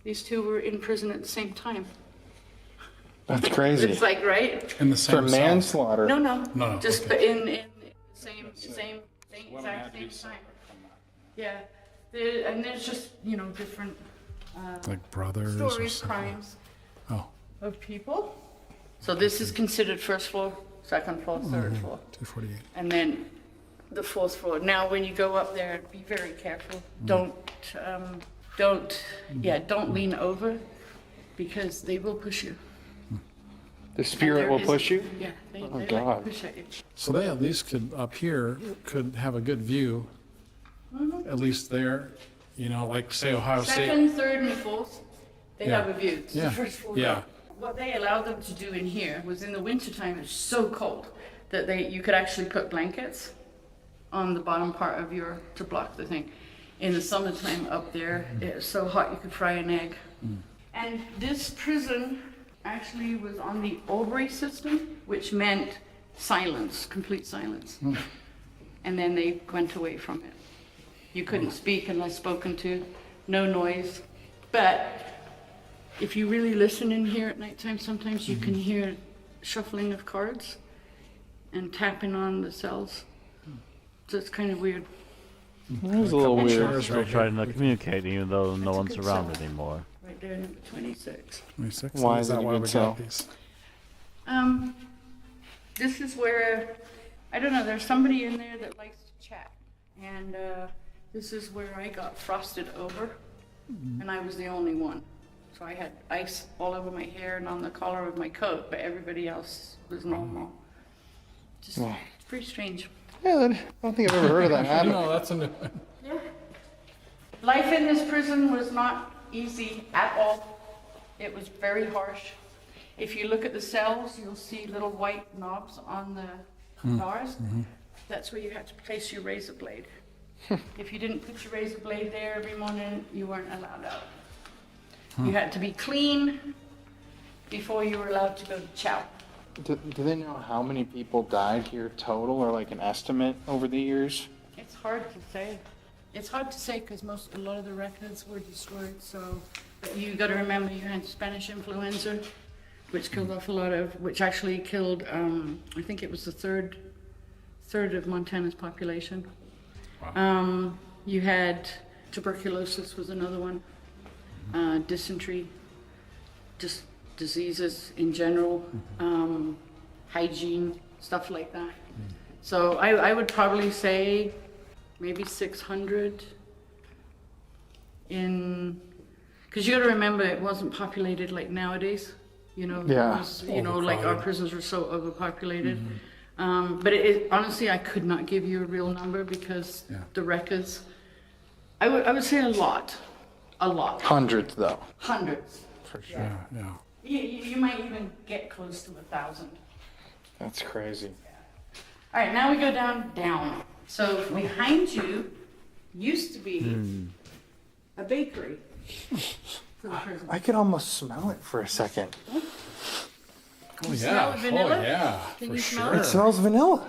Speaker 3: these 2 were in prison at the same time.
Speaker 11: That's crazy.
Speaker 3: It's like, right?
Speaker 10: In the same
Speaker 11: For
Speaker 10: cell.
Speaker 11: manslaughter.
Speaker 3: No. Just
Speaker 10: okay.
Speaker 3: in the same exact same time. Yeah. And there's just, different
Speaker 10: Like brothers or
Speaker 3: stories,
Speaker 10: something.
Speaker 3: crimes
Speaker 10: Oh.
Speaker 3: of people. So this is considered 1st floor, 2nd floor, 3rd floor.
Speaker 10: 248.
Speaker 3: And then the 4th floor. Now, when you go up there, be very careful. Don't lean over, because they will push you.
Speaker 11: The spirit will push you?
Speaker 3: Yeah, they
Speaker 11: God.
Speaker 3: like to push at you.
Speaker 10: So they at least could, up here, could have a good view, at least there, like say Ohio State.
Speaker 3: 2nd, 3rd, and 4th, they
Speaker 10: Yeah.
Speaker 3: have a view. It's
Speaker 10: Yeah.
Speaker 3: the 1st floor.
Speaker 10: Yeah.
Speaker 3: What they allowed them to do in here was, in the wintertime, it's so cold that you could actually put blankets on the bottom part of to block the thing. In the summertime up there, it was so hot you could fry an egg. And this prison actually was on the Aubrey system, which meant silence, complete silence. And then they went away from it. You couldn't speak unless spoken to, no noise. But if you really listen in here at nighttime, sometimes you can hear shuffling of cards and tapping on the cells. So it's kind of weird.
Speaker 11: That was a little weird.
Speaker 1: Still trying to communicate, even though no one's
Speaker 3: good
Speaker 1: around
Speaker 3: cell.
Speaker 1: anymore.
Speaker 3: Right there, number 26.
Speaker 10: 26?
Speaker 11: Why is
Speaker 10: that
Speaker 11: it a
Speaker 10: why
Speaker 11: good
Speaker 10: we
Speaker 11: cell?
Speaker 10: got these?
Speaker 3: This is where, I don't know, there's somebody in there that likes to chat. And this is where I got frosted over, and I was the only one. So I had ice all over my hair and on the collar of my coat, but everybody else was normal. Just, it's pretty strange.
Speaker 11: Yeah, I don't think I've ever heard of that happen.
Speaker 10: No, that's a new
Speaker 3: Yeah. Life in this prison was not easy at all. It was very harsh. If you look at the cells, you'll see little white knobs on the bars. That's where you had to place your razor blade. If you didn't put your razor blade there every morning, you weren't allowed out. You had to be clean before you were allowed to go to chow.
Speaker 11: Do they know how many people died here total, or like an estimate over the years?
Speaker 3: It's hard to say. It's hard to say because a lot of the records were destroyed. So, but you got to remember you had Spanish influenza, which killed off which actually killed. I think it was the third of Montana's population.
Speaker 10: Wow.
Speaker 3: You had tuberculosis was another one. Dysentery, just diseases in general, hygiene, stuff like that. So I would probably say maybe 600 because you got to remember it wasn't populated like nowadays. You know,
Speaker 11: Yeah.
Speaker 3: it was, you know, like our prisons were so overpopulated. But honestly, I could not give you a real number because the records, I would say a lot.
Speaker 11: Hundreds, though.
Speaker 3: Hundreds.
Speaker 11: For sure.
Speaker 10: Yeah.
Speaker 3: You might even get close to 1,000.
Speaker 11: That's crazy.
Speaker 3: All right, now we go down. So behind you used to be a bakery for the prison.
Speaker 11: I could almost smell it for a second.
Speaker 10: Oh
Speaker 3: smell
Speaker 10: yeah.
Speaker 3: vanilla?
Speaker 10: Oh yeah.
Speaker 3: Can
Speaker 10: For
Speaker 3: you smell
Speaker 10: sure.
Speaker 11: It smells vanilla.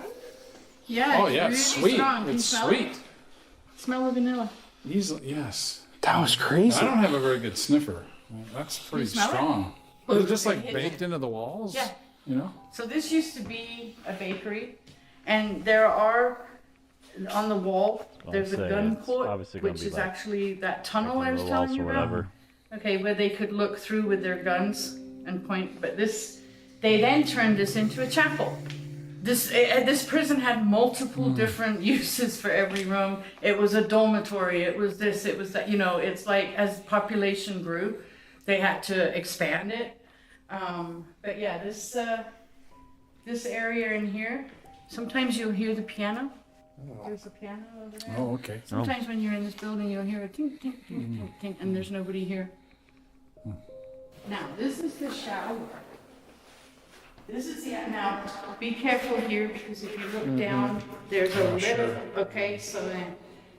Speaker 3: Yeah.
Speaker 10: Oh yeah.
Speaker 3: Really
Speaker 10: It's sweet.
Speaker 3: strong. Can you
Speaker 10: It's
Speaker 3: smell
Speaker 10: sweet.
Speaker 3: it? Smell the vanilla.
Speaker 10: Easily. Yes.
Speaker 11: That was crazy.
Speaker 10: I don't have a very good sniffer. That's pretty
Speaker 3: smell it?
Speaker 10: strong.
Speaker 3: Well,
Speaker 10: Was it just like
Speaker 3: it-
Speaker 10: baked into the walls?
Speaker 3: Yeah.
Speaker 10: You know?
Speaker 3: So this used to be a bakery, and there are on the wall. There's a
Speaker 1: say
Speaker 3: gun
Speaker 1: it's
Speaker 3: port,
Speaker 1: obviously gonna
Speaker 3: which
Speaker 1: be
Speaker 3: is
Speaker 1: like
Speaker 3: actually that tunnel I was
Speaker 1: the
Speaker 3: telling
Speaker 1: walls
Speaker 3: you
Speaker 1: or
Speaker 3: about.
Speaker 1: whatever.
Speaker 3: Okay, where they could look through with their guns and point. But they then turned this into a chapel. This prison had multiple different uses for every room. It was a dormitory. It was this. It was that. You know, it's like as population grew, they had to expand it. But yeah, this area in here, sometimes you'll hear the piano. There's a piano over there.
Speaker 10: Oh, okay.
Speaker 3: Sometimes when you're in this building, you'll hear a tink, tink, tink, tink, tink, and there's nobody here. Now, this is the shower. Now, be careful here, because if you look down, there's a lid. Okay, so then,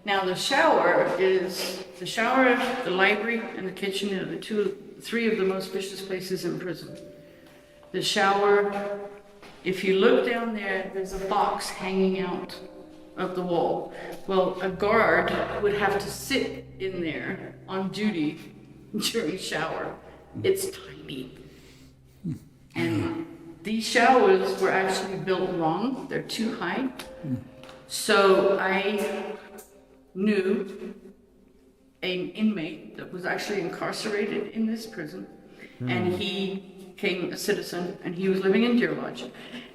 Speaker 3: now the shower, the library, and the kitchen are the three of the most vicious places in prison. The shower, if you look down there, there's a box hanging out of the wall. Well, a guard would have to sit in there on duty during shower. It's tiny. And these showers were actually built wrong. They're too high. So I knew an inmate that was actually incarcerated in this prison, and he became a citizen, and he was living in Deer Lodge.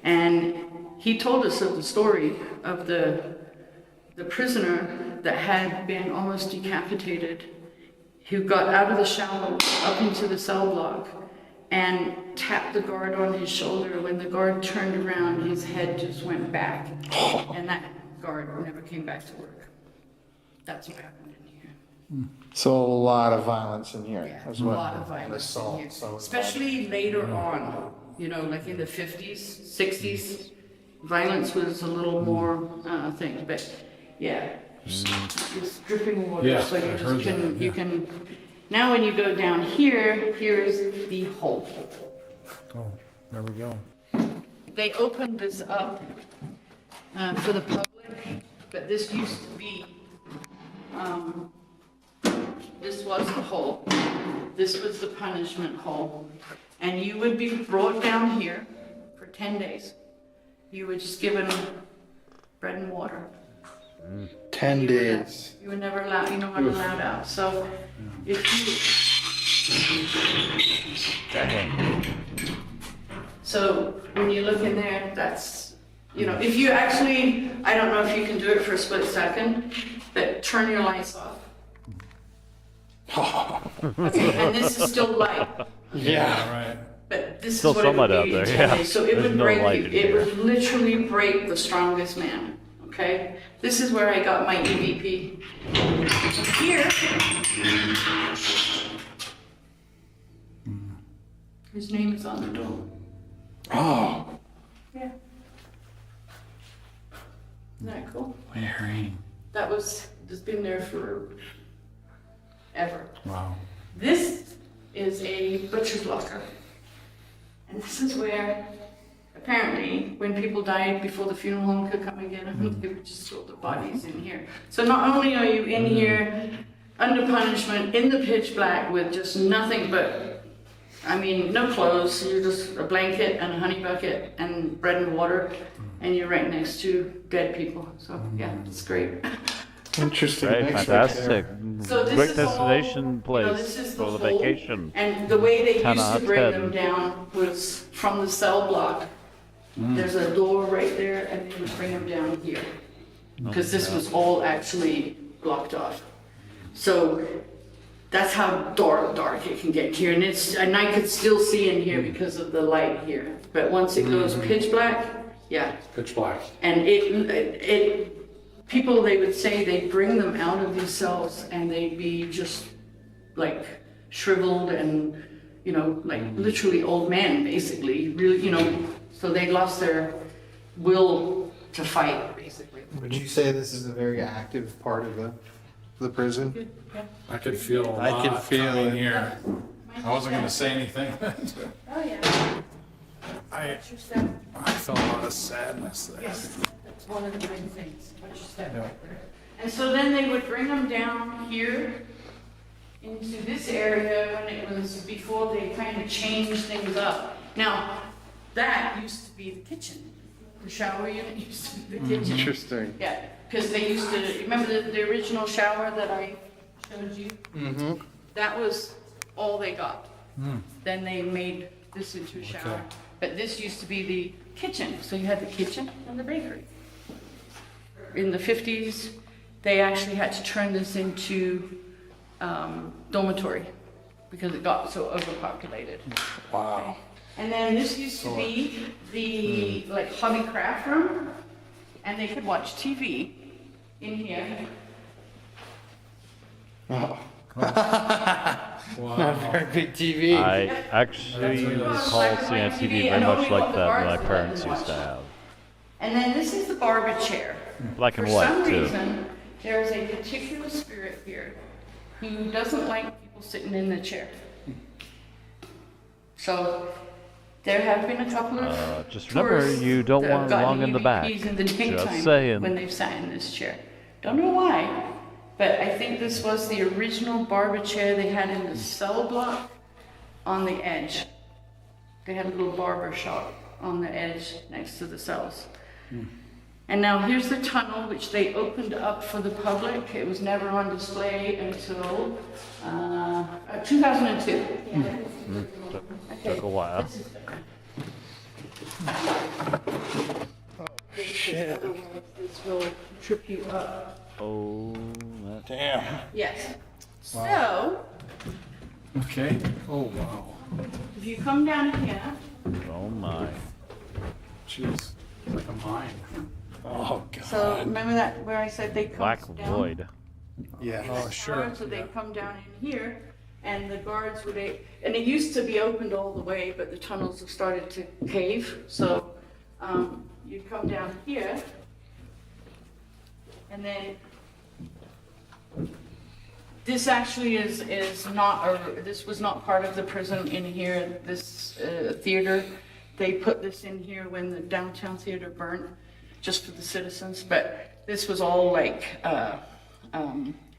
Speaker 3: And he told us of the story of the prisoner that had been almost decapitated, who got out of the shower up into the cell block and tapped the guard on his shoulder. When the guard turned around, his head just went back, and that guard never came back to work. That's what happened in here.
Speaker 11: So a lot of violence in here.
Speaker 3: Yeah,
Speaker 11: as
Speaker 3: a
Speaker 11: well.
Speaker 3: lot of violence in
Speaker 11: Assault,
Speaker 3: here.
Speaker 11: so
Speaker 3: Especially later on, you know, like in the 50s, 60s, violence was a little more thing, but yeah. It's dripping water,
Speaker 10: Yeah,
Speaker 3: so
Speaker 10: I heard that,
Speaker 3: you can, now when you go down here, here's the hole.
Speaker 10: Oh, there we go.
Speaker 3: They opened this up for the public, but this used to be, this was the hole. This was the punishment hole. And you would be brought down here for 10 days. You were just given bread and water.
Speaker 11: 10 days.
Speaker 3: You were never allowed, you weren't allowed out. So if you, so when you look in there, that's, you know, if you actually, I don't know if you can do it for a split second, but turn your lights off. Okay, and this is still light.
Speaker 11: Yeah.
Speaker 10: Right.
Speaker 3: But this
Speaker 1: Still
Speaker 3: is what it would
Speaker 1: sunlight out
Speaker 3: be in
Speaker 1: there,
Speaker 3: 10
Speaker 1: yeah.
Speaker 3: days. So it
Speaker 1: There's
Speaker 3: would
Speaker 1: no
Speaker 3: break
Speaker 1: light
Speaker 3: you.
Speaker 1: in
Speaker 3: It
Speaker 1: here.
Speaker 3: would literally break the strongest man. Okay? This is where I got my EVP. Here, his name is on the door.
Speaker 11: Oh.
Speaker 3: Yeah. Isn't that cool?
Speaker 10: Wearing.
Speaker 3: That was, it's been there for ever.
Speaker 10: Wow.
Speaker 3: This is a butcher's locker. And this is where, apparently, when people died before the funeral home could come and get them, they would just throw the bodies in here. So not only are you in here under punishment, in the pitch black with just nothing but, I mean, no clothes, you're just a blanket and a honey bucket and bread and water, and you're right next to dead people. So yeah, it's great.
Speaker 11: Interesting.
Speaker 1: Great,
Speaker 11: mix right
Speaker 1: fantastic.
Speaker 3: So this
Speaker 1: Great
Speaker 3: is the
Speaker 1: destination
Speaker 3: whole,
Speaker 1: place
Speaker 3: this is
Speaker 1: for the
Speaker 3: whole,
Speaker 1: vacation.
Speaker 3: And the way they
Speaker 1: 10
Speaker 3: used
Speaker 1: out
Speaker 3: to
Speaker 1: of
Speaker 3: bring
Speaker 1: 10.
Speaker 3: them down was from the cell block. There's a door right there, and they would bring them down here. Because this was all actually blocked off. So That's how dark it can get here, and I could still see in here because of the light here. But once it goes pitch black, yeah.
Speaker 10: Pitch black.
Speaker 3: And people, they would say they'd bring them out of these cells and they'd be just like shriveled and, you know, like literally old men, basically. Really, you know, so they lost their will to fight, basically.
Speaker 11: Would you say this is a very active part of the prison?
Speaker 3: Yeah.
Speaker 10: I could feel a lot
Speaker 11: I could feel
Speaker 10: coming
Speaker 11: it.
Speaker 10: here. I wasn't going to say anything.
Speaker 3: Oh, yeah.
Speaker 10: I felt a lot of sadness there.
Speaker 3: Yes, that's one of the big things. Watch your step right there. And so then they would bring them down here into this area when it was before they kind of changed things up. Now, that used to be the kitchen. The shower unit used to be the kitchen.
Speaker 11: Interesting.
Speaker 3: Yeah, because they used to, remember the original shower that I showed you?
Speaker 11: Mm-hmm.
Speaker 3: That was all they got. Then they made this into a shower. But this used to be the kitchen. So you had the kitchen and the bakery. In the 50s, they actually had to turn this into dormitory because it got so overpopulated.
Speaker 11: Wow.
Speaker 3: And then this used to be the like hobby craft room, and they could watch TV in here.
Speaker 11: Oh.
Speaker 10: Wow.
Speaker 11: Not a very big TV.
Speaker 1: I actually recall seeing a TV very much like that my parents used to have.
Speaker 3: And then this is the barber chair.
Speaker 1: Black and
Speaker 3: For
Speaker 1: white,
Speaker 3: some
Speaker 1: too.
Speaker 3: reason, there is a particular spirit here who doesn't like people sitting in the chair. So there have been a couple of
Speaker 1: Just remember,
Speaker 3: tourists
Speaker 1: you don't
Speaker 3: that
Speaker 1: want
Speaker 3: have
Speaker 1: it long
Speaker 3: gotten
Speaker 1: in the back.
Speaker 3: EVPs in the
Speaker 1: Just
Speaker 3: daytime
Speaker 1: saying.
Speaker 3: when they've sat in this chair. Don't know why, but I think this was the original barber chair they had in the cell block on the edge. They had a little barber shop on the edge next to the cells. And now here's the tunnel, which they opened up for the public. It was never on display until 2002.
Speaker 1: Took a while.
Speaker 11: Shit.
Speaker 3: This will trip you up.
Speaker 1: Oh, that.
Speaker 11: Damn.
Speaker 3: Yes. So,
Speaker 10: Okay. Oh, wow.
Speaker 3: if you come down here,
Speaker 1: Oh my.
Speaker 10: Jeez. Like a mine.
Speaker 11: Oh, God.
Speaker 3: so remember that where I said they come
Speaker 1: Black
Speaker 3: down?
Speaker 1: void.
Speaker 11: Yeah.
Speaker 10: Oh, sure.
Speaker 3: So they come down in here, and the guards would, and it used to be opened all the way, but the tunnels have started to cave. So you'd come down here, and then this actually is not, this was not part of the prison in here. This theater, they put this in here when the downtown theater burnt, just for the citizens. But this was all like,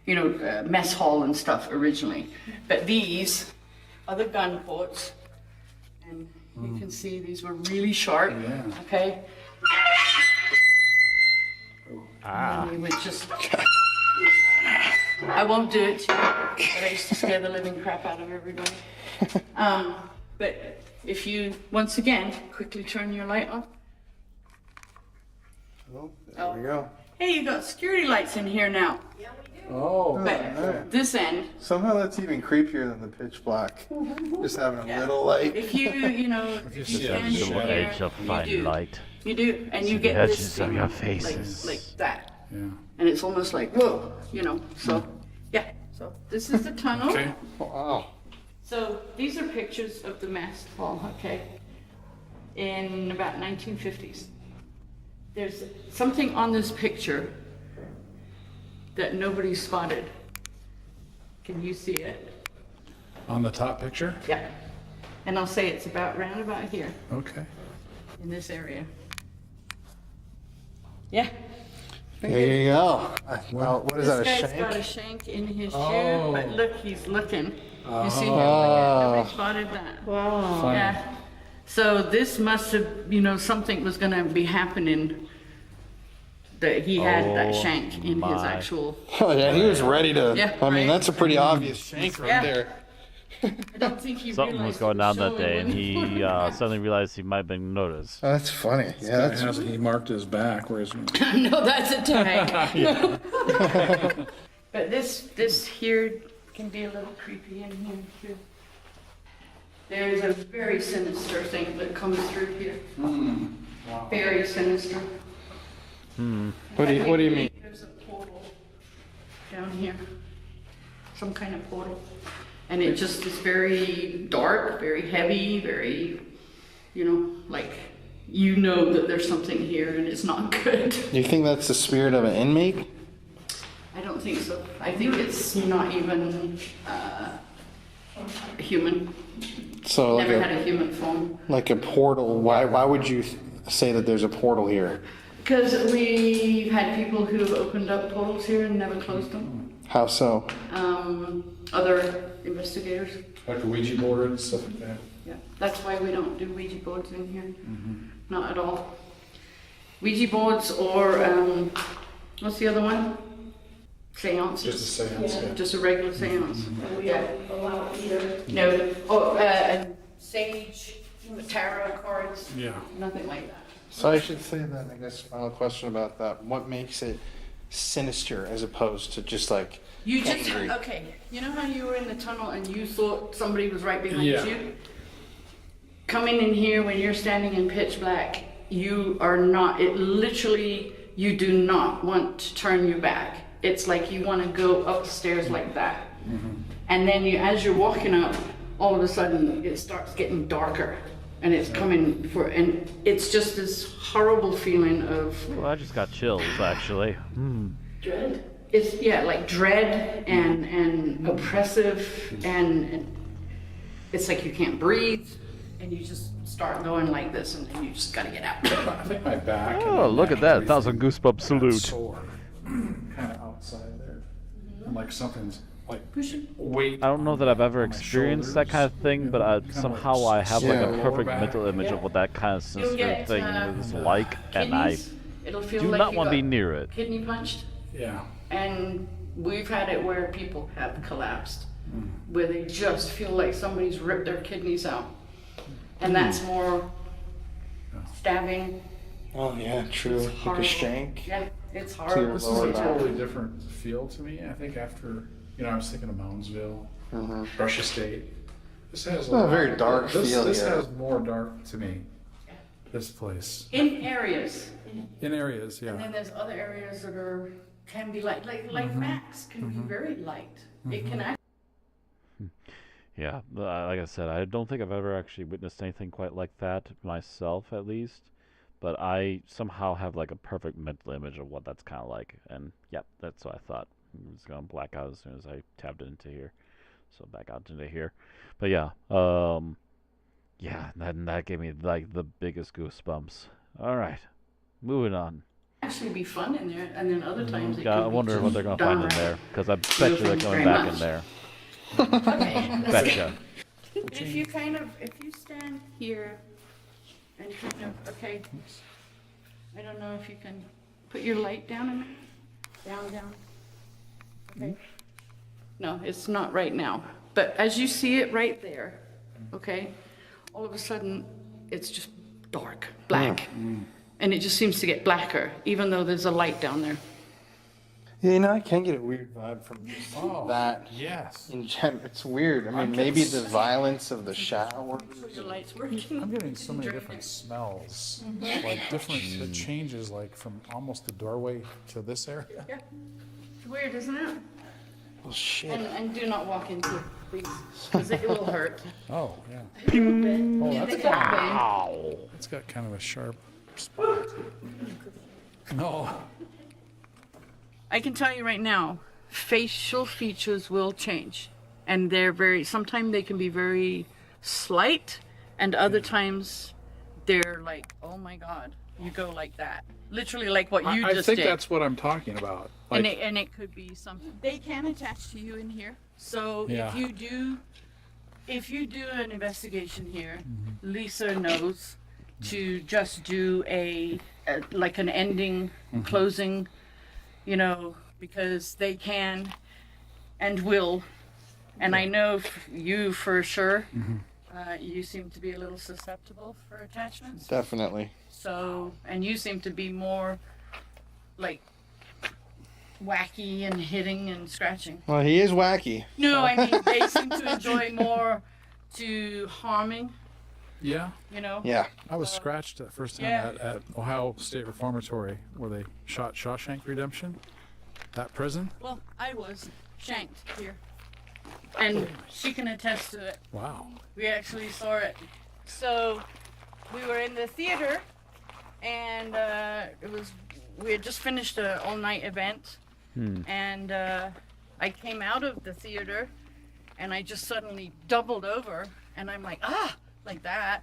Speaker 3: mess hall and stuff originally. But these are the gun ports, and you can see these were really sharp.
Speaker 10: Yeah.
Speaker 3: Okay.
Speaker 1: Ah.
Speaker 3: We would just. I won't do it to you, but I used to scare the living crap out of everybody. But if you, once again, quickly turn your light off.
Speaker 11: Oh, there we go.
Speaker 3: Hey, you got security lights in here now.
Speaker 11: Oh,
Speaker 3: But
Speaker 11: alright.
Speaker 3: this end,
Speaker 11: Somehow that's even creepier than the pitch black. Just having a little light.
Speaker 3: if you stand
Speaker 1: The little
Speaker 3: here,
Speaker 1: edge of
Speaker 3: you
Speaker 1: fine
Speaker 3: do.
Speaker 1: light.
Speaker 3: You do, and
Speaker 1: See
Speaker 3: you
Speaker 1: the
Speaker 3: get this
Speaker 1: edges of
Speaker 3: thing
Speaker 1: your faces.
Speaker 3: like that.
Speaker 10: Yeah.
Speaker 3: And it's almost like, whoa, so, yeah. So this is the tunnel.
Speaker 10: Okay.
Speaker 11: Wow.
Speaker 3: So these are pictures of the mess hall, okay, in about 1950s. There's something on this picture that nobody spotted. Can you see it?
Speaker 10: On the top picture?
Speaker 3: Yeah. And I'll say it's round about here,
Speaker 10: Okay.
Speaker 3: in this area. Yeah.
Speaker 11: There you go. Well, what is that, a
Speaker 3: This guy's got a
Speaker 11: shank?
Speaker 3: shank in his shoe,
Speaker 10: Oh.
Speaker 3: but look, he's looking. You see him?
Speaker 11: Oh.
Speaker 3: Nobody spotted that.
Speaker 8: Wow.
Speaker 10: Funny.
Speaker 3: Yeah. So this must have, something was going to be happening. That he had that
Speaker 1: Oh,
Speaker 3: shank in his
Speaker 1: my.
Speaker 3: actual.
Speaker 11: Oh, yeah, he was ready to.
Speaker 3: Yeah,
Speaker 11: I mean,
Speaker 3: right.
Speaker 11: that's a pretty obvious shank right
Speaker 3: Yeah.
Speaker 11: there.
Speaker 3: I don't think he
Speaker 1: Something
Speaker 3: realized
Speaker 1: was going
Speaker 3: it
Speaker 1: down that
Speaker 3: showing
Speaker 1: day, and
Speaker 3: when
Speaker 1: he suddenly realized he might have been noticed.
Speaker 11: Oh, that's funny. Yeah, that's.
Speaker 10: He marked his back. Where's
Speaker 3: No, that's a tag. But this here can be a little creepy in here too. There is a very sinister thing that comes through here.
Speaker 10: Wow.
Speaker 3: Very sinister.
Speaker 11: What do you mean?
Speaker 3: There's a portal down here. Some kind of portal. And it just is very dark, very heavy, very, like, that there's something here and it's not good.
Speaker 11: You think that's the spirit of an inmate?
Speaker 3: I don't think so. I think it's not even human.
Speaker 11: So
Speaker 3: Never had a human form.
Speaker 11: like a portal. Why would you say that there's a portal here?
Speaker 3: Because we've had people who have opened up portals here and never closed them.
Speaker 11: How so?
Speaker 3: Other investigators.
Speaker 10: Like a Ouija board and stuff like that.
Speaker 3: Yeah, that's why we don't do Ouija boards in here. Not at all. Ouija boards or what's the other one? Seances.
Speaker 10: Just a seance, yeah.
Speaker 3: Just a regular seance.
Speaker 8: We don't allow either.
Speaker 3: No. Oh, sage, tarot cards.
Speaker 10: Yeah.
Speaker 3: Nothing like that.
Speaker 11: So I should say that, I guess, final question about that. What makes it sinister as opposed to just like
Speaker 3: You just,
Speaker 11: angry?
Speaker 3: okay, you know how you were in the tunnel and you thought somebody was right behind
Speaker 10: Yeah.
Speaker 3: you? Coming in here when you're standing in pitch black, you are not, it literally, you do not want to turn your back. It's like you want to go upstairs like that. And then as you're walking up, all of a sudden it starts getting darker. And it's coming and it's just this horrible feeling of
Speaker 1: Well, I just got chills, actually.
Speaker 3: dread. It's like dread and oppressive and it's like you can't breathe and you just start going like this and then you just gotta get out.
Speaker 10: I think my back.
Speaker 1: Oh, look at that. 1,000 goosebump salute.
Speaker 10: Sore. Kind of outside there. And like something's like weight.
Speaker 1: I don't know that I've ever
Speaker 10: on my
Speaker 1: experienced that kind of thing, but somehow I have like a
Speaker 11: Yeah.
Speaker 1: perfect
Speaker 10: Lower
Speaker 1: mental
Speaker 10: back.
Speaker 1: image of what that kind of sinister
Speaker 3: get,
Speaker 1: thing is like, and I
Speaker 3: Kidneys, it'll feel
Speaker 1: do
Speaker 3: like
Speaker 1: not
Speaker 3: you
Speaker 1: want to be
Speaker 3: got
Speaker 1: near it.
Speaker 3: kidney punched.
Speaker 10: Yeah.
Speaker 3: And we've had it where people have collapsed, where they just feel like somebody's ripped their kidneys out. And that's more stabbing.
Speaker 11: Oh yeah, true. Like a
Speaker 3: horrible.
Speaker 11: shank.
Speaker 3: Yeah, it's
Speaker 11: your
Speaker 3: horrible.
Speaker 10: This is
Speaker 11: lower
Speaker 10: a
Speaker 11: back.
Speaker 10: totally different feel to me. I think after, I was thinking of Moundsville, Rush Estate. This has
Speaker 11: a very dark feel
Speaker 10: This
Speaker 11: here.
Speaker 10: has more dark to me. This place.
Speaker 3: In areas.
Speaker 10: In areas,
Speaker 3: And then
Speaker 10: yeah.
Speaker 3: there's other areas that can be like Max can be very light. It can actually.
Speaker 1: Yeah, like I said, I don't think I've ever actually witnessed anything quite like that myself, at least. But I somehow have like a perfect mental image of what that's kind of like, and yep, that's what I thought. It was gonna black out as soon as I tapped into here, so back out into here. But yeah, that gave me like the biggest goosebumps. All right, moving on.
Speaker 3: Actually be fun in there, and then other times it could
Speaker 1: Yeah, I
Speaker 3: be
Speaker 1: wonder what they're gonna
Speaker 3: just
Speaker 1: find in
Speaker 3: downright.
Speaker 1: there, because I bet you they're coming
Speaker 3: very
Speaker 1: back
Speaker 3: much.
Speaker 1: in there.
Speaker 3: Okay, let's
Speaker 1: Betcha.
Speaker 3: If you stand here and okay, I don't know if you can put your light down in there. Down. Okay. No, it's not right now. But as you see it right there, okay, all of a sudden it's just dark, black. And it just seems to get blacker, even though there's a light down there.
Speaker 11: Yeah, I can get a weird vibe from just that.
Speaker 10: Yes.
Speaker 11: In general, it's weird. I mean, maybe the violence of the shower.
Speaker 3: Your light's working.
Speaker 10: I'm getting so many different smells. Like different, it changes like from almost the doorway to this area.
Speaker 3: Yeah. It's weird, isn't it?
Speaker 11: Well, shit.
Speaker 3: And do not walk into it, please, because it will hurt.
Speaker 10: Oh, yeah.
Speaker 3: Oh,
Speaker 10: that's It's got kind of a sharp spot. No.
Speaker 3: I can tell you right now, facial features will change. And sometimes they can be very slight, and other times they're like, oh my God, you go like that. Literally like what you
Speaker 10: I
Speaker 3: just
Speaker 10: think
Speaker 3: did.
Speaker 10: that's what I'm talking about. Like,
Speaker 3: And it could be something. They can attach to you in here. So
Speaker 10: Yeah.
Speaker 3: if you do an investigation here, Lisa knows to just do like an ending, closing, because they can and will. And I know you for sure, you seem to be a little susceptible for attachments.
Speaker 11: Definitely.
Speaker 3: So, and you seem to be more like wacky and hitting and scratching.
Speaker 11: Well, he is wacky.
Speaker 3: No, I mean, they seem to enjoy more to harming,
Speaker 10: Yeah.
Speaker 3: you know?
Speaker 11: Yeah.
Speaker 10: I was scratched the first time
Speaker 3: Yeah.
Speaker 10: at Ohio State Reformatory where they shot Shawshank Redemption. That prison.
Speaker 3: Well, I was shanked here. And she can attest to it.
Speaker 10: Wow.
Speaker 3: We actually saw it. So we were in the theater, and we had just finished an all-night event, and I came out of the theater, and I just suddenly doubled over, and I'm like, like that,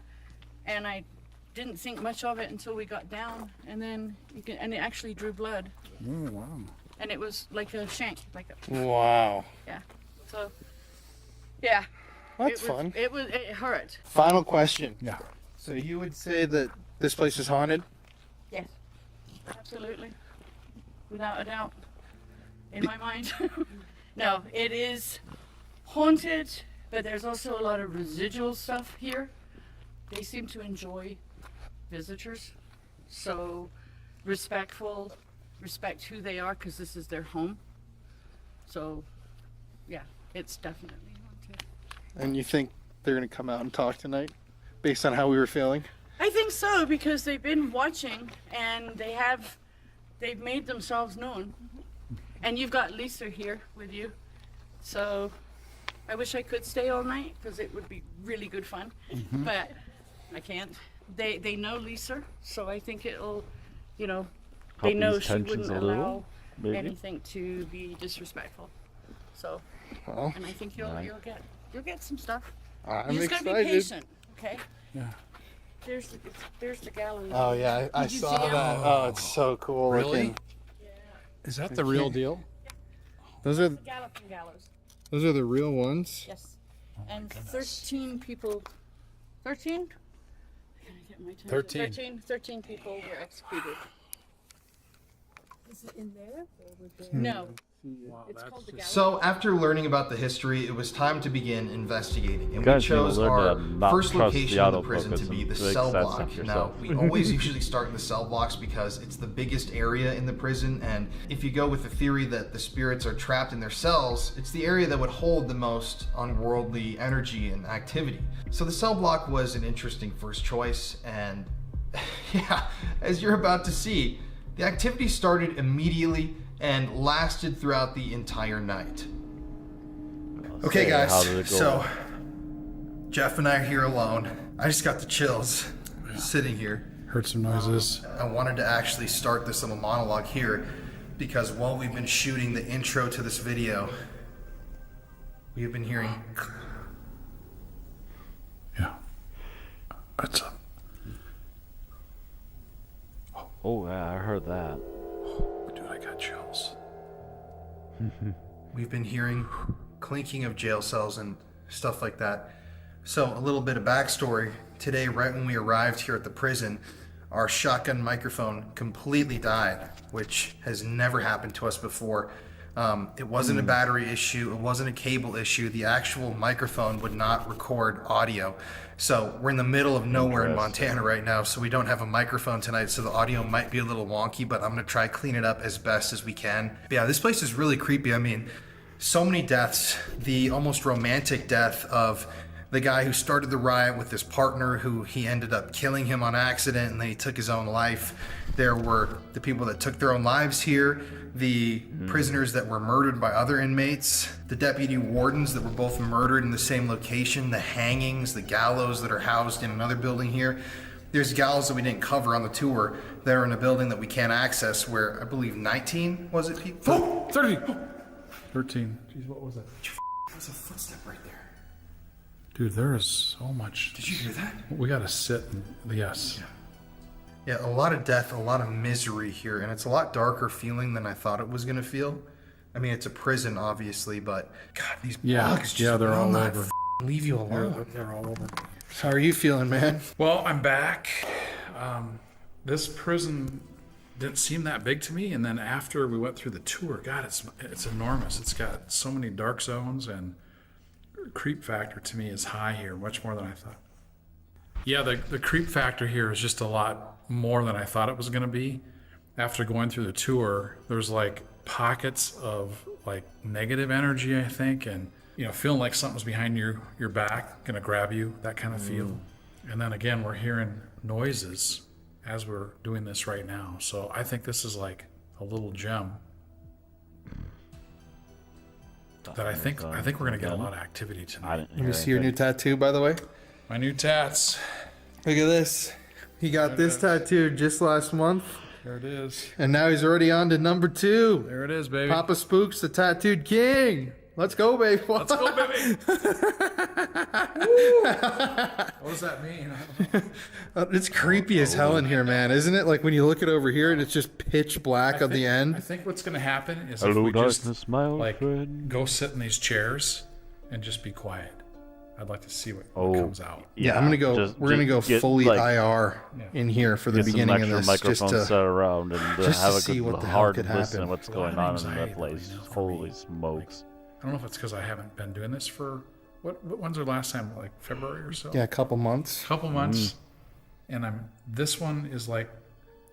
Speaker 3: and I didn't think much of it until we got down, and then and it actually drew blood,
Speaker 10: Wow.
Speaker 3: and it was like a shank, like a
Speaker 11: Wow.
Speaker 3: yeah. So yeah.
Speaker 11: That's fun.
Speaker 3: It hurt.
Speaker 11: Final question.
Speaker 10: Yeah.
Speaker 11: So you would say that this place is haunted?
Speaker 3: Yes, absolutely, without a doubt, in my mind. No, it is haunted, but there's also a lot of residual stuff here. They seem to enjoy visitors, so respect who they are, because this is their home. So, yeah, it's definitely haunted.
Speaker 11: And you think they're going to come out and talk tonight based on how we were feeling?
Speaker 3: I think so, because they've been watching and they've made themselves known. And you've got Lisa here with you. So I wish I could stay all night because it would be really good fun. But I can't. They know Lisa, so I think it'll, they
Speaker 1: Help
Speaker 3: know
Speaker 1: ease
Speaker 3: she
Speaker 1: tensions
Speaker 3: wouldn't
Speaker 1: a little,
Speaker 3: allow
Speaker 1: maybe?
Speaker 3: anything to be disrespectful. So,
Speaker 11: Well,
Speaker 3: and I think you'll get some stuff.
Speaker 11: I'm
Speaker 3: You just gotta be
Speaker 11: excited.
Speaker 3: patient, okay?
Speaker 10: Yeah.
Speaker 3: There's the gallery.
Speaker 11: Oh yeah, I
Speaker 3: Did you
Speaker 11: saw
Speaker 3: see it?
Speaker 11: that. Oh, it's so cool
Speaker 10: Really?
Speaker 11: looking.
Speaker 10: Is that the real deal?
Speaker 11: Those are
Speaker 3: The Galloping Gallows.
Speaker 11: those are the real ones.
Speaker 3: Yes. And 13 people. 13? Can I get my time?
Speaker 10: 13.
Speaker 3: 13 people were executed. Is it in there? No.
Speaker 10: Wow,
Speaker 3: It's called the Gallows.
Speaker 5: So, after learning about the history, it was time to begin investigating, and we
Speaker 1: Guys need to
Speaker 5: chose
Speaker 1: learn
Speaker 5: our
Speaker 1: to not
Speaker 5: first
Speaker 1: trust
Speaker 5: location
Speaker 1: the
Speaker 5: in the prison
Speaker 1: autofocus
Speaker 5: to be
Speaker 1: and
Speaker 5: the
Speaker 1: make
Speaker 5: cell
Speaker 1: sense
Speaker 5: block.
Speaker 1: of
Speaker 5: Now,
Speaker 1: yourself.
Speaker 5: we always usually start in the cell blocks because it's the biggest area in the prison, and if you go with the theory that the spirits are trapped in their cells, it's the area that would hold the most unworldly energy and activity. So the cell block was an interesting first choice, and yeah, as you're about to see, the activity started immediately and lasted throughout the entire night. Okay,
Speaker 1: How
Speaker 5: guys,
Speaker 1: did it go?
Speaker 5: so Jeff and I are here alone. I just got the chills sitting here.
Speaker 10: Heard some noises.
Speaker 5: I wanted to actually start this little monologue here because while we've been shooting the intro to this video, we've been hearing.
Speaker 10: Yeah. It's a.
Speaker 1: Oh yeah, I heard that.
Speaker 10: Dude, I got chills.
Speaker 5: We've been hearing clinking of jail cells and stuff like that. So, a little bit of backstory. Today, right when we arrived here at the prison, our shotgun microphone completely died, which has never happened to us before. It wasn't a battery issue, it wasn't a cable issue. The actual microphone would not record audio. So, we're in the middle of nowhere in Montana right now, so we don't have a microphone tonight, so the audio might be a little wonky, but I'm gonna try clean it up as best as we can. But yeah, this place is really creepy. I mean, so many deaths. The almost romantic death of the guy who started the riot with his partner, who he ended up killing him on accident, and then he took his own life. There were the people that took their own lives here, the prisoners that were murdered by other inmates, the deputy wardens that were both murdered in the same location, the hangings, the gallows that are housed in another building here. There's gallows that we didn't cover on the tour that are in a building that we can't access where I believe 19, was it, people?
Speaker 10: Oh, 13. Jeez, what was that?
Speaker 5: There's a footstep right there.
Speaker 10: Dude, there is so much.
Speaker 5: Did you hear that?
Speaker 10: We gotta sit and. Yes.
Speaker 5: Yeah, a lot of death, a lot of misery here, and it's a lot darker feeling than I thought it was gonna feel. I mean, it's a prison, obviously, but God, these bugs just
Speaker 10: they're
Speaker 5: will
Speaker 10: all
Speaker 5: not
Speaker 10: over.
Speaker 5: leave you alone.
Speaker 10: They're all over.
Speaker 5: How are you feeling, man?
Speaker 10: Well, I'm back. This prison didn't seem that big to me, and then after we went through the tour, God, it's enormous. It's got so many dark zones, and creep factor to me is high here, much more than I thought. Yeah, the creep factor here is just a lot more than I thought it was going to be. After going through the tour, there's like pockets of like negative energy, I think, and feeling like something's behind your back, gonna grab you, that kind of feel. And then again, we're hearing noises as we're doing this right now. So I think this is like a little gem that I think we're gonna get a lot of activity tonight.
Speaker 11: Let me see your new tattoo, by the way.
Speaker 10: My new tats.
Speaker 11: Look at this. He got this tattooed just last month.
Speaker 10: There it is.
Speaker 11: And now he's already on to number 2.
Speaker 10: There it is, baby.
Speaker 11: Papa Spooks, the tattooed king. Let's go, baby.
Speaker 10: Let's go, baby. What does that mean?
Speaker 11: It's creepy as hell in here, man, isn't it? Like when you look it over here and it's just pitch black on the end.
Speaker 10: I think what's going to happen is
Speaker 1: Hello,
Speaker 10: if we just
Speaker 1: darkness, my old friend.
Speaker 10: go sit in these chairs and just be quiet. I'd like to see what comes out.
Speaker 11: Yeah, I'm gonna go. We're gonna go fully IR in here for the beginning of this,
Speaker 1: microphones
Speaker 11: just to
Speaker 1: set around and have a
Speaker 11: see
Speaker 1: good
Speaker 11: what the hell
Speaker 1: hard
Speaker 11: could
Speaker 1: listen
Speaker 11: happen.
Speaker 1: to what's going on in that place. Holy smokes!
Speaker 10: I don't know if it's because I haven't been doing this for when's our last time? Like February or so?
Speaker 11: Yeah, a couple months.
Speaker 10: Couple months, and this one is like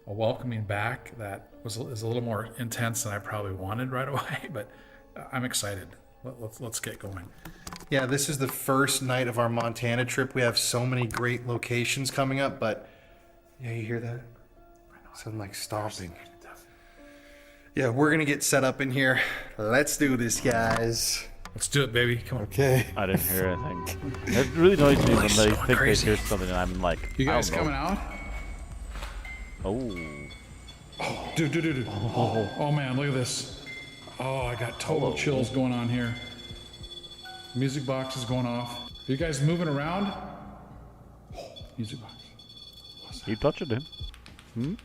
Speaker 10: a welcoming back that is a little more intense than I probably wanted right away, but I'm excited. Let's get going.
Speaker 11: Yeah, this is the first night of our Montana trip. We have so many great locations coming up, but yeah, you hear that? Something like stomping. Yeah, we're gonna get set up in here. Let's do this, guys.
Speaker 10: Let's do it, baby. Come on.
Speaker 11: Okay.
Speaker 1: I didn't hear anything. It really annoys me when they think
Speaker 10: crazy.
Speaker 1: they hear something and I'm like,
Speaker 10: You guys
Speaker 1: I don't know.
Speaker 10: coming out?
Speaker 1: Oh.
Speaker 10: Dude. Oh man, look at this. Oh, I got total chills going on here. Music box is going off. Are you guys moving around? Music box.
Speaker 1: Keep touching him.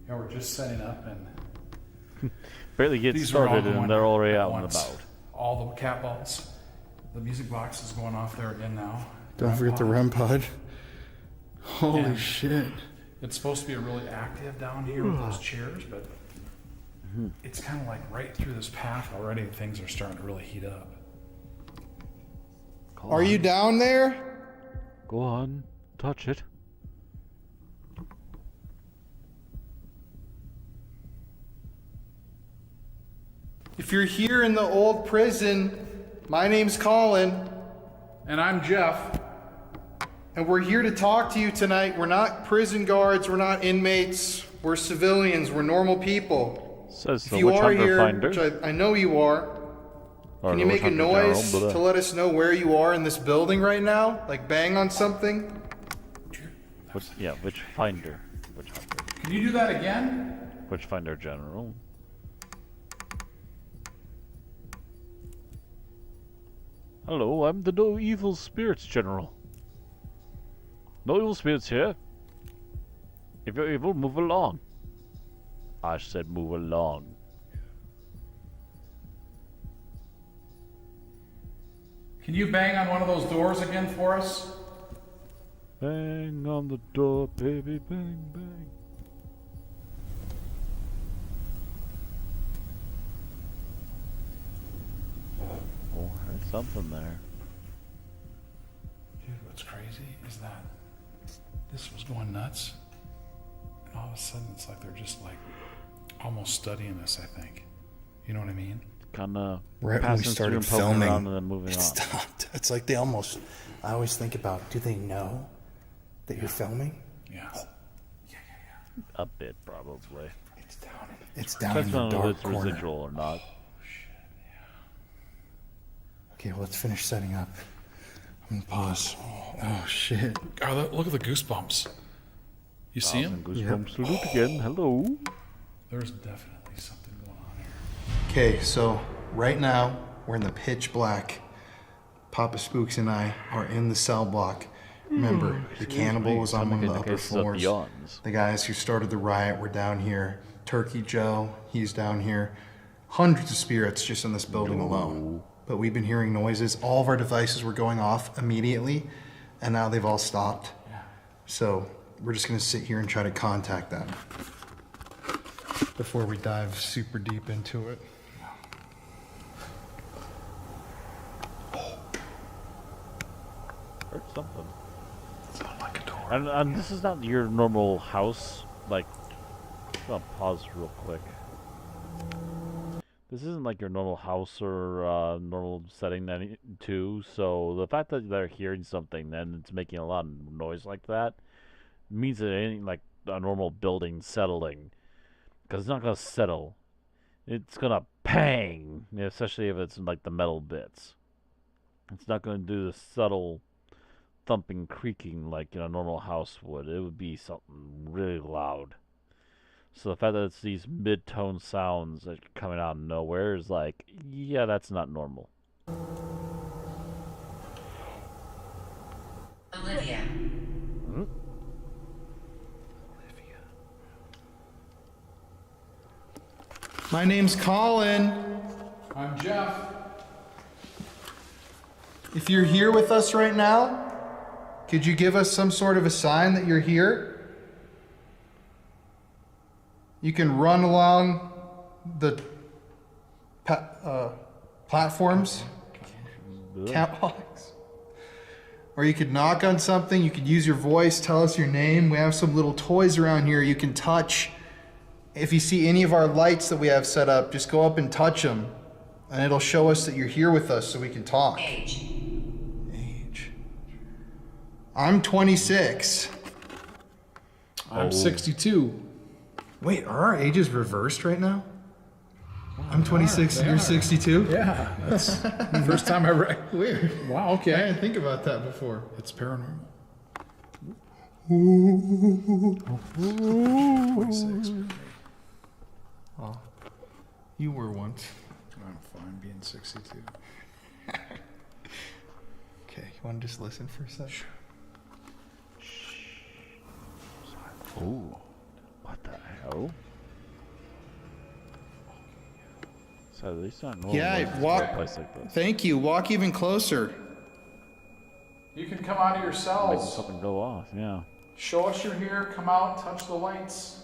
Speaker 10: Yeah, we're just setting up and
Speaker 1: Barely get
Speaker 10: these are all
Speaker 1: started
Speaker 10: going
Speaker 1: and they're already out and
Speaker 10: once.
Speaker 1: about.
Speaker 10: All the cat balls. The music box is going off there again now.
Speaker 11: Don't forget the REM pod. Holy
Speaker 10: And
Speaker 11: shit.
Speaker 10: It's supposed to be really active down here with those chairs, but it's kind of like right through this path already, things are starting to really heat up.
Speaker 11: Are you down there?
Speaker 1: Go on, touch it.
Speaker 11: If you're here in the old prison, my name's Colin.
Speaker 10: And I'm Jeff.
Speaker 11: And we're here to talk to you tonight. We're not prison guards, we're not inmates, we're civilians, we're normal people.
Speaker 1: Says
Speaker 11: If
Speaker 1: the
Speaker 11: you
Speaker 1: witch
Speaker 11: are
Speaker 1: hunter
Speaker 11: here,
Speaker 1: finder.
Speaker 11: which I know you are,
Speaker 1: Or
Speaker 11: can
Speaker 1: the
Speaker 11: you
Speaker 1: witch
Speaker 11: make a
Speaker 1: hunter
Speaker 11: noise
Speaker 1: general, but,
Speaker 11: to let us know where you are in this building right now? Like bang on something?
Speaker 1: Witch finder. Witch hunter.
Speaker 10: Can you do that again?
Speaker 1: Witch finder general. Hello, I'm the No Evil Spirits General. No evil spirits here. If you're evil, move along. I said move along.
Speaker 10: Can you bang on one of those doors again for us?
Speaker 1: Bang on the door, baby, bang, bang. Oh, there's something there.
Speaker 10: Dude, what's crazy is that this was going nuts, and all of a sudden it's like they're just like almost studying this, I think. You know what I mean?
Speaker 1: Kinda
Speaker 11: Right when we
Speaker 1: passing through
Speaker 11: started
Speaker 1: and poking
Speaker 11: filming,
Speaker 1: around and then moving
Speaker 11: it
Speaker 1: on.
Speaker 11: stopped. It's like they almost, I always think about, do they know that you're filming?
Speaker 10: Yeah.
Speaker 1: A bit, probably.
Speaker 11: It's down
Speaker 1: Depends
Speaker 11: in the
Speaker 1: on if
Speaker 11: dark
Speaker 1: it's
Speaker 11: corner.
Speaker 1: residual or not.
Speaker 11: Okay, well, let's finish setting up. I'm gonna pause. Oh, shit.
Speaker 10: Oh, look at the goosebumps. You see them?
Speaker 1: Goosebumps salute again. Hello.
Speaker 10: There's definitely something going on here.
Speaker 11: Okay, so right now, we're in the pitch black. Papa Spooks and I are in the cell block. Remember, the cannibal was on one of the upper floors. The guys who started the riot were down here. Turkey Joe, he's down here. Hundreds of spirits just in this building alone. But we've been hearing noises. All of our devices were going off immediately, and now they've all stopped. So we're just gonna sit here and try to contact them before we dive super deep into it.
Speaker 1: Heard something. And this is not your normal house. Like, I'll pause real quick. This isn't like your normal house or normal setting too. So the fact that they're hearing something and it's making a lot of noise like that means that it ain't like a normal building settling. Because it's not gonna settle. It's gonna pang, especially if it's like the metal bits. It's not gonna do the subtle thumping, creaking like a normal house would. It would be something really loud. So the fact that it's these mid-tone sounds that are coming out of nowhere is like, yeah, that's not normal.
Speaker 13: Olivia.
Speaker 1: Hmm?
Speaker 11: My name's Colin.
Speaker 10: I'm Jeff.
Speaker 11: If you're here with us right now, could you give us some sort of a sign that you're here? You can run along the platforms, catwalks, or you could knock on something. You could use your voice, tell us your name. We have some little toys around here you can touch. If you see any of our lights that we have set up, just go up and touch them, and it'll show us that you're here with us so we can talk. Age. I'm 26.
Speaker 10: I'm 62.
Speaker 11: Wait, are our ages reversed right now? I'm 26 and you're 62?
Speaker 10: Yeah, that's the first time I read.
Speaker 11: Weird.
Speaker 10: Wow, okay.
Speaker 11: I didn't think about that before.
Speaker 10: It's paranormal.
Speaker 11: 26. Oh, you were once.
Speaker 10: I'm fine being 62.
Speaker 11: Okay, you want to just listen for a second? Sure.
Speaker 1: Ooh, what the hell? So at least not normal.
Speaker 11: Yeah, walk.
Speaker 1: A place like this.
Speaker 11: Thank you. Walk even closer.
Speaker 10: You can come out of your
Speaker 1: Making
Speaker 10: cells.
Speaker 1: something go off, yeah.
Speaker 10: Show us you're here. Come out. Touch the lights.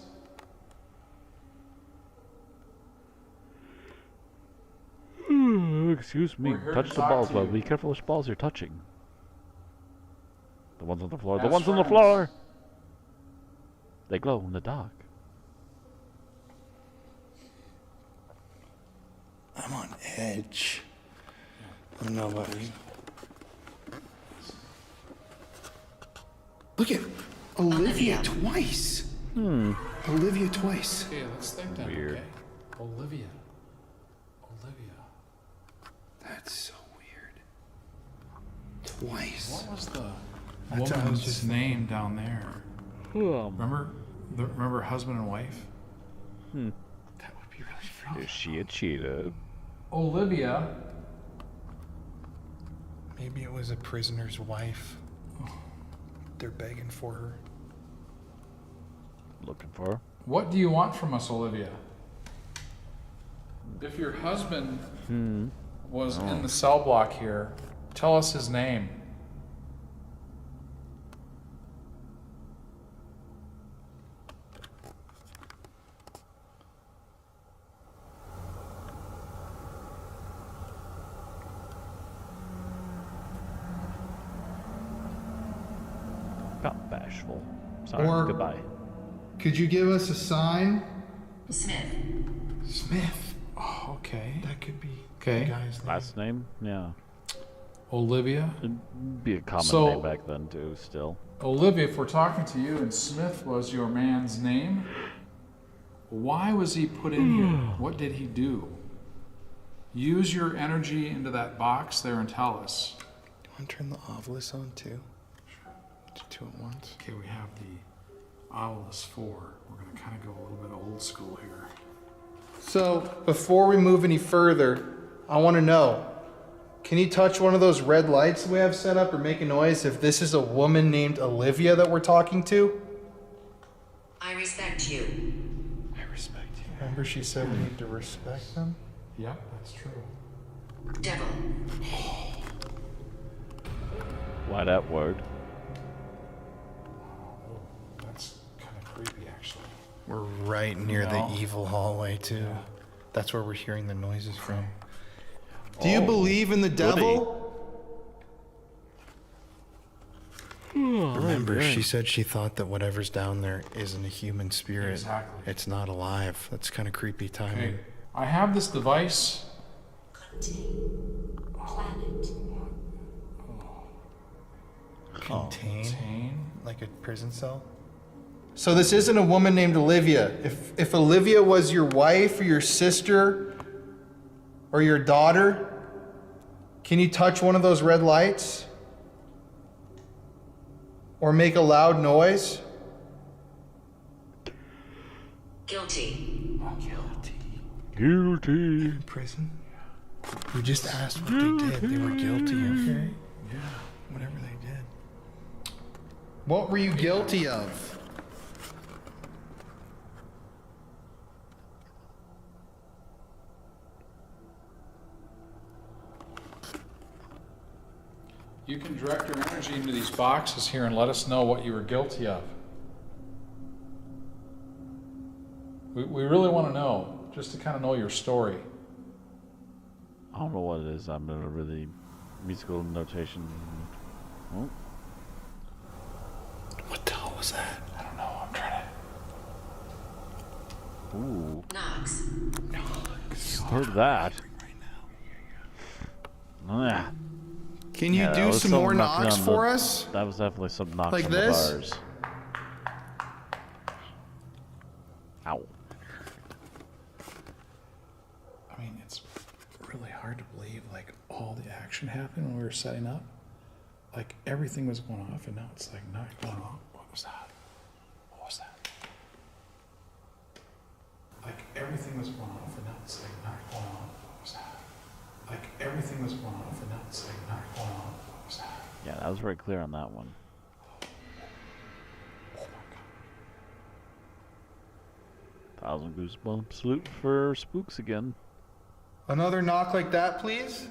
Speaker 1: Excuse me.
Speaker 10: We're here
Speaker 1: Touch
Speaker 10: to
Speaker 1: the
Speaker 10: talk
Speaker 1: balls,
Speaker 10: to
Speaker 1: but
Speaker 10: you.
Speaker 1: be careful which balls you're touching. The ones on the floor. The
Speaker 10: Best
Speaker 1: ones on the
Speaker 10: friends.
Speaker 1: floor. They glow in the dark.
Speaker 11: I'm on edge. I don't know about you. Look at Olivia twice. Olivia twice.
Speaker 10: Okay, let's think then.
Speaker 1: Weird.
Speaker 10: Okay. Olivia.
Speaker 11: That's so weird. Twice.
Speaker 10: What was the
Speaker 11: That's what I was
Speaker 10: woman's
Speaker 11: just
Speaker 10: name down there? Remember husband and wife?
Speaker 11: That would be really freaky.
Speaker 1: Is she a cheetah?
Speaker 10: Olivia.
Speaker 11: Maybe it was a prisoner's wife. They're begging for her.
Speaker 1: Looking for her?
Speaker 10: What do you want from us, Olivia? If your husband was in the cell block here, tell us his name.
Speaker 1: Got bashful. Sorry.
Speaker 11: Or-
Speaker 1: Goodbye.
Speaker 11: Could you give us a sign?
Speaker 13: Smith.
Speaker 11: Smith.
Speaker 10: Oh, okay.
Speaker 11: That could be
Speaker 10: Okay.
Speaker 11: the guy's name.
Speaker 1: Last name? Yeah.
Speaker 10: Olivia.
Speaker 1: It'd be a common
Speaker 10: So-
Speaker 1: name back then too. Still.
Speaker 10: Olivia, if we're talking to you and Smith was your man's name, why was he put in here? What did he do? Use your energy into that box there and tell us.
Speaker 11: Do you want to turn the Ovilus on too? Do two at once.
Speaker 10: Okay, we have the Ovilus 4. We're going to kind of go a little bit old school here.
Speaker 11: So, before we move any further, I want to know, can you touch one of those red lights we have set up or make a noise if this is a woman named Olivia that we're talking to?
Speaker 13: I respect you.
Speaker 11: I respect you. Remember she said we need to respect them?
Speaker 10: Yep, that's true.
Speaker 13: Devil.
Speaker 1: Why that word?
Speaker 10: That's kind of creepy, actually.
Speaker 11: We're right near
Speaker 10: No.
Speaker 11: the evil hallway too. That's where we're hearing the noises from. Do you believe in the devil? Remember, she said she thought that whatever's down there isn't a human spirit.
Speaker 10: Exactly.
Speaker 11: It's not alive. That's kind of creepy timing.
Speaker 10: Okay, I have this device.
Speaker 11: Contain? Like a prison cell? So this isn't a woman named Olivia. If Olivia was your wife or your sister or your daughter, can you touch one of those red lights? Or make a loud noise?
Speaker 13: Guilty.
Speaker 1: Guilty.
Speaker 11: Prison? We just asked what they did. They were guilty, okay? Yeah. Whatever they did. What were you guilty of?
Speaker 10: You can direct your energy into these boxes here and let us know what you were guilty of. We really want to know, just to kind of know your story.
Speaker 1: I don't know what it is. I'm in a really musical notation. Oh.
Speaker 11: What the hell was that?
Speaker 10: I don't know. I'm trying to...
Speaker 1: Ooh.
Speaker 13: Knox.
Speaker 1: Heard that. Yeah.
Speaker 11: Can you do some more knocks for us?
Speaker 1: That was definitely some knocks
Speaker 11: like
Speaker 1: on
Speaker 11: this?
Speaker 1: the bars. Ow.
Speaker 10: I mean, it's really hard to believe, like, all the action happened when we were setting up. Like, everything was going off, and now it's, like, not going off. What was that? What was that? Like, everything was going off, and now it's, like, not going on. What was that? Like, everything was going off, and now it's, like, not going on. What was that?
Speaker 1: Yeah, that was very clear on that one.
Speaker 10: Oh, my God.
Speaker 1: 1,000 goosebumps salute for spooks again.
Speaker 11: Another knock like that, please?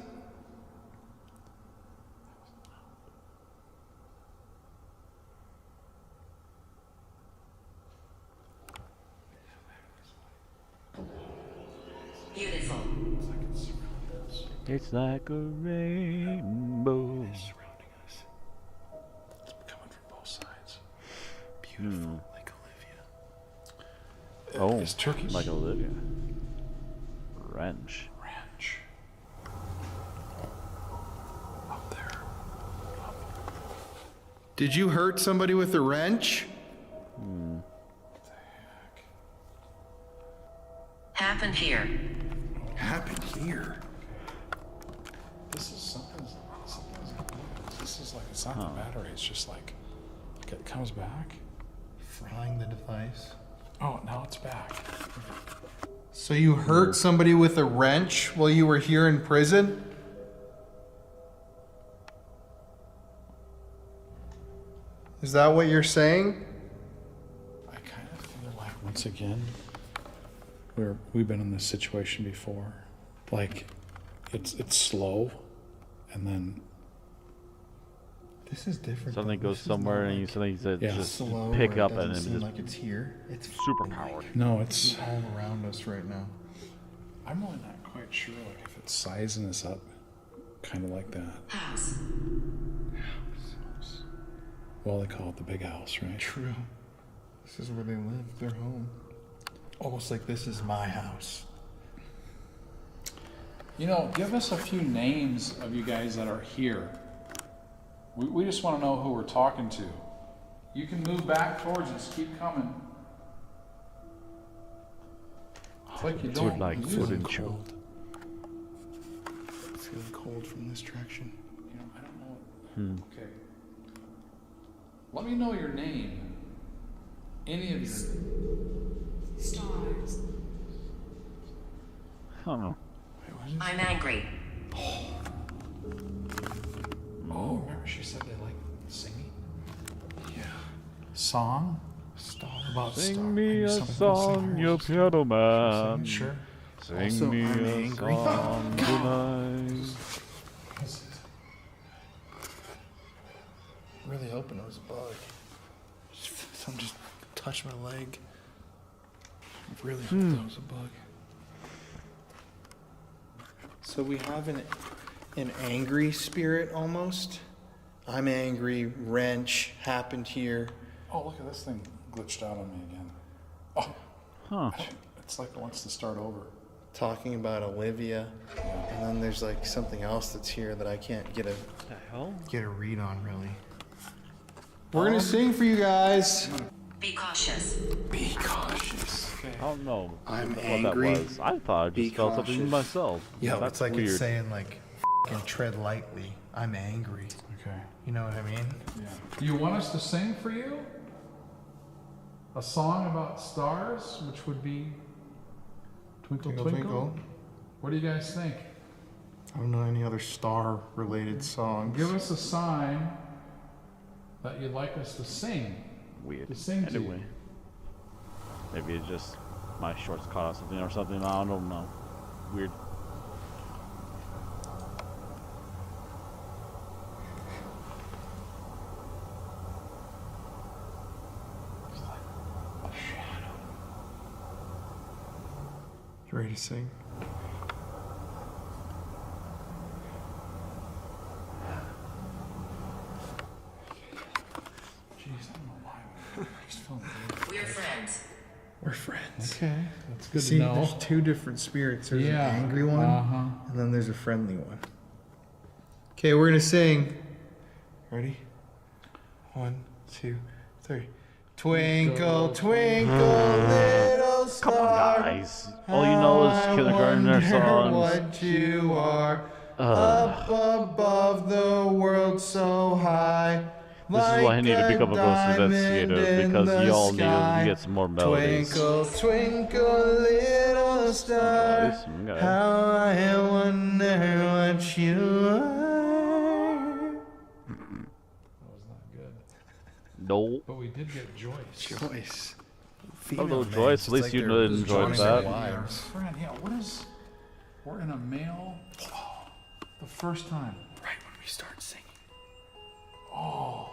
Speaker 13: Beautiful.
Speaker 1: It's like a rainbow.
Speaker 10: It's surrounding us. It's coming from both sides. Beautiful, like Olivia.
Speaker 1: Oh,
Speaker 10: It's Turkish.
Speaker 1: like Olivia. Wrench.
Speaker 10: Ranch. Up there.
Speaker 11: Did you hurt somebody with a wrench?
Speaker 10: What the heck?
Speaker 13: Happened here.
Speaker 11: Happened here.
Speaker 10: This is something. This is like, it's not the battery. It's just like it comes back.
Speaker 11: Frying the device.
Speaker 10: Oh, now it's back.
Speaker 11: So you hurt somebody with a wrench while you were here in prison? Is that what you're saying?
Speaker 10: I kind of feel like once again, we've been in this situation before. Like, it's slow, and then
Speaker 11: This is different.
Speaker 1: Something
Speaker 11: though.
Speaker 1: goes
Speaker 11: This is
Speaker 1: somewhere
Speaker 11: not
Speaker 1: and you
Speaker 11: like
Speaker 1: something said
Speaker 10: Yeah.
Speaker 1: just
Speaker 11: slow
Speaker 1: pick
Speaker 11: where
Speaker 1: up
Speaker 11: it
Speaker 1: and
Speaker 11: doesn't
Speaker 1: it
Speaker 11: seem
Speaker 1: just
Speaker 11: like it's here. It's
Speaker 1: super powered.
Speaker 10: no, it's.
Speaker 11: all around us right now.
Speaker 10: I'm really not quite sure, like, if it's sizing us up, kind of like that.
Speaker 13: House.
Speaker 10: Well, they call it the big house, right?
Speaker 11: True. This is where they live. Their home. Almost like this is my house.
Speaker 10: You know, give us a few names of you guys that are here. We just want to know who we're talking to. You can move back towards us. Keep coming. It's like you don't.
Speaker 1: like
Speaker 10: you
Speaker 1: wooden show.
Speaker 11: Cold. Feeling cold from this direction.
Speaker 10: You know, I don't know. Okay. Let me know your name. Any of your.
Speaker 13: Stars.
Speaker 1: I don't know.
Speaker 13: I'm angry.
Speaker 10: Oh, remember she said they like singing? Yeah. Song?
Speaker 11: Star.
Speaker 10: About
Speaker 1: Sing
Speaker 10: star.
Speaker 1: me
Speaker 10: Maybe
Speaker 1: a
Speaker 10: something
Speaker 1: song, you piano man.
Speaker 11: Sure.
Speaker 1: Sing
Speaker 11: Also,
Speaker 1: me
Speaker 11: I'm
Speaker 1: a
Speaker 11: angry.
Speaker 1: song tonight.
Speaker 11: Really hoping it was a bug. Someone just touched my leg. I really hope that was a bug. So we have an angry spirit almost. I'm angry, wrench happened here.
Speaker 10: Oh, look at this thing glitched out on me again. Oh,
Speaker 1: huh.
Speaker 10: It's like it wants to start over.
Speaker 11: Talking about Olivia, and then there's like something else that's here that I can't get a read on really. We're gonna sing for you guys.
Speaker 13: Be cautious.
Speaker 11: Be cautious.
Speaker 1: I don't know
Speaker 11: I'm
Speaker 1: what
Speaker 11: angry.
Speaker 1: that was. I thought I just felt something myself.
Speaker 11: Yeah,
Speaker 1: that's
Speaker 11: it's like
Speaker 1: weird.
Speaker 11: it's saying like, "F***ing tread lightly. I'm angry."
Speaker 10: Okay.
Speaker 11: You know what I mean?
Speaker 10: Yeah. Do you want us to sing for you a song about stars, which would be Twinkle,
Speaker 11: Twinkle,
Speaker 10: Twinkle?
Speaker 11: Twinkle.
Speaker 10: What do you guys think?
Speaker 11: I don't know any other star-related songs.
Speaker 10: Give us a sign that you'd like us to sing.
Speaker 1: Weird.
Speaker 10: To sing to
Speaker 1: Anyway.
Speaker 10: you.
Speaker 1: Maybe it's just my shorts caught on something or something. I don't know. Weird.
Speaker 11: You ready to sing?
Speaker 10: Jeez, I don't know why. I just feel weird.
Speaker 13: We're friends.
Speaker 11: We're friends.
Speaker 10: Okay, that's good
Speaker 11: See,
Speaker 10: to know.
Speaker 11: there's two different spirits. There's
Speaker 10: Yeah,
Speaker 11: an angry one,
Speaker 10: uh-huh.
Speaker 11: and then there's a friendly one. Okay, we're gonna sing. Ready? 1, 2, 3. Twinkle, twinkle, little star.
Speaker 1: Come on, guys. All you know is kindergartner songs.
Speaker 11: What you are up above the world so high.
Speaker 1: This is why I need to become a ghost investigator, because y'all need to get some more melodies.
Speaker 11: Twinkle, twinkle, little star.
Speaker 1: Okay.
Speaker 11: How I wonder what you are.
Speaker 10: That was not good.
Speaker 1: No.
Speaker 10: But we did get Joyce.
Speaker 11: Joyce.
Speaker 1: Hello, Joyce. At least you enjoyed that.
Speaker 10: Friend, yeah, what is... We're in a male... The first time.
Speaker 11: Right when we start singing.
Speaker 10: Oh.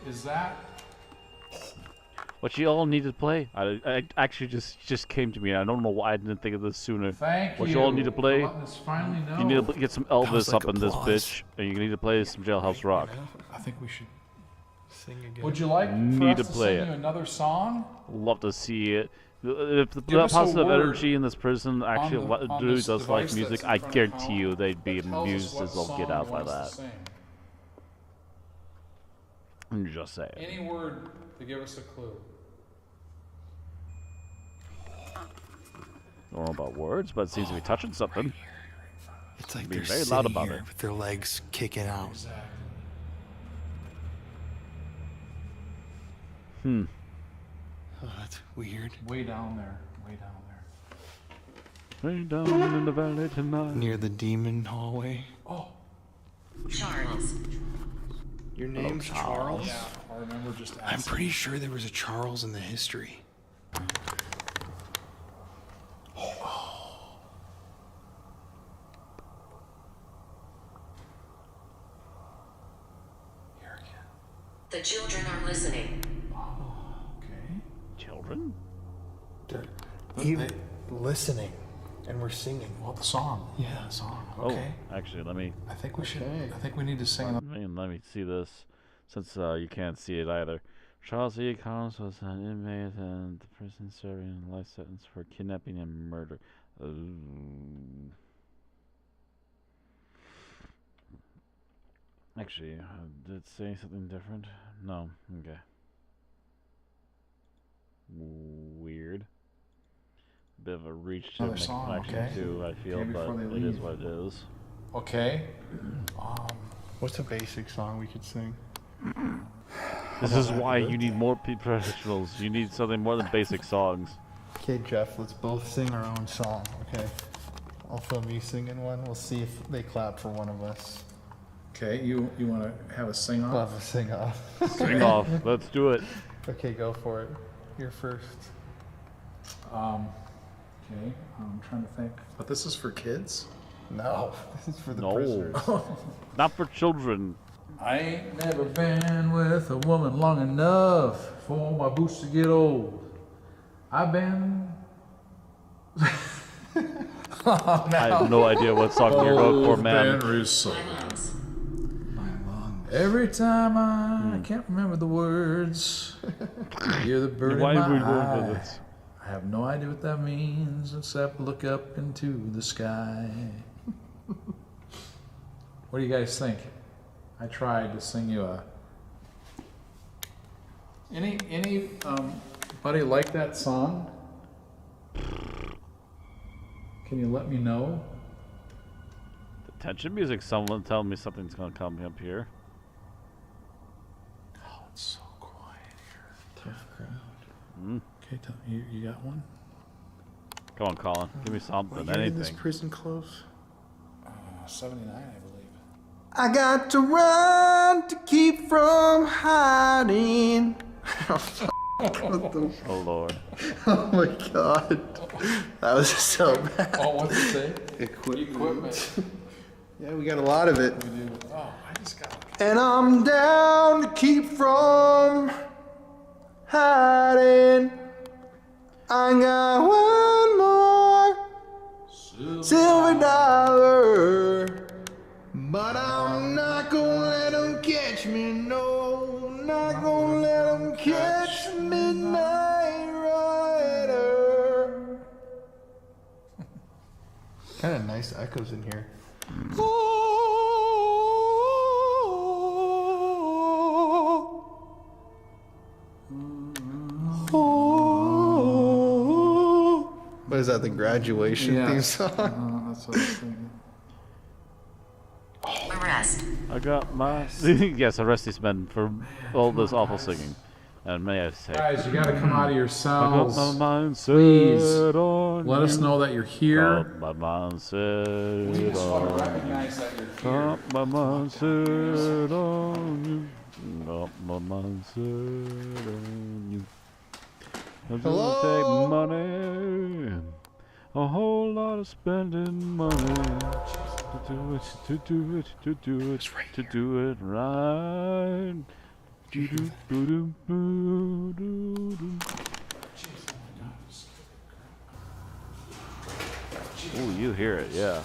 Speaker 10: Is that...
Speaker 1: What you all need to play? I actually just came to me. And I don't know why I didn't think of this sooner.
Speaker 10: Thank
Speaker 1: what
Speaker 10: you
Speaker 1: you all need to
Speaker 10: for
Speaker 1: play?
Speaker 10: letting us finally know.
Speaker 1: You need to get some Elvis
Speaker 11: like
Speaker 1: up in this
Speaker 11: applause.
Speaker 1: bitch, and you need to play some Jailhouse Rock.
Speaker 10: I think we should...
Speaker 11: Sing again.
Speaker 10: Would you like for
Speaker 1: Need
Speaker 10: us
Speaker 1: to
Speaker 10: to
Speaker 1: play
Speaker 10: sing
Speaker 1: it.
Speaker 10: you another song?
Speaker 1: Love to see it. If the
Speaker 10: Give us a
Speaker 1: positive
Speaker 10: word
Speaker 1: energy in this prison actually
Speaker 10: on
Speaker 1: dude
Speaker 10: this
Speaker 1: does like
Speaker 10: device
Speaker 1: music,
Speaker 10: that's in
Speaker 1: I
Speaker 10: front of
Speaker 1: guarantee
Speaker 10: Colin
Speaker 1: you they'd be
Speaker 10: that tells us
Speaker 1: amused
Speaker 10: what
Speaker 1: as all
Speaker 10: song
Speaker 1: get
Speaker 10: he
Speaker 1: out by
Speaker 10: wants
Speaker 1: that.
Speaker 10: to sing.
Speaker 1: I'm just saying.
Speaker 10: Any word to give us a clue.
Speaker 1: I don't know about words, but it seems to be touching something.
Speaker 11: It's like
Speaker 1: Being
Speaker 11: they're
Speaker 1: very loud
Speaker 11: sitting
Speaker 1: about
Speaker 11: here
Speaker 1: it.
Speaker 11: with their legs kicking out.
Speaker 10: Exactly.
Speaker 11: Oh, that's weird.
Speaker 10: Way down there. Way down there.
Speaker 1: Way down in the valley tonight.
Speaker 11: Near the demon hallway.
Speaker 10: Oh.
Speaker 13: Charles.
Speaker 11: Your name's Charles?
Speaker 10: Yeah, I remember just asking.
Speaker 11: I'm pretty sure there was a Charles in the history.
Speaker 10: Here again.
Speaker 13: The children are listening.
Speaker 10: Okay.
Speaker 1: Children?
Speaker 11: They're even listening, and we're singing.
Speaker 10: Well, the song.
Speaker 11: Yeah.
Speaker 10: The song. Okay.
Speaker 1: Oh, actually, let me
Speaker 10: I think we should. I think we need to sing.
Speaker 1: let me see this, since you can't see it either. Charles E. Collins was an inmate in the prison serving a life sentence for kidnapping and murder. Actually, did it say something different? No. Okay. Weird. Bit of a reach to
Speaker 10: Another
Speaker 1: make
Speaker 10: song,
Speaker 1: connection
Speaker 10: okay.
Speaker 1: to, I feel,
Speaker 10: Okay,
Speaker 1: but
Speaker 10: before they
Speaker 1: it is
Speaker 10: leave.
Speaker 1: what it is.
Speaker 10: Okay.
Speaker 11: What's a basic song we could sing?
Speaker 1: This is why you need more professionals. You need something more than basic songs.
Speaker 11: Okay, Jeff, let's both sing our own song, okay? I'll film you singing one. We'll see if they clap for one of us.
Speaker 10: Okay. You want to have a sing off?
Speaker 11: We'll have a sing off.
Speaker 1: Sing off. Let's do it.
Speaker 11: Okay, go for it. You're first.
Speaker 10: Okay. I'm trying to think. But this is for kids.
Speaker 11: No, this is for the
Speaker 1: No.
Speaker 11: prisoners.
Speaker 1: Not for children.
Speaker 10: I ain't never been with a woman long enough for my boots to get old. I've been.
Speaker 1: I have no idea what song you're going for, man.
Speaker 10: Ben Russo.
Speaker 13: Silence.
Speaker 10: Every time I can't remember the words, I hear the bird in
Speaker 1: Why
Speaker 10: my
Speaker 1: are we going
Speaker 10: eye.
Speaker 1: with it?
Speaker 10: I have no idea what that means except look up into the sky. What do you guys think? I tried to sing you a. Any buddy like that song? Can you let me know?
Speaker 1: The tension music. Someone tell me something's gonna come up here.
Speaker 10: Oh, it's so quiet here. Tough crowd.
Speaker 1: Mm.
Speaker 10: Okay, you got one?
Speaker 1: Come on, Colin. Give me something.
Speaker 11: What year did this
Speaker 1: Anything.
Speaker 11: prison close?
Speaker 10: 79, I believe.
Speaker 11: I got to run to keep from hiding.
Speaker 1: Oh Lord.
Speaker 11: Oh my God. That was so bad.
Speaker 10: Oh, what's it say?
Speaker 11: Equipment. Yeah, we got a lot of it.
Speaker 10: We do. Oh, I just got
Speaker 11: And I'm down to keep from hiding. I got one more silver dollar, but I'm not gonna let them catch me. No, not gonna let them catch Midnight Rider. Kind of nice echoes in here. What is that, the graduation theme song?
Speaker 10: That's what I was thinking.
Speaker 13: Arrest.
Speaker 1: I got my yes, arrest these men for all this awful singing. And may I say,
Speaker 10: Guys, you gotta come out of your
Speaker 1: I got
Speaker 10: cells.
Speaker 1: my mind set
Speaker 10: Please
Speaker 1: on
Speaker 10: let us
Speaker 1: you.
Speaker 10: know that you're here.
Speaker 1: Got my mind set
Speaker 10: We just want to
Speaker 1: on
Speaker 10: recognize that you're
Speaker 1: you.
Speaker 10: here.
Speaker 1: Got my mind set on you. Got my mind set on you. I'm gonna take money, a whole lot of spending money to do it right. Oh, you hear it, yeah.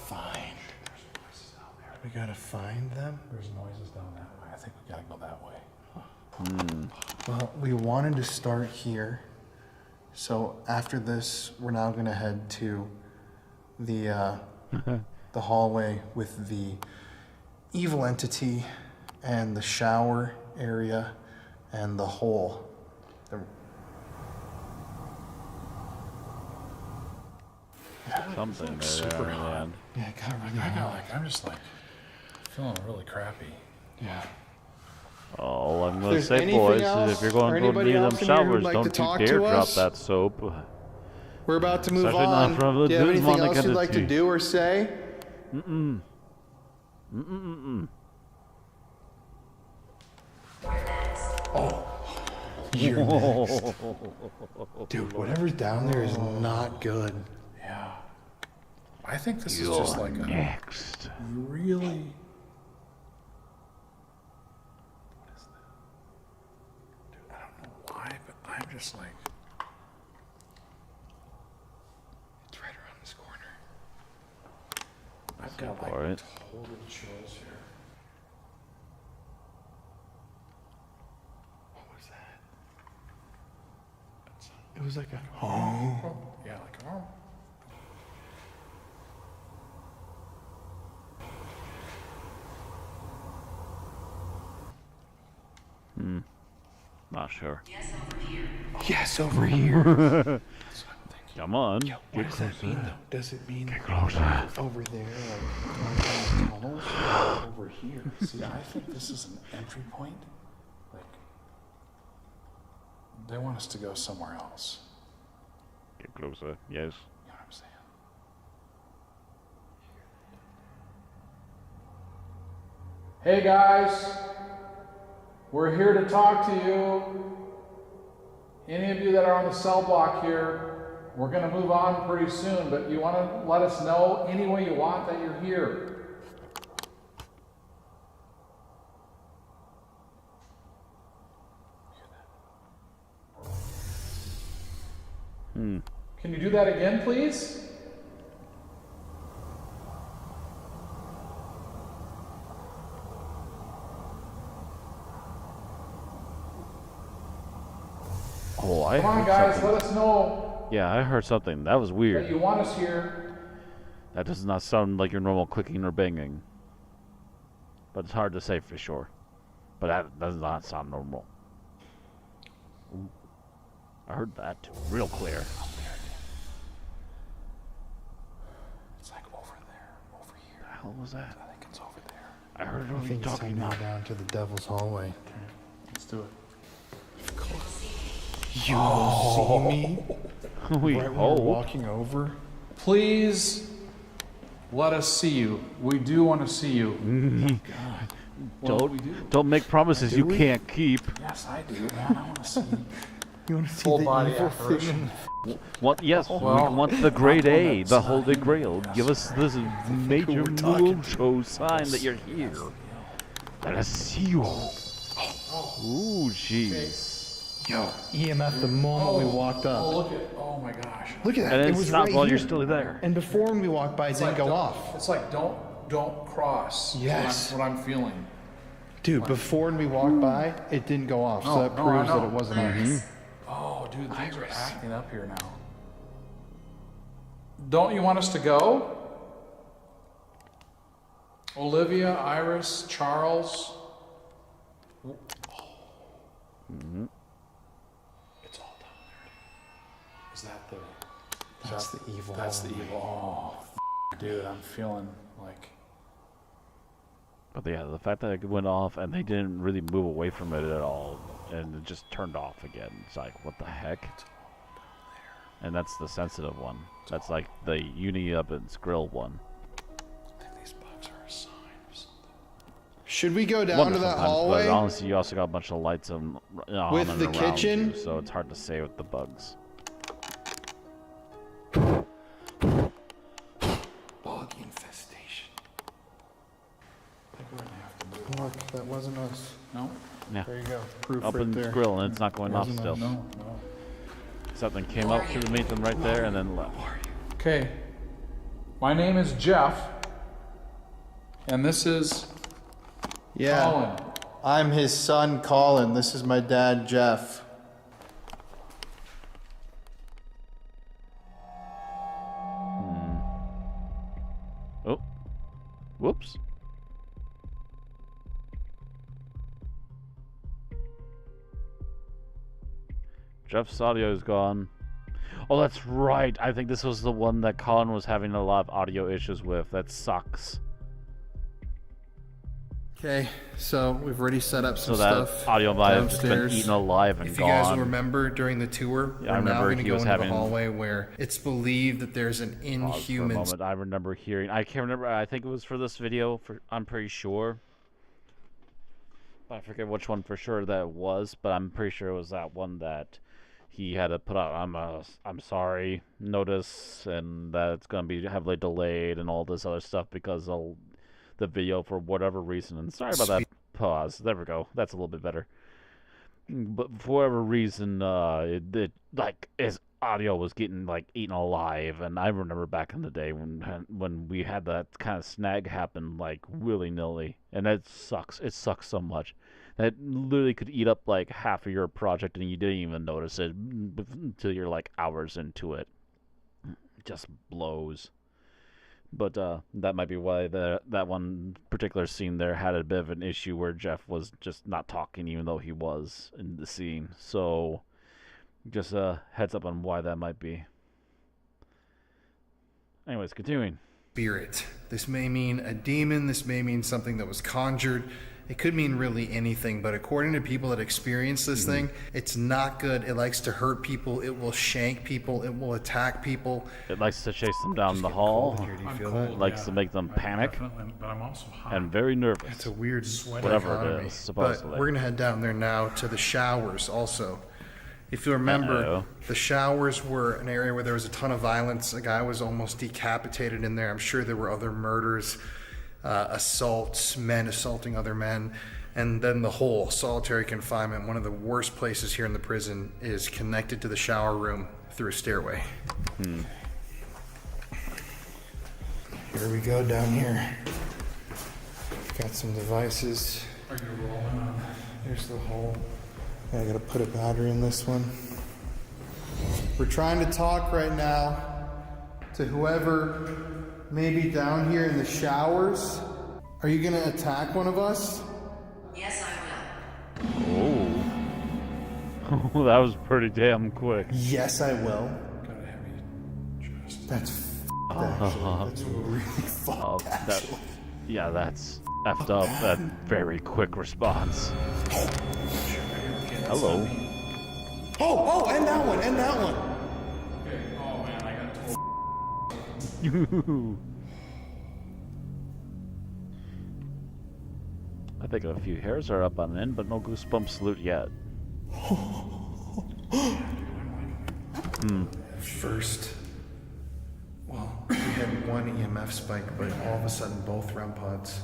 Speaker 11: Fine. We gotta find them?
Speaker 10: There's noises down that way. I think we gotta go that way.
Speaker 11: Well, we wanted to start here. So after this, we're now gonna head to the the hallway with the evil entity and the shower area and the hole.
Speaker 1: Something
Speaker 10: Super
Speaker 1: there,
Speaker 10: hot.
Speaker 1: man.
Speaker 11: Yeah, it got really hot.
Speaker 10: I'm just like feeling really crappy.
Speaker 11: Yeah.
Speaker 1: All I'm gonna
Speaker 11: there's
Speaker 1: say,
Speaker 11: anything
Speaker 1: boys,
Speaker 11: else
Speaker 1: is if you're
Speaker 11: or
Speaker 1: going to
Speaker 11: anybody
Speaker 1: need them
Speaker 11: else in here who'd
Speaker 1: showers,
Speaker 11: like to
Speaker 1: don't you
Speaker 11: talk
Speaker 1: dare
Speaker 11: to
Speaker 1: drop
Speaker 11: us?
Speaker 1: that soap.
Speaker 11: We're about to move
Speaker 1: Especially not
Speaker 11: on.
Speaker 1: from
Speaker 11: Do you have
Speaker 1: the
Speaker 11: anything
Speaker 1: demonic
Speaker 11: else you'd like to
Speaker 1: entity.
Speaker 11: do or say? Oh, you're next. Dude, whatever's down there is not good.
Speaker 10: Yeah. I think this is
Speaker 1: You're
Speaker 10: just like
Speaker 1: next.
Speaker 10: a really. What is that? Dude, I don't know why, but I'm just like.
Speaker 11: It's right around this corner.
Speaker 10: I've got like
Speaker 1: Alright.
Speaker 10: total chills here.
Speaker 11: What was that? It was like a. Oh.
Speaker 10: Yeah, like oh.
Speaker 1: Not sure.
Speaker 11: Yes, over here.
Speaker 1: Come on.
Speaker 11: What does that mean, though? Does it mean
Speaker 1: closer.
Speaker 11: over there, like tunnels, over here?
Speaker 10: See, I think this is an entry point. Like, they want us to go somewhere else.
Speaker 1: Get closer. Yes.
Speaker 10: You know what I'm saying? Hey guys, we're here to talk to you. Any of you that are on the cell block here, we're going to move on pretty soon, but you want to let us know any way you want that you're here. Can you do that again, please?
Speaker 1: Oh, I
Speaker 10: Come on,
Speaker 1: heard
Speaker 10: guys,
Speaker 1: something.
Speaker 10: let us know
Speaker 1: Yeah, I heard something. That was
Speaker 10: that
Speaker 1: weird.
Speaker 10: you want us here.
Speaker 1: That does not sound like your normal clicking or banging. But it's hard to say for sure. But that does not sound normal. Ooh. I heard that too, real clear.
Speaker 10: It's like over there, over here.
Speaker 1: What the hell was that?
Speaker 10: I think it's over there.
Speaker 1: I heard
Speaker 11: I
Speaker 1: what you
Speaker 11: think it's
Speaker 1: talking
Speaker 11: heading
Speaker 1: about.
Speaker 11: down to the devil's hallway.
Speaker 10: Let's do it.
Speaker 11: You will see me
Speaker 1: We
Speaker 11: right when we're
Speaker 1: hope.
Speaker 11: walking over.
Speaker 10: Please let us see you. We do want to see you. Well, we do.
Speaker 1: Don't make promises you can't keep.
Speaker 10: Yes, I do, man. I want to see you.
Speaker 11: You want to see
Speaker 10: Full
Speaker 11: the
Speaker 10: body
Speaker 11: evil
Speaker 10: apparition.
Speaker 11: thing?
Speaker 1: What? Yes,
Speaker 10: Well,
Speaker 1: we want the grade
Speaker 10: I
Speaker 1: A,
Speaker 10: know
Speaker 1: the
Speaker 10: that's
Speaker 1: Holy
Speaker 10: not
Speaker 1: Grail.
Speaker 10: him.
Speaker 1: Give us this major
Speaker 11: we're talking
Speaker 1: show sign that you're here. Let us see you. Ooh, jeez.
Speaker 11: Yo, EMF the moment we walked up.
Speaker 10: Oh my gosh.
Speaker 11: Look at that.
Speaker 1: And then
Speaker 11: it was
Speaker 1: stop
Speaker 11: right
Speaker 1: while
Speaker 11: here.
Speaker 1: you're still there.
Speaker 11: And before when we walked by, it
Speaker 10: It's
Speaker 11: didn't
Speaker 10: like
Speaker 11: go
Speaker 10: don't-
Speaker 11: off.
Speaker 10: It's like don't cross.
Speaker 11: Yes.
Speaker 10: What I'm feeling.
Speaker 11: Dude, before when we walked by, it didn't go off. So that
Speaker 10: No, I
Speaker 11: proves that
Speaker 10: know.
Speaker 11: it wasn't us.
Speaker 10: Oh, dude, things are acting up here now. Don't you want us to go? Olivia, Iris, Charles. It's all down there. Is that the?
Speaker 11: That's the evil.
Speaker 10: That's the evil. Oh, dude, I'm feeling like.
Speaker 1: But yeah, the fact that it went off and they didn't really move away from it at all, and it just turned off again. It's like, what the heck? And that's the sensitive one. That's like the uni up and grill one.
Speaker 10: I think these bugs are a sign or something.
Speaker 11: Should we go down
Speaker 1: Wonder
Speaker 11: to that
Speaker 1: sometimes,
Speaker 11: hallway?
Speaker 1: But honestly, you also got a bunch of lights on
Speaker 11: With
Speaker 1: and
Speaker 11: the
Speaker 1: around
Speaker 11: kitchen?
Speaker 1: you, so it's hard to say with the bugs.
Speaker 11: Bug infestation. Look, that wasn't us.
Speaker 10: No.
Speaker 1: Yeah.
Speaker 11: There you go. Proof
Speaker 1: Up
Speaker 11: right
Speaker 1: in
Speaker 11: there.
Speaker 1: grill, and it's not going off
Speaker 11: Wasn't
Speaker 1: still.
Speaker 11: us.
Speaker 10: No.
Speaker 1: Something came up to meet them right there and then left.
Speaker 10: Okay. My name is Jeff, and this is
Speaker 11: Yeah.
Speaker 10: Colin.
Speaker 11: I'm his son, Colin. This is my dad, Jeff.
Speaker 1: Oh. Whoops. Jeff's audio is gone. Oh, that's right. I think this was the one that Colin was having a lot of audio issues with. That sucks.
Speaker 11: Okay, so we've already set up some
Speaker 1: So that
Speaker 11: stuff
Speaker 1: audio might have just been
Speaker 11: downstairs.
Speaker 1: eaten alive and
Speaker 11: If you guys will
Speaker 1: gone.
Speaker 11: remember during the tour,
Speaker 1: Yeah, I
Speaker 11: we're now
Speaker 1: remember
Speaker 11: going to
Speaker 1: he
Speaker 11: go
Speaker 1: was
Speaker 11: into
Speaker 1: having-
Speaker 11: the hallway where it's believed that there's an
Speaker 1: Pause for a
Speaker 11: inhuman.
Speaker 1: moment. I remember hearing. I can't remember. I think it was for this video. I'm pretty sure. I forget which one for sure that was, but I'm pretty sure it was that one that he had to put out I'm sorry notice, and that it's gonna be heavily delayed and all this other stuff because of the video for whatever reason. And sorry about that pause. There we go. That's a little bit better. But for whatever reason, it like his audio was getting like eaten alive, and I remember back in the day when we had that kind of snag happen like willy nilly, and it sucks. It sucks so much. That literally could eat up like half of your project, and you didn't even notice it until you're like hours into it. It just blows. But that might be why that one particular scene there had a bit of an issue where Jeff was just not talking even though he was in the scene. So just a heads up on why that might be. Anyways, continuing.
Speaker 5: Spirit. This may mean a demon, this may mean something that was conjured. It could mean really anything, but according to people that experience this thing, it's not good. It likes to hurt people. It will shank people. It will attack people.
Speaker 1: It likes to chase them down the hall.
Speaker 5: Here, do you feel
Speaker 1: It likes to make them panic
Speaker 10: But I'm also hot.
Speaker 1: and very nervous.
Speaker 5: It's a weird
Speaker 1: Whatever it
Speaker 5: dichotomy.
Speaker 1: is, supposedly.
Speaker 5: But we're gonna head down there now to the showers also. If you remember,
Speaker 1: Uh-oh.
Speaker 5: the showers were an area where there was a ton of violence. A guy was almost decapitated in there. I'm sure there were other murders, assaults, men assaulting other men. And then the whole solitary confinement, one of the worst places here in the prison, is connected to the shower room through a stairway. Here we go down here. Got some devices.
Speaker 10: Are you rolling on?
Speaker 5: Here's the hole. I gotta put a battery in this one.
Speaker 11: We're trying to talk right now to whoever may be down here in the showers. Are you gonna attack one of us?
Speaker 13: Yes, I will.
Speaker 1: Oh, that was pretty damn quick.
Speaker 11: Yes, I will.
Speaker 10: Got a heavy chest.
Speaker 11: That's actually. That's really fucked, actually.
Speaker 1: Yeah, that's effed up. That very quick response. Hello.
Speaker 11: Oh, and that one, and that one.
Speaker 10: Okay, oh man, I got told.
Speaker 1: I think a few hairs are up on end, but no goosebumps salute yet.
Speaker 11: First, well, we had one EMF spike, but all of a sudden both REM pods.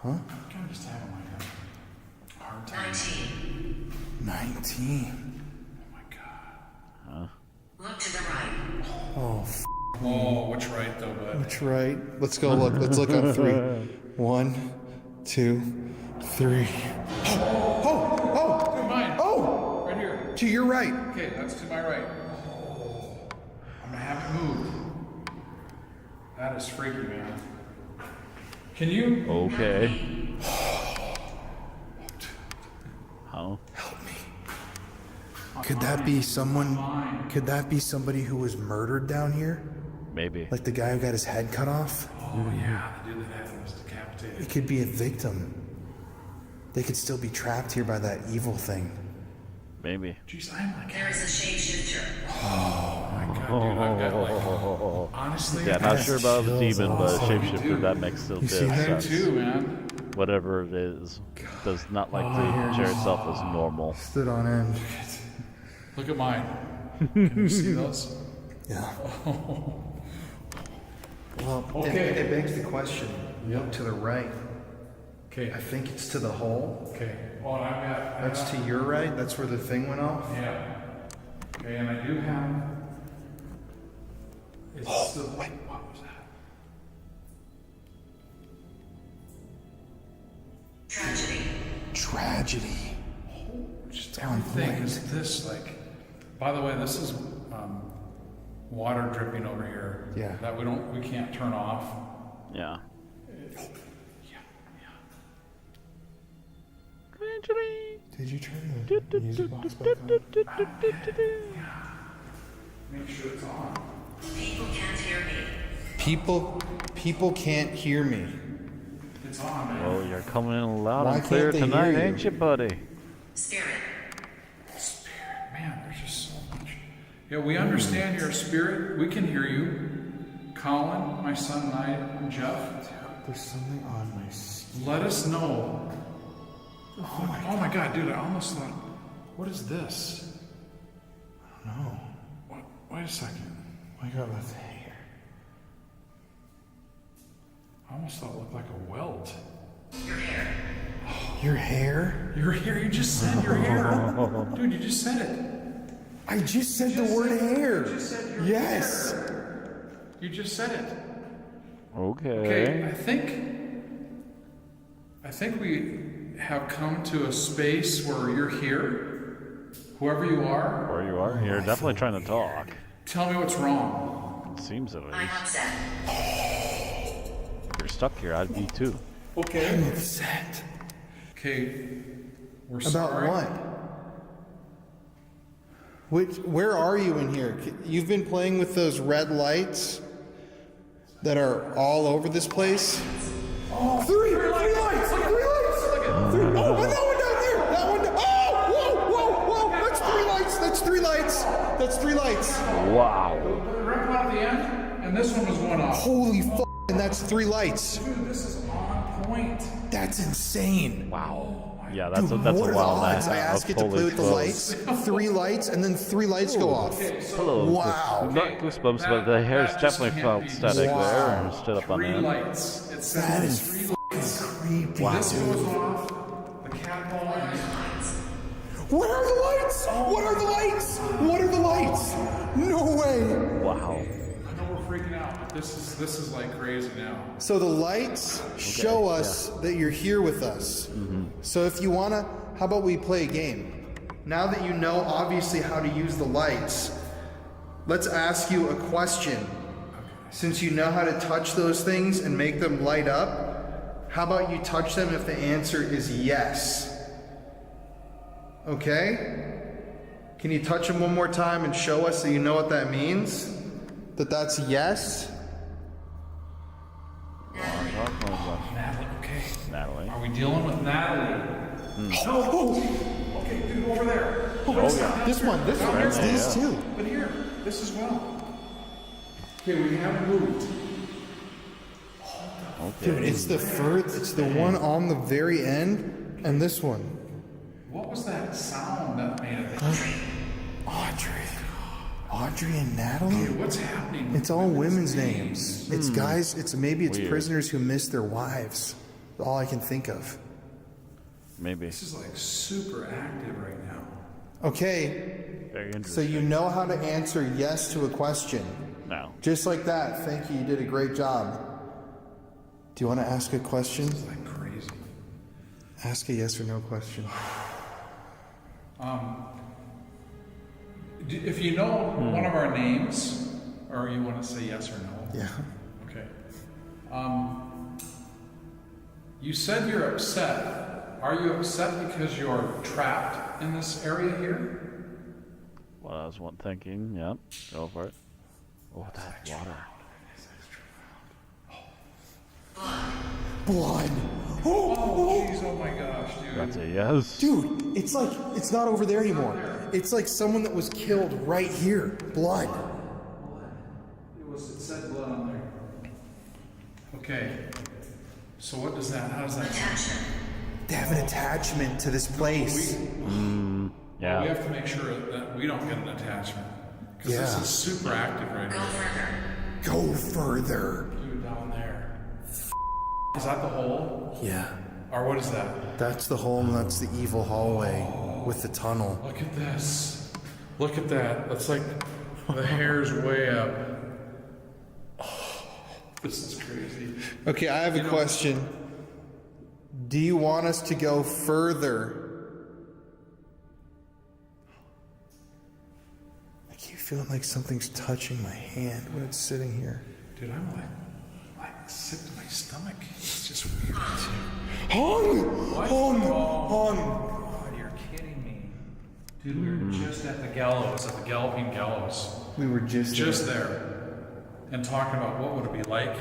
Speaker 11: Huh?
Speaker 10: I'm just having like a hard time.
Speaker 11: 19.
Speaker 10: Oh my god.
Speaker 13: Look to the right.
Speaker 11: Oh,
Speaker 10: Oh, which right though, bud?
Speaker 11: Which right? Let's go look. Let's look on 3. 1, 2, 3.
Speaker 10: To mine.
Speaker 11: Oh!
Speaker 10: Right here.
Speaker 11: To your right.
Speaker 10: Okay, that's to my right. I'm gonna have to move. That is freaky, man. Can you?
Speaker 1: Okay. How?
Speaker 11: Help me. Could that be someone? Could that be somebody who was murdered down here?
Speaker 1: Maybe.
Speaker 11: Like the guy who got his head cut off?
Speaker 10: Oh yeah, the dude that was decapitated.
Speaker 11: It could be a victim. They could still be trapped here by that evil thing.
Speaker 1: Maybe.
Speaker 10: Jeez, I'm like.
Speaker 13: There is a shapeshifter.
Speaker 10: Oh my god, dude, I've got like. Honestly,
Speaker 1: Yeah, not sure about the
Speaker 11: chills
Speaker 1: demon, but
Speaker 11: awesome.
Speaker 1: shapeshifter, that makes still
Speaker 11: You see
Speaker 1: bit
Speaker 11: that?
Speaker 10: me
Speaker 1: sense.
Speaker 10: too, man.
Speaker 1: Whatever it is, does not like to share itself as normal.
Speaker 11: Stood on end.
Speaker 10: Look at mine. Can you see those?
Speaker 11: Yeah. Well,
Speaker 10: Okay.
Speaker 11: it begs the question.
Speaker 10: Yep.
Speaker 11: To the right.
Speaker 10: Okay.
Speaker 11: I think it's to the hole.
Speaker 10: Okay. Well, I've got.
Speaker 11: That's to your right. That's where the thing went off.
Speaker 10: Yeah. Okay, and I do have. It's the.
Speaker 11: wait.
Speaker 10: What was that?
Speaker 13: Tragedy.
Speaker 11: Tragedy.
Speaker 10: Just everything is this like. By the way, this is water dripping over here.
Speaker 11: Yeah.
Speaker 10: That we can't turn off.
Speaker 1: Yeah.
Speaker 11: Did you turn the music box back on?
Speaker 10: Make sure it's on.
Speaker 13: People can't hear me.
Speaker 11: People can't hear me.
Speaker 10: It's on, man.
Speaker 1: Well, you're coming in loud
Speaker 11: Why
Speaker 1: and clear
Speaker 11: can't they
Speaker 1: tonight,
Speaker 11: hear you?
Speaker 1: ain't you, buddy?
Speaker 13: Spirit.
Speaker 10: Spirit, man, there's just so much. Yeah, we understand you're a spirit. We can hear you. Colin, my son, and I, and Jeff.
Speaker 11: There's something on my skin.
Speaker 10: Let us know. Oh my god, dude, I almost thought, what is this?
Speaker 11: I don't know.
Speaker 10: Wait a second.
Speaker 11: I got left hair.
Speaker 10: I almost thought it looked like a welt.
Speaker 13: Your hair.
Speaker 11: Your hair?
Speaker 10: Your hair, you just said your hair. Dude, you just said it.
Speaker 11: I just said the word hair.
Speaker 10: You just said your
Speaker 11: Yes.
Speaker 10: hair. You just said it.
Speaker 1: Okay.
Speaker 10: Okay, I think we have come to a space where you're here, whoever you are.
Speaker 1: Where you are? You're definitely trying to talk.
Speaker 10: Tell me what's wrong.
Speaker 1: It seems at
Speaker 13: I'm
Speaker 1: least.
Speaker 13: upset.
Speaker 1: If you're stuck here, I'd be too.
Speaker 10: Okay.
Speaker 11: I'm upset.
Speaker 10: Okay, we're
Speaker 11: About
Speaker 10: sorry.
Speaker 11: what? Where are you in here? You've been playing with those red lights that are all over this place? Oh, three lights! Three. Oh, and that one down there! That one down. Oh! Whoa! That's 3 lights! That's 3 lights!
Speaker 1: Wow.
Speaker 10: The red one at the end, and this one was going off.
Speaker 11: Holy f! And that's 3 lights.
Speaker 10: Dude, this is on point.
Speaker 11: That's insane.
Speaker 1: Wow. Yeah, that's
Speaker 11: Dude,
Speaker 1: a
Speaker 11: what are the
Speaker 1: wild
Speaker 11: odds? I ask it to play with the lights, 3 lights, and then 3 lights go off.
Speaker 1: Hello.
Speaker 11: Wow.
Speaker 1: Not goosebumps, but the hair's definitely felt static there and stood up on
Speaker 10: Three
Speaker 1: end.
Speaker 10: lights. It says
Speaker 11: That is
Speaker 10: three lights.
Speaker 11: creepy.
Speaker 10: This goes off. The catapult.
Speaker 11: What are the lights? What are the lights? What are the lights? No way.
Speaker 1: Wow.
Speaker 10: I know we're freaking out, but this is like crazy now.
Speaker 11: So the lights show us that you're here with us. So if you wanna, how about we play a game? Now that you know obviously how to use the lights,
Speaker 5: let's ask you a question. Since you know how to touch those things and make them light up, how about you touch them if the answer is yes? Okay? Can you touch them one more time and show us so you know what that means? That that's yes?
Speaker 10: Natalie, okay.
Speaker 1: Natalie.
Speaker 10: Are we dealing with Natalie?
Speaker 5: Oh!
Speaker 10: Okay, dude, over there.
Speaker 5: Oh, yeah. This one, these two.
Speaker 10: But here, this as well. Okay, we haven't moved.
Speaker 1: Okay.
Speaker 5: Dude, it's the one on the very end, and this one.
Speaker 10: What was that sound that made it?
Speaker 5: Audrey and Natalie?
Speaker 10: Dude, what's happening?
Speaker 5: It's all women's names. It's guys, it's
Speaker 1: Weird.
Speaker 5: prisoners who miss their wives. All I can think of.
Speaker 1: Maybe.
Speaker 10: This is like super active right now.
Speaker 5: Okay,
Speaker 1: Very
Speaker 5: so
Speaker 1: interesting.
Speaker 5: you know how to answer yes to a question.
Speaker 1: No.
Speaker 5: Just like that. Thank you, you did a great job. Do you want to ask a question?
Speaker 10: It's like crazy.
Speaker 5: Ask a yes or no question.
Speaker 10: If you know one of our names, or you want to say yes or no.
Speaker 5: Yeah.
Speaker 10: Okay. You said you're upset. Are you upset because you're trapped in this area here?
Speaker 1: Well, I was thinking. Yep. Go for it. Oh, that water.
Speaker 5: Blood.
Speaker 10: Oh, jeez, oh my gosh, dude.
Speaker 1: That's a yes.
Speaker 5: Dude, it's like, it's not over there anymore. It's like someone that was killed right here. Blood.
Speaker 10: It said blood on there. Okay. So what does that, how does that
Speaker 5: They have an attachment to this place.
Speaker 1: Yeah.
Speaker 10: We have to make sure that we don't get an attachment. Because this is super active right now.
Speaker 5: Go further.
Speaker 10: Dude, down there. Is that the hole?
Speaker 5: Yeah.
Speaker 10: Or what is that?
Speaker 5: That's the hole and that's the evil hallway with the tunnel.
Speaker 10: Look at this. Look at that. That's like the hair's way up. Oh, this is crazy.
Speaker 5: Okay, I have a question. Do you want us to go further? I keep feeling like something's touching my hand when it's sitting here.
Speaker 10: Dude, I'm like sick to my stomach. It's just weird.
Speaker 5: Hung!
Speaker 10: God, you're kidding me. Dude, we were just at the gallows, at the galloping gallows.
Speaker 5: We were just
Speaker 10: there. And talking about what would it be like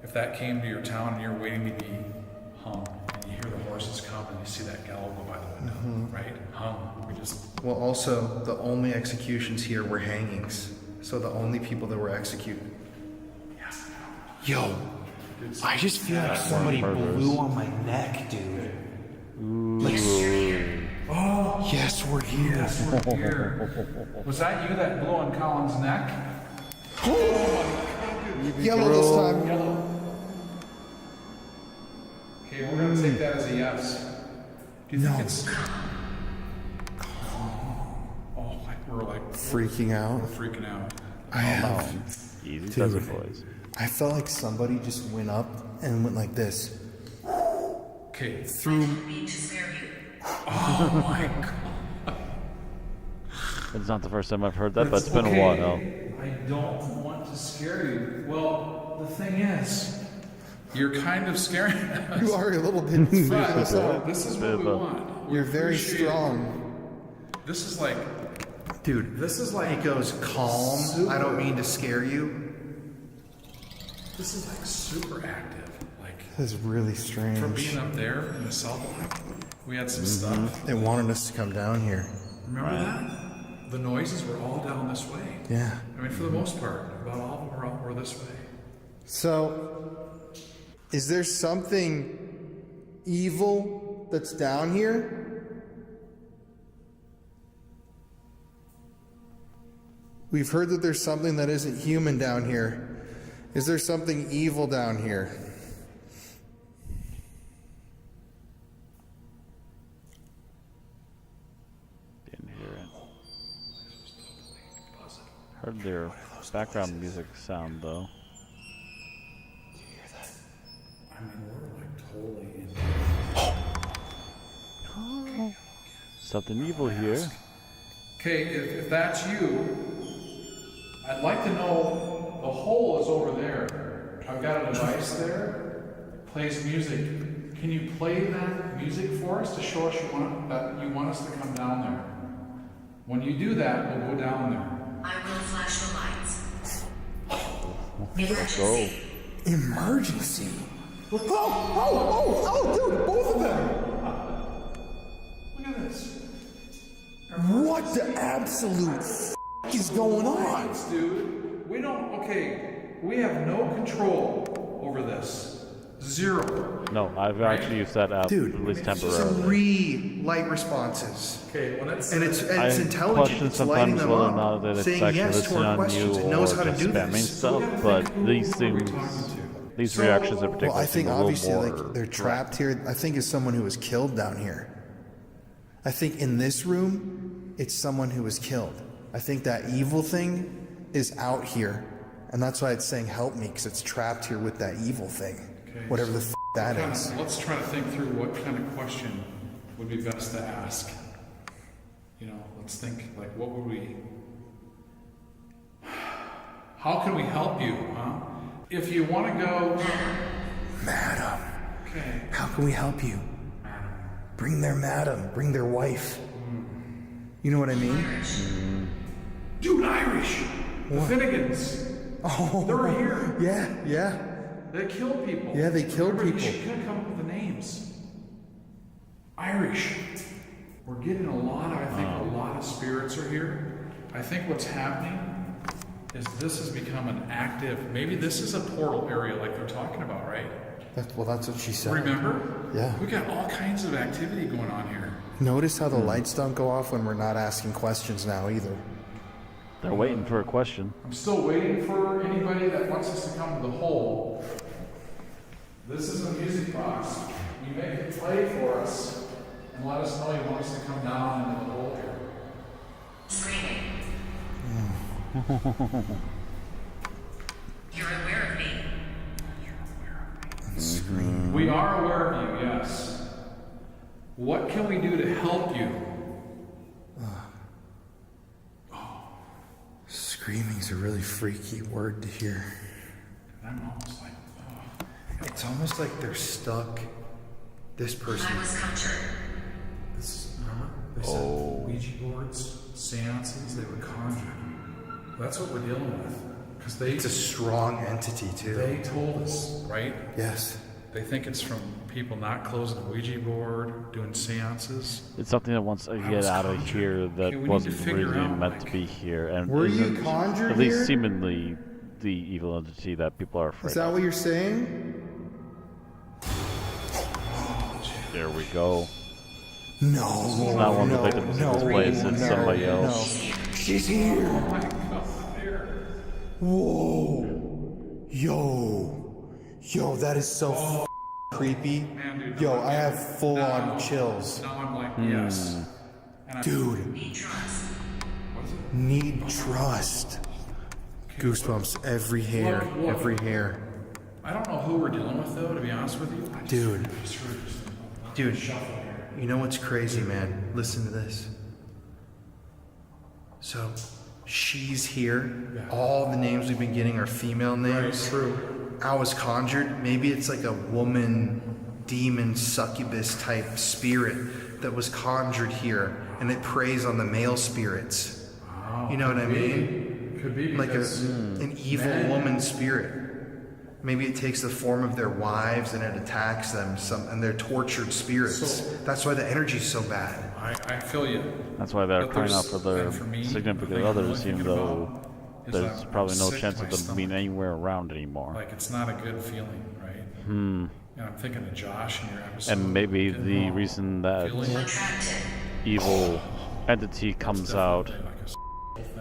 Speaker 10: if that came to your town and you're waiting to be hung. And you hear the horses come and you see that gallows go by the window, right? Hung. We just...
Speaker 5: Well, also, the only executions here were hangings. So the only people that were executed. Yo, I just feel like somebody blew on my neck, dude. Like, oh, yes, we're here.
Speaker 10: Yes, we're here. Was that you that blew on Colin's neck?
Speaker 5: Yellow this time.
Speaker 10: Yellow. Okay, we're gonna take that as a yes. Do you think it's... Oh, we're like...
Speaker 5: Freaking out.
Speaker 10: We're freaking out.
Speaker 5: I have.
Speaker 1: Easy does it, boys.
Speaker 5: I felt like somebody just went up and went like this.
Speaker 10: Okay.
Speaker 5: Through.
Speaker 10: Oh my god.
Speaker 1: It's not the first time I've heard that, but it's been a while.
Speaker 10: I don't want to scare you. Well, the thing is, you're kind of scaring us.
Speaker 5: You are a little bit freaking us out.
Speaker 10: This is what we want.
Speaker 5: You're very strong.
Speaker 10: This is like...
Speaker 5: Dude,
Speaker 10: this is like...
Speaker 5: It goes calm. I don't mean to scare you.
Speaker 10: This is like super active. Like,
Speaker 5: this is really strange.
Speaker 10: From being up there in the cell block, we had some stuff.
Speaker 5: They wanted us to come down here.
Speaker 10: Remember that? The noises were all down this way.
Speaker 5: Yeah.
Speaker 10: I mean, for the most part, about all of them were this way.
Speaker 5: So, is there something evil that's down here? We've heard that there's something that isn't human down here. Is there something evil down here?
Speaker 1: Didn't hear it. Heard their background music sound though.
Speaker 10: Do you hear that? I mean, we're like totally in.
Speaker 1: Something evil here.
Speaker 10: Okay, if that's you, I'd like to know, the hole is over there. I've got a device there, plays music. Can you play that music for us to show us that you want us to come down there? When you do that, we'll go down there.
Speaker 13: I will flash the lights.
Speaker 1: Let's go.
Speaker 4: Emergency? Oh, dude, both of them!
Speaker 10: Look at this.
Speaker 4: What the absolute is going on?
Speaker 10: Dude, we we have no control over this. Zero.
Speaker 1: No, I've actually used that app,
Speaker 5: Dude,
Speaker 1: at least temporarily.
Speaker 5: 3 light responses.
Speaker 10: Okay, when it's
Speaker 5: And it's
Speaker 1: I
Speaker 5: intelligent.
Speaker 1: question
Speaker 5: It's lighting
Speaker 1: sometimes
Speaker 5: them
Speaker 1: whether or
Speaker 5: up,
Speaker 1: not that it's
Speaker 5: saying
Speaker 1: actually
Speaker 5: yes to
Speaker 1: listening
Speaker 5: our
Speaker 1: on
Speaker 5: questions.
Speaker 1: you
Speaker 5: It
Speaker 1: or
Speaker 5: knows how to
Speaker 1: just
Speaker 5: do
Speaker 1: spamming
Speaker 5: this.
Speaker 1: stuff, but these things, these reactions in particular,
Speaker 11: Well, I think
Speaker 1: seem a little
Speaker 11: obviously
Speaker 1: more
Speaker 11: like they're trapped here. I think it's someone who was killed down here. I think in this room, it's someone who was killed. I think that evil thing is out here, and that's why it's saying help me, because it's trapped here with that evil thing.
Speaker 10: Okay,
Speaker 11: Whatever the
Speaker 10: so
Speaker 11: that is.
Speaker 10: Let's try to think through what kind of question would be best to ask. You know, let's think, like, what would we... How can we help you, huh? If you want to go...
Speaker 11: Madam,
Speaker 10: Okay.
Speaker 11: how can we help you? Bring their madam, bring their wife. You know what I mean?
Speaker 10: Dude, Irish! The Finnegans!
Speaker 11: Oh,
Speaker 10: They're here!
Speaker 11: yeah.
Speaker 10: They kill people.
Speaker 11: Yeah, they kill
Speaker 10: Remember,
Speaker 11: people.
Speaker 10: You should come up with the names. Irish. We're getting a lot of spirits are here. I think what's happening is this has become an active, maybe this is a portal area like they're talking about, right?
Speaker 11: That's what she said.
Speaker 10: Remember?
Speaker 11: Yeah.
Speaker 10: We got all kinds of activity going on here.
Speaker 11: Notice how the lights don't go off when we're not asking questions now either.
Speaker 1: They're waiting for a question.
Speaker 10: I'm still waiting for anybody that wants us to come to the hole. This is a music box. You make it play for us and let us know you want us to come down into the hole here.
Speaker 13: Screaming. You're aware of me.
Speaker 10: We are aware of you, yes. What can we do to help you?
Speaker 11: Screaming's a really freaky word to hear.
Speaker 10: I'm almost like,
Speaker 5: It's almost like they're stuck. This person.
Speaker 13: I was conjured.
Speaker 10: this, remember? They said Ouija boards, seances, they were conjured. That's what we're dealing with. Because
Speaker 5: It's a strong entity, too.
Speaker 10: they told us, right?
Speaker 11: Yes.
Speaker 10: They think it's from people not closing the Ouija board, doing seances.
Speaker 1: It's something that wants to get out of here that
Speaker 10: Okay, we need to
Speaker 1: wasn't
Speaker 10: figure
Speaker 1: really
Speaker 10: out,
Speaker 1: meant
Speaker 10: like-
Speaker 1: to be here, and
Speaker 11: Were you
Speaker 1: isn't,
Speaker 11: conjured
Speaker 1: at least
Speaker 11: here?
Speaker 1: seemingly, the evil entity that people are afraid
Speaker 11: Is that
Speaker 1: of.
Speaker 11: what you're saying?
Speaker 1: There we go.
Speaker 11: No.
Speaker 1: It's not one of the victims in this place, it's somebody
Speaker 11: No.
Speaker 1: else.
Speaker 11: She's here. Whoa. Yo, that is so creepy.
Speaker 10: Man, dude,
Speaker 11: Yo,
Speaker 10: now
Speaker 11: I have full on
Speaker 10: now-
Speaker 11: chills.
Speaker 10: Now I'm like, yes. And I-
Speaker 11: Dude, need trust. Goosebumps every hair,
Speaker 10: Look.
Speaker 11: every hair.
Speaker 10: I don't know who we're dealing with, though, to be honest with you.
Speaker 11: Dude.
Speaker 5: Dude, you know what's crazy, man? Listen to this. So, she's here. All the names we've been getting are female names.
Speaker 10: True.
Speaker 5: I was conjured. Maybe it's like a woman, demon, succubus type spirit that was conjured here, and it preys on the male spirits. You know what I mean?
Speaker 10: Could be
Speaker 5: Like
Speaker 10: because
Speaker 5: an evil woman spirit. Maybe it takes the form of their wives and it attacks them. And they're tortured spirits. That's why the energy's so bad.
Speaker 10: I feel you.
Speaker 1: That's why they're
Speaker 10: But
Speaker 1: crying out
Speaker 10: there's-
Speaker 1: for their
Speaker 10: and for me,
Speaker 1: significant
Speaker 10: the thing I'm
Speaker 1: others,
Speaker 10: really
Speaker 1: even
Speaker 10: thinking
Speaker 1: though
Speaker 10: about is
Speaker 1: there's
Speaker 10: that
Speaker 1: probably
Speaker 10: I'm
Speaker 1: no
Speaker 10: sick
Speaker 1: chance
Speaker 10: to
Speaker 1: of
Speaker 10: my
Speaker 1: them being
Speaker 10: stomach.
Speaker 1: anywhere around anymore.
Speaker 10: Like, it's not a good feeling, right?
Speaker 1: Hmm.
Speaker 10: And I'm thinking of Josh in your episode.
Speaker 1: And maybe
Speaker 10: getting
Speaker 1: the
Speaker 10: all
Speaker 1: reason that
Speaker 10: feeling
Speaker 1: evil entity comes out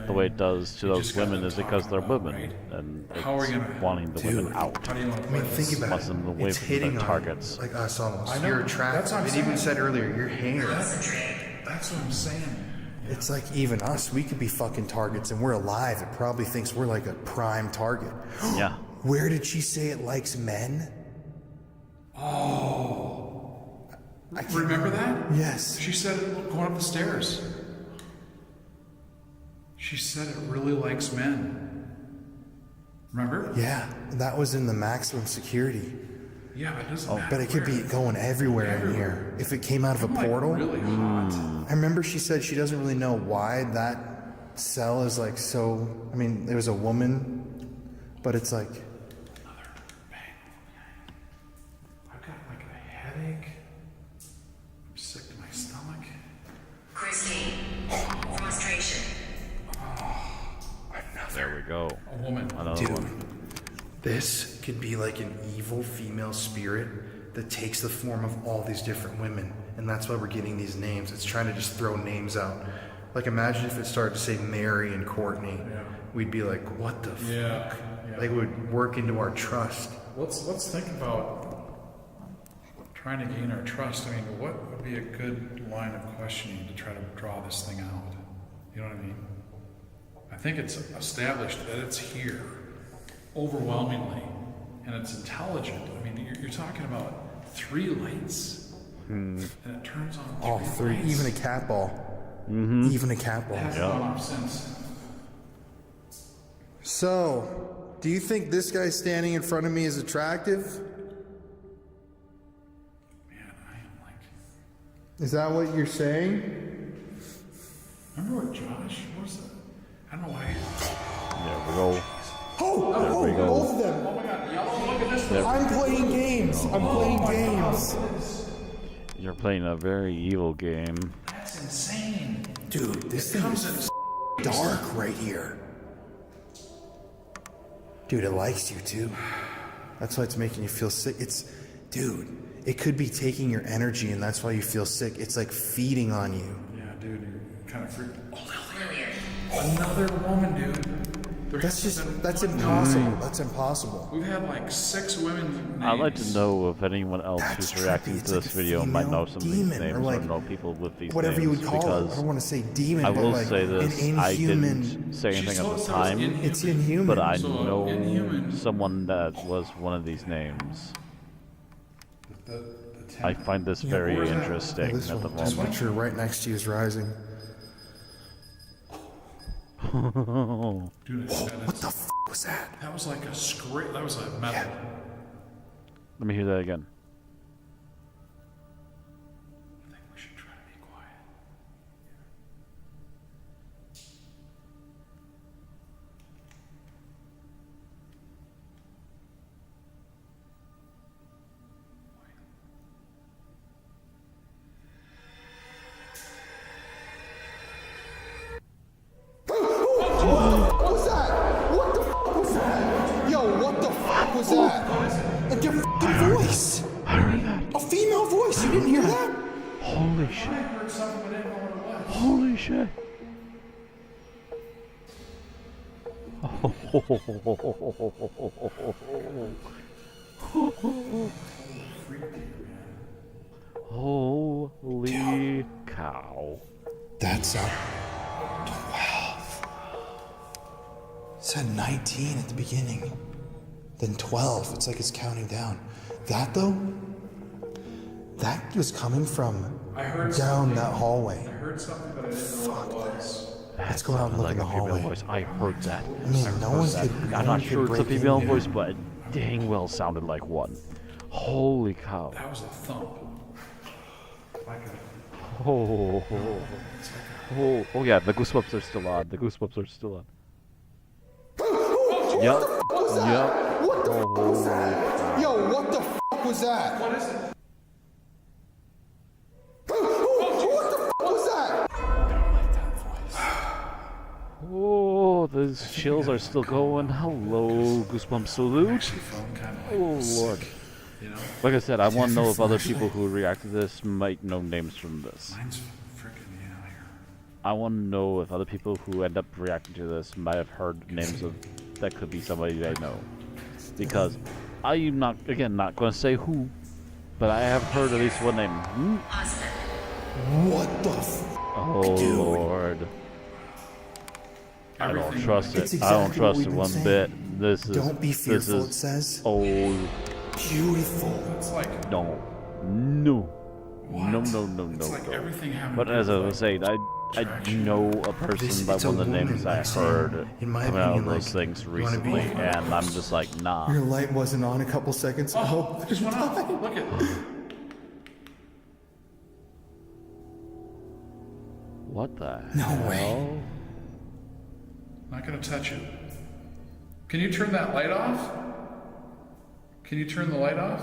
Speaker 1: the way it does to those women is because they're women, and
Speaker 10: How are we
Speaker 1: it's
Speaker 10: gonna-
Speaker 1: wanting the women out.
Speaker 10: How do you want to
Speaker 5: I
Speaker 10: play
Speaker 5: mean,
Speaker 10: this?
Speaker 5: think about
Speaker 1: Wants them
Speaker 5: it.
Speaker 1: away
Speaker 5: It's
Speaker 1: from
Speaker 5: hitting
Speaker 1: their
Speaker 5: on
Speaker 1: targets.
Speaker 5: like us almost.
Speaker 10: I know.
Speaker 5: You're
Speaker 10: That's
Speaker 5: attracted.
Speaker 10: what I'm
Speaker 5: It even
Speaker 10: saying.
Speaker 5: said earlier, your hair.
Speaker 10: That's what I'm saying.
Speaker 11: It's like even us, we could be fucking targets and we're alive. It probably thinks we're like a prime target.
Speaker 1: Yeah.
Speaker 11: Where did she say it likes men? I can't
Speaker 10: Remember that?
Speaker 11: Yes.
Speaker 10: She said it going up the stairs. She said it really likes men. Remember?
Speaker 11: Yeah, that was in the maximum security.
Speaker 10: Yeah, but it doesn't matter.
Speaker 11: But it could be going everywhere in here. If it came out of a portal.
Speaker 10: Really hot.
Speaker 11: I remember she said she doesn't really know why that cell is like so. I mean, there was a woman, but it's like.
Speaker 10: Another bang. I've got like a headache. I'm sick to my stomach.
Speaker 13: Christine, frustration.
Speaker 1: There we go.
Speaker 10: A woman.
Speaker 1: Another one.
Speaker 11: This could be like an evil female spirit that takes the form of all these different women. And that's why we're getting these names. It's trying to just throw names out. Like imagine if it started to say Mary and Courtney.
Speaker 10: Yeah.
Speaker 11: We'd be like, what the
Speaker 10: Yeah.
Speaker 11: fuck?
Speaker 10: Yeah.
Speaker 11: Like it would work into our trust.
Speaker 10: Let's think about trying to gain our trust. I mean, what would be a good line of questioning to try to draw this thing out? You know what I mean? I think it's established that it's here overwhelmingly, and it's intelligent. I mean, you're talking about 3 lights, and it turns on
Speaker 11: All 3,
Speaker 10: lights.
Speaker 11: even a cat ball. Even a cat ball.
Speaker 10: It has gone off since.
Speaker 11: So, do you think this guy standing in front of me is attractive?
Speaker 10: Man, I am like.
Speaker 11: Is that what you're saying?
Speaker 10: Remember what Josh? What was that? I don't know why.
Speaker 1: There we go.
Speaker 11: Oh,
Speaker 1: we go.
Speaker 11: both of them.
Speaker 10: Oh my God, yellow! Look at this
Speaker 1: There-
Speaker 10: one.
Speaker 11: I'm playing games. I'm playing games.
Speaker 1: You're playing a very evil game.
Speaker 10: That's insane.
Speaker 11: Dude, this
Speaker 10: It
Speaker 11: thing
Speaker 10: comes
Speaker 11: is
Speaker 10: in
Speaker 11: dark right here. Dude, it likes you too. That's why it's making you feel sick. Dude, it could be taking your energy and that's why you feel sick. It's like feeding on you.
Speaker 10: Yeah, dude, you're kind of freaked. Oh, another woman, dude.
Speaker 11: That's impossible. That's impossible.
Speaker 10: We've had like 6 women.
Speaker 1: I'd like to know if anyone else
Speaker 11: That's
Speaker 1: who's reacting
Speaker 11: trippy.
Speaker 1: to
Speaker 11: It's
Speaker 1: this
Speaker 11: like a
Speaker 1: video might know some of these
Speaker 11: demon,
Speaker 1: names
Speaker 11: or like
Speaker 1: know people with these
Speaker 11: whatever
Speaker 1: names.
Speaker 11: you would call it. I
Speaker 1: because
Speaker 11: don't want to say demon,
Speaker 1: I
Speaker 11: but
Speaker 1: will
Speaker 11: like
Speaker 1: say this,
Speaker 11: an
Speaker 1: I
Speaker 11: inhuman.
Speaker 1: didn't say anything at the
Speaker 10: She
Speaker 1: time,
Speaker 10: inhuman.
Speaker 11: It's inhuman.
Speaker 1: but I
Speaker 10: So,
Speaker 1: know
Speaker 10: inhuman.
Speaker 1: someone that was one of these names.
Speaker 10: The
Speaker 1: I find this very
Speaker 10: where's that?
Speaker 1: interesting
Speaker 11: This
Speaker 1: at the
Speaker 11: one, this
Speaker 1: moment.
Speaker 11: picture right next to you is rising.
Speaker 10: Dude,
Speaker 11: What the f was that?
Speaker 10: that was like a script. That was a metal.
Speaker 1: Let me hear that again.
Speaker 10: I think we should try to be quiet.
Speaker 11: What was that? What the f was that? Yo, what the f was that? A different voice.
Speaker 1: I heard that.
Speaker 11: A female voice. You didn't hear that?
Speaker 1: Holy shit.
Speaker 10: I heard something, but I didn't know what it was.
Speaker 1: Holy shit. Holy cow.
Speaker 11: That's a 12. It said 19 at the beginning. Then 12. It's like it's counting down. That though? That was coming from
Speaker 10: I heard
Speaker 11: down
Speaker 10: something.
Speaker 11: that hallway.
Speaker 10: I heard something, but I didn't know what it was.
Speaker 11: Let's go out and look
Speaker 1: Like
Speaker 11: in the
Speaker 1: a female
Speaker 11: hallway.
Speaker 1: voice. I heard that.
Speaker 11: I mean,
Speaker 1: I
Speaker 11: no
Speaker 1: heard
Speaker 11: one
Speaker 1: that.
Speaker 11: could- no
Speaker 1: I'm
Speaker 11: one
Speaker 1: not
Speaker 11: could
Speaker 1: sure it's a
Speaker 11: break in
Speaker 1: female
Speaker 11: here.
Speaker 1: voice, but it dang well sounded like one. Holy cow.
Speaker 10: That was a thump. Like a.
Speaker 1: Oh, oh yeah, the goosebumps are still on. The goosebumps are still on. Yep. Yep.
Speaker 11: What the f was that?
Speaker 1: Oh,
Speaker 11: Yo, what the f was that?
Speaker 10: What is it?
Speaker 11: What the f was that?
Speaker 1: oh, those chills are still going. Hello, goosebumps salute.
Speaker 10: Feeling kind of
Speaker 1: Oh lord.
Speaker 10: You know?
Speaker 1: Like I said, I want to know if other people who react to this might know names from this.
Speaker 10: Mine's freaking me out here.
Speaker 1: I want to know if other people who end up reacting to this might have heard names of that could be somebody they know. Because I'm not going to say who, but I have heard at least one name.
Speaker 11: What the f?
Speaker 1: Oh
Speaker 11: Dude.
Speaker 1: lord. I don't
Speaker 10: Everything-
Speaker 1: trust
Speaker 11: It's
Speaker 1: it. I don't
Speaker 11: exactly what
Speaker 1: trust
Speaker 11: we've
Speaker 1: it
Speaker 11: been
Speaker 1: one
Speaker 11: saying.
Speaker 1: bit. This is
Speaker 11: Don't be fearful,
Speaker 1: This
Speaker 11: it
Speaker 1: is
Speaker 11: says.
Speaker 1: oh
Speaker 11: Beautiful.
Speaker 10: It's like.
Speaker 1: no. No.
Speaker 10: What?
Speaker 1: No, no, no, no,
Speaker 10: It's like
Speaker 1: no.
Speaker 10: everything happened.
Speaker 1: But as I was saying, I I know a person by one of the names I heard coming out of those things recently, and I'm just like, nah.
Speaker 11: Your light wasn't on a couple seconds.
Speaker 10: Oh, it just went off. Look at.
Speaker 1: What the
Speaker 11: No
Speaker 1: hell?
Speaker 11: way.
Speaker 10: Not gonna touch it. Can you turn that light off? Can you turn the light off?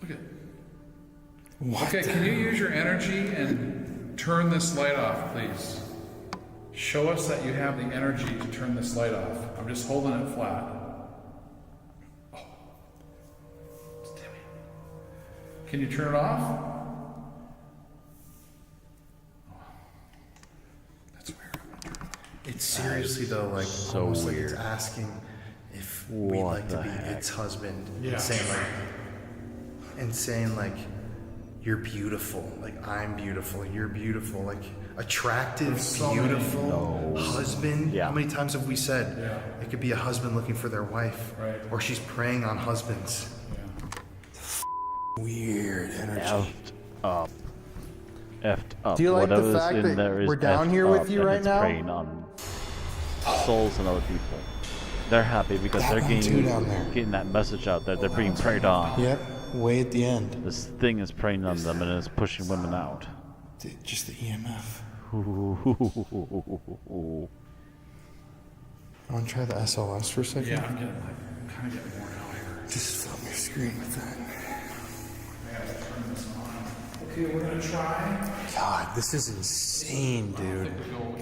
Speaker 10: Look at.
Speaker 11: What?
Speaker 10: Okay, can you use your energy and turn this light off, please? Show us that you have the energy to turn this light off. I'm just holding it flat. Oh. It's dimming. Can you turn it off? That's weird.
Speaker 11: It's seriously though, like
Speaker 1: So
Speaker 11: almost like
Speaker 1: weird.
Speaker 11: it's asking if we'd
Speaker 1: What
Speaker 11: like to
Speaker 1: the
Speaker 11: be
Speaker 1: heck?
Speaker 11: its husband,
Speaker 10: Yeah.
Speaker 11: and saying like, you're beautiful, like I'm beautiful, you're beautiful, like attractive,
Speaker 10: There's so
Speaker 11: beautiful husband.
Speaker 1: Yeah.
Speaker 11: How many times have we said
Speaker 10: Yeah.
Speaker 11: it could be a husband looking for their wife,
Speaker 10: Right.
Speaker 11: or she's preying on husbands?
Speaker 10: Yeah.
Speaker 11: Weird energy.
Speaker 1: Effed up. Effed up.
Speaker 11: Do you like the
Speaker 1: Whatever's
Speaker 11: fact
Speaker 1: in
Speaker 11: that
Speaker 1: there is
Speaker 11: we're down
Speaker 1: effed
Speaker 11: here with
Speaker 1: up,
Speaker 11: you
Speaker 1: and
Speaker 11: right
Speaker 1: it's
Speaker 11: now?
Speaker 1: preying on souls and other people. They're happy because
Speaker 11: That
Speaker 1: they're
Speaker 11: one too down there.
Speaker 1: getting that message out that they're being preyed on.
Speaker 11: Yep, way at the end.
Speaker 1: This thing is preying on them and is pushing women out.
Speaker 11: Just the EMF. I want to try the SLS for a second?
Speaker 10: Yeah, I'm kind of getting worn out here.
Speaker 11: Just film your screen with that.
Speaker 10: I gotta turn this on. Okay, we're gonna try.
Speaker 11: God, this is insane, dude.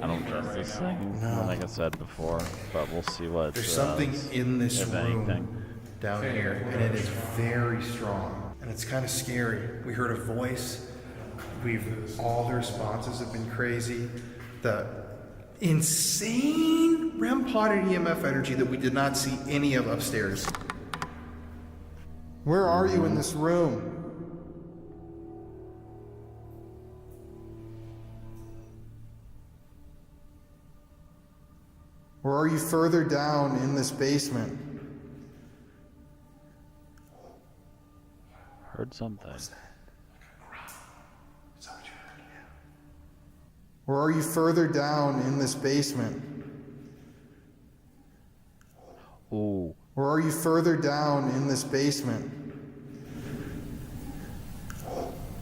Speaker 1: I don't trust this thing, like I said before, but we'll see what.
Speaker 11: There's something in this
Speaker 1: if
Speaker 11: room
Speaker 1: anything.
Speaker 11: down here, and it is very strong. And it's kind of scary. We heard a voice. All the responses have been crazy. The insane REM potted EMF energy that we did not see any of upstairs. Where are you in this room? Or are you further down in this basement?
Speaker 1: Heard something.
Speaker 11: Or are you further down in this basement?
Speaker 1: Ooh.
Speaker 11: Or are you further down in this basement?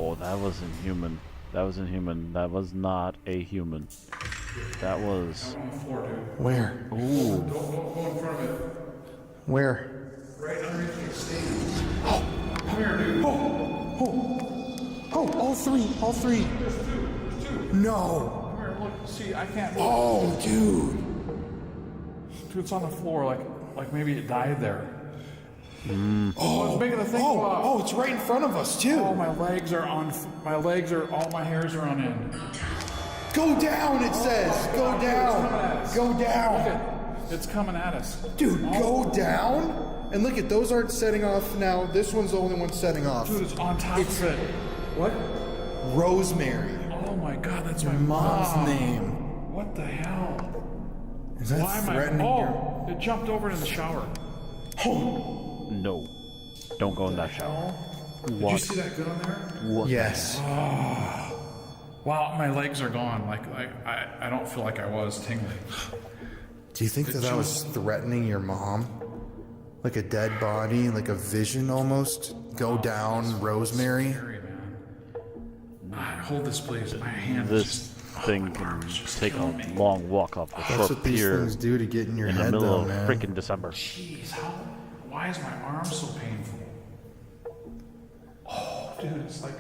Speaker 1: Oh, that wasn't human. That wasn't human. That was not a human. That was.
Speaker 11: Where?
Speaker 1: Ooh.
Speaker 10: Don't go in front of it.
Speaker 11: Where?
Speaker 10: Right underneath the stage. Come here, dude.
Speaker 11: Oh, all three.
Speaker 10: There's two.
Speaker 11: No.
Speaker 10: Come here, look. See, I can't move.
Speaker 11: Oh, dude.
Speaker 10: Dude, it's on the floor, like maybe it died there.
Speaker 11: Oh,
Speaker 10: it's making a thing go up.
Speaker 11: Oh, it's right in front of us, too.
Speaker 10: Oh, my legs are, all my hairs are on end.
Speaker 11: Go down, it says. Go down. Go down.
Speaker 10: Look at, it's coming at us.
Speaker 11: Dude, go down. And look at, those aren't setting off now. This one's the only one setting off.
Speaker 10: Dude, it's on top of it. What?
Speaker 11: Rosemary.
Speaker 10: Oh my God, that's my
Speaker 11: Mom's
Speaker 10: mom.
Speaker 11: name.
Speaker 10: What the hell?
Speaker 11: Is that
Speaker 10: Why am
Speaker 11: threatening
Speaker 10: Oh, it jumped over in the shower.
Speaker 1: No. Don't go in that shower.
Speaker 10: Did
Speaker 1: What?
Speaker 10: you see that gun there?
Speaker 1: What?
Speaker 11: Yes.
Speaker 10: Wow, my legs are gone. Like I don't feel like I was tingling.
Speaker 11: Do you think that was threatening your mom? Like a dead body, like a vision almost? Go down, Rosemary?
Speaker 10: Scary, man. Hold this, please. My hand
Speaker 1: This thing can take a long walk off the
Speaker 11: That's
Speaker 1: short
Speaker 11: what these
Speaker 1: pier
Speaker 11: things do to get in your
Speaker 1: in the
Speaker 11: head,
Speaker 1: middle
Speaker 11: though,
Speaker 1: of
Speaker 11: man.
Speaker 1: freaking December.
Speaker 10: Jeez, why is my arm so painful? Oh, dude, it's like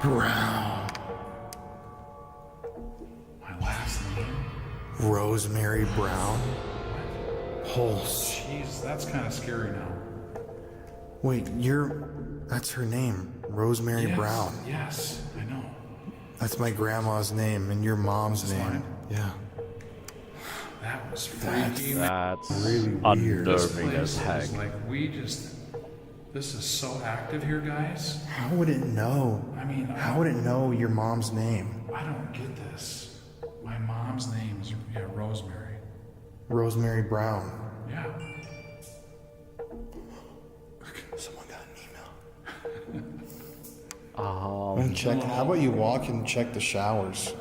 Speaker 11: Brown.
Speaker 10: my last name.
Speaker 11: Rosemary Brown? Oh,
Speaker 10: Jeez, that's kind of scary now.
Speaker 11: wait, that's her name, Rosemary
Speaker 10: Yes,
Speaker 11: Brown.
Speaker 10: Yes, I know.
Speaker 11: That's my grandma's name and your mom's
Speaker 10: This
Speaker 11: name.
Speaker 10: line?
Speaker 11: Yeah.
Speaker 10: That was freaky.
Speaker 1: That's
Speaker 11: really weird.
Speaker 10: This
Speaker 1: unnerving
Speaker 10: place
Speaker 1: as heck.
Speaker 10: is like this is so active here, guys.
Speaker 11: How would it know?
Speaker 10: I mean,
Speaker 11: How would it know your mom's name?
Speaker 10: I don't get this. My mom's name is Rosemary.
Speaker 11: Rosemary Brown.
Speaker 10: Yeah.
Speaker 11: Someone got an email. Check. How about you walk and check the showers?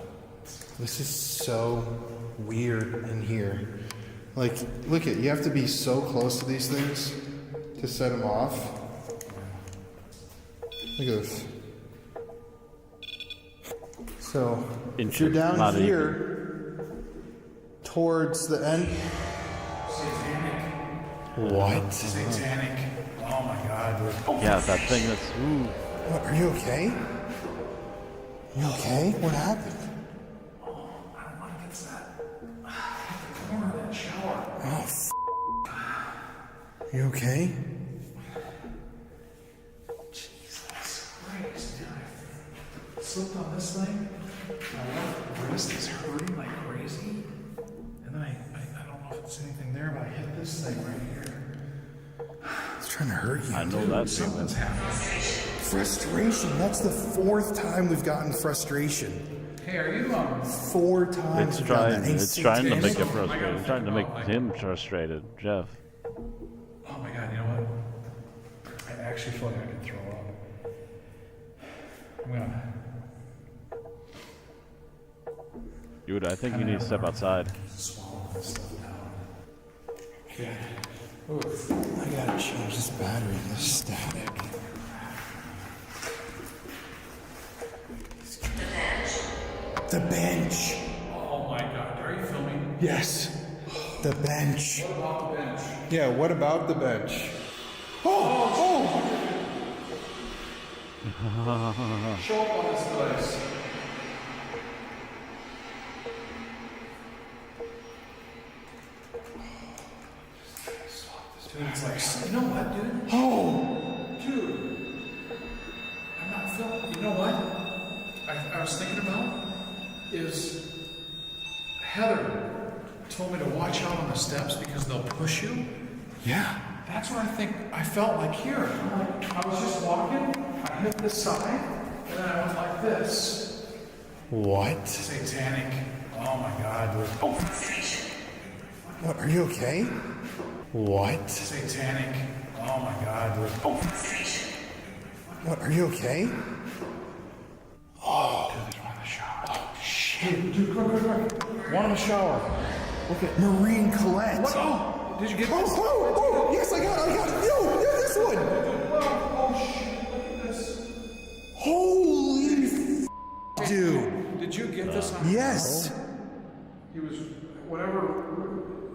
Speaker 11: This is so weird in here. Like, look at, you have to be so close to these things to set them off. Look at this. So, if you're down here towards the end.
Speaker 10: Satanic.
Speaker 11: What?
Speaker 10: Satanic. Oh my God.
Speaker 1: Yeah, that thing that's. Ooh.
Speaker 11: What, are you okay? You okay? What happened?
Speaker 10: I don't want to get that. The corner of that shower.
Speaker 11: Oh, You okay?
Speaker 10: Jesus Christ, dude. I slipped on this thing. My left wrist is hurting like crazy. And then I don't know if it's anything there, but I hit this thing right here.
Speaker 11: It's trying to hurt you.
Speaker 1: I know that
Speaker 10: Something's happening.
Speaker 11: Frustration. That's the 4th time we've gotten frustration.
Speaker 10: Hey, are you
Speaker 11: 4 times.
Speaker 1: It's trying to make it frustrated. It's trying to make him frustrated, Jeff.
Speaker 10: Oh my God, you know what? I actually feel like I can throw up. I'm gonna.
Speaker 1: Dude, I think you need to step outside.
Speaker 10: Swallow this stuff down. Okay.
Speaker 11: I gotta change this battery. This static. The bench.
Speaker 10: Oh my God, are you filming?
Speaker 11: Yes. The bench.
Speaker 10: What about the bench?
Speaker 11: Yeah, what about the bench?
Speaker 10: Show up on this place. Dude, it's like, you know what, dude? Dude. I'm not filming. You know what? I was thinking about is Heather told me to watch out on the steps because they'll push you.
Speaker 11: Yeah.
Speaker 10: That's what I felt like here. I was just walking, I hit this side, and then I went like this.
Speaker 11: What?
Speaker 10: Satanic. Oh my God, dude. Oh.
Speaker 11: What, are you okay? What?
Speaker 10: Satanic. Oh my God, dude. Oh.
Speaker 11: What, are you okay?
Speaker 10: Oh. Dude, there's one in the shower. Oh, shit. Dude, quick. One in the shower.
Speaker 11: Look at Marine Colette.
Speaker 10: What? Oh, did you get this?
Speaker 11: Oh, yes, I got it. Yo, this one.
Speaker 10: Oh, shit. Look at this.
Speaker 11: Holy dude.
Speaker 10: Did you get this on?
Speaker 11: Yes.
Speaker 10: He was, whatever,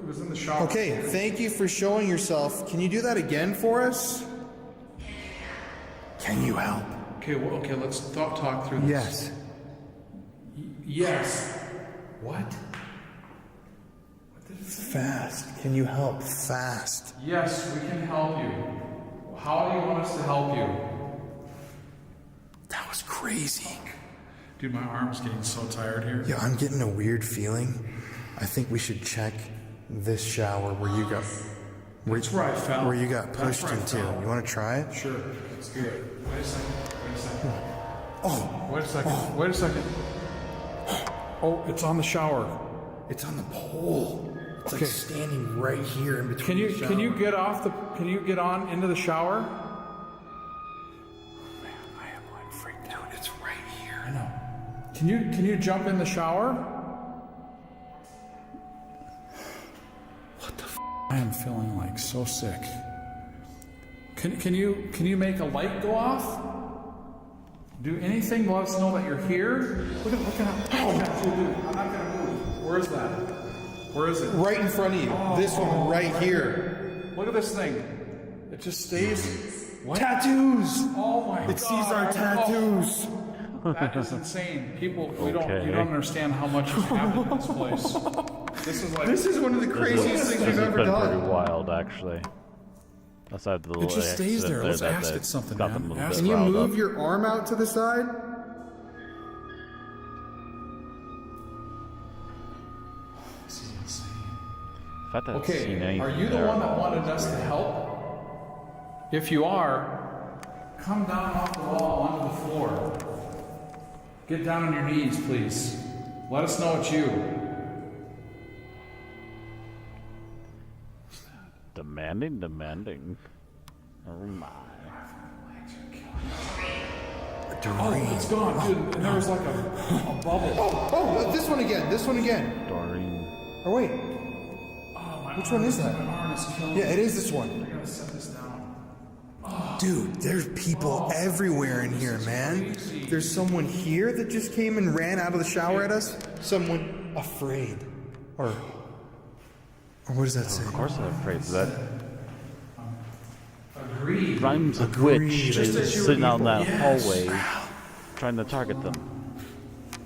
Speaker 10: it was in the shower.
Speaker 11: Okay, thank you for showing yourself. Can you do that again for us? Can you help?
Speaker 10: Okay, well, let's talk through this.
Speaker 11: Yes.
Speaker 10: Yes. What?
Speaker 11: Fast. Can you help? Fast.
Speaker 10: Yes, we can help you. How do you want us to help you?
Speaker 11: That was crazy.
Speaker 10: Dude, my arm's getting so tired here.
Speaker 11: Yeah, I'm getting a weird feeling. I think we should check this shower where you got.
Speaker 10: That's where I fell.
Speaker 11: Where you got pushed into. You want to try it?
Speaker 10: Sure, let's do it. Wait a second.
Speaker 11: Oh.
Speaker 10: Wait a second. Oh, it's on the shower.
Speaker 11: It's on the pole. It's like standing right here in between.
Speaker 10: Can you get off the? Can you get on into the shower?
Speaker 11: Man, I am like freaked out. It's right here.
Speaker 10: I know. Can you jump in the shower?
Speaker 11: What the?
Speaker 10: I am feeling like so sick. Can you make a light go off? Do anything to let us know that you're here? Look at how. Oh, dude, I'm not gonna move. Where is that? Where is it?
Speaker 11: Right in front of you. This one right here.
Speaker 10: Look at this thing. It just stays. What?
Speaker 11: Tattoos.
Speaker 10: Oh my God.
Speaker 11: It sees our tattoos.
Speaker 10: That is insane. People, you don't understand how much has happened in this place. This is one of the craziest things we've ever done.
Speaker 1: This has been pretty wild, actually. Aside the little
Speaker 10: it just stays there. Let's ask it something, man.
Speaker 11: Can you move your arm out to the side?
Speaker 10: This is insane.
Speaker 1: Okay,
Speaker 10: are you the one that wanted us to help? If you are, come down off the wall onto the floor. Get down on your knees, please. Let us know it's you.
Speaker 1: Demanding. Oh my.
Speaker 10: Oh, it's gone, dude. And there was like a bubble.
Speaker 5: Oh, this one again. This one again.
Speaker 1: Doreen.
Speaker 5: Oh, wait. Which one is that?
Speaker 10: My arm is killing me.
Speaker 5: Yeah, it is this one.
Speaker 10: I gotta set this down.
Speaker 5: Dude, there's people everywhere in here, man. There's someone here that just came and ran out of the shower at us. Someone afraid. Or what does that say?
Speaker 1: Of course I'm afraid of that.
Speaker 10: Agreed.
Speaker 1: Rhymes of witch is sitting out in that hallway trying to target them.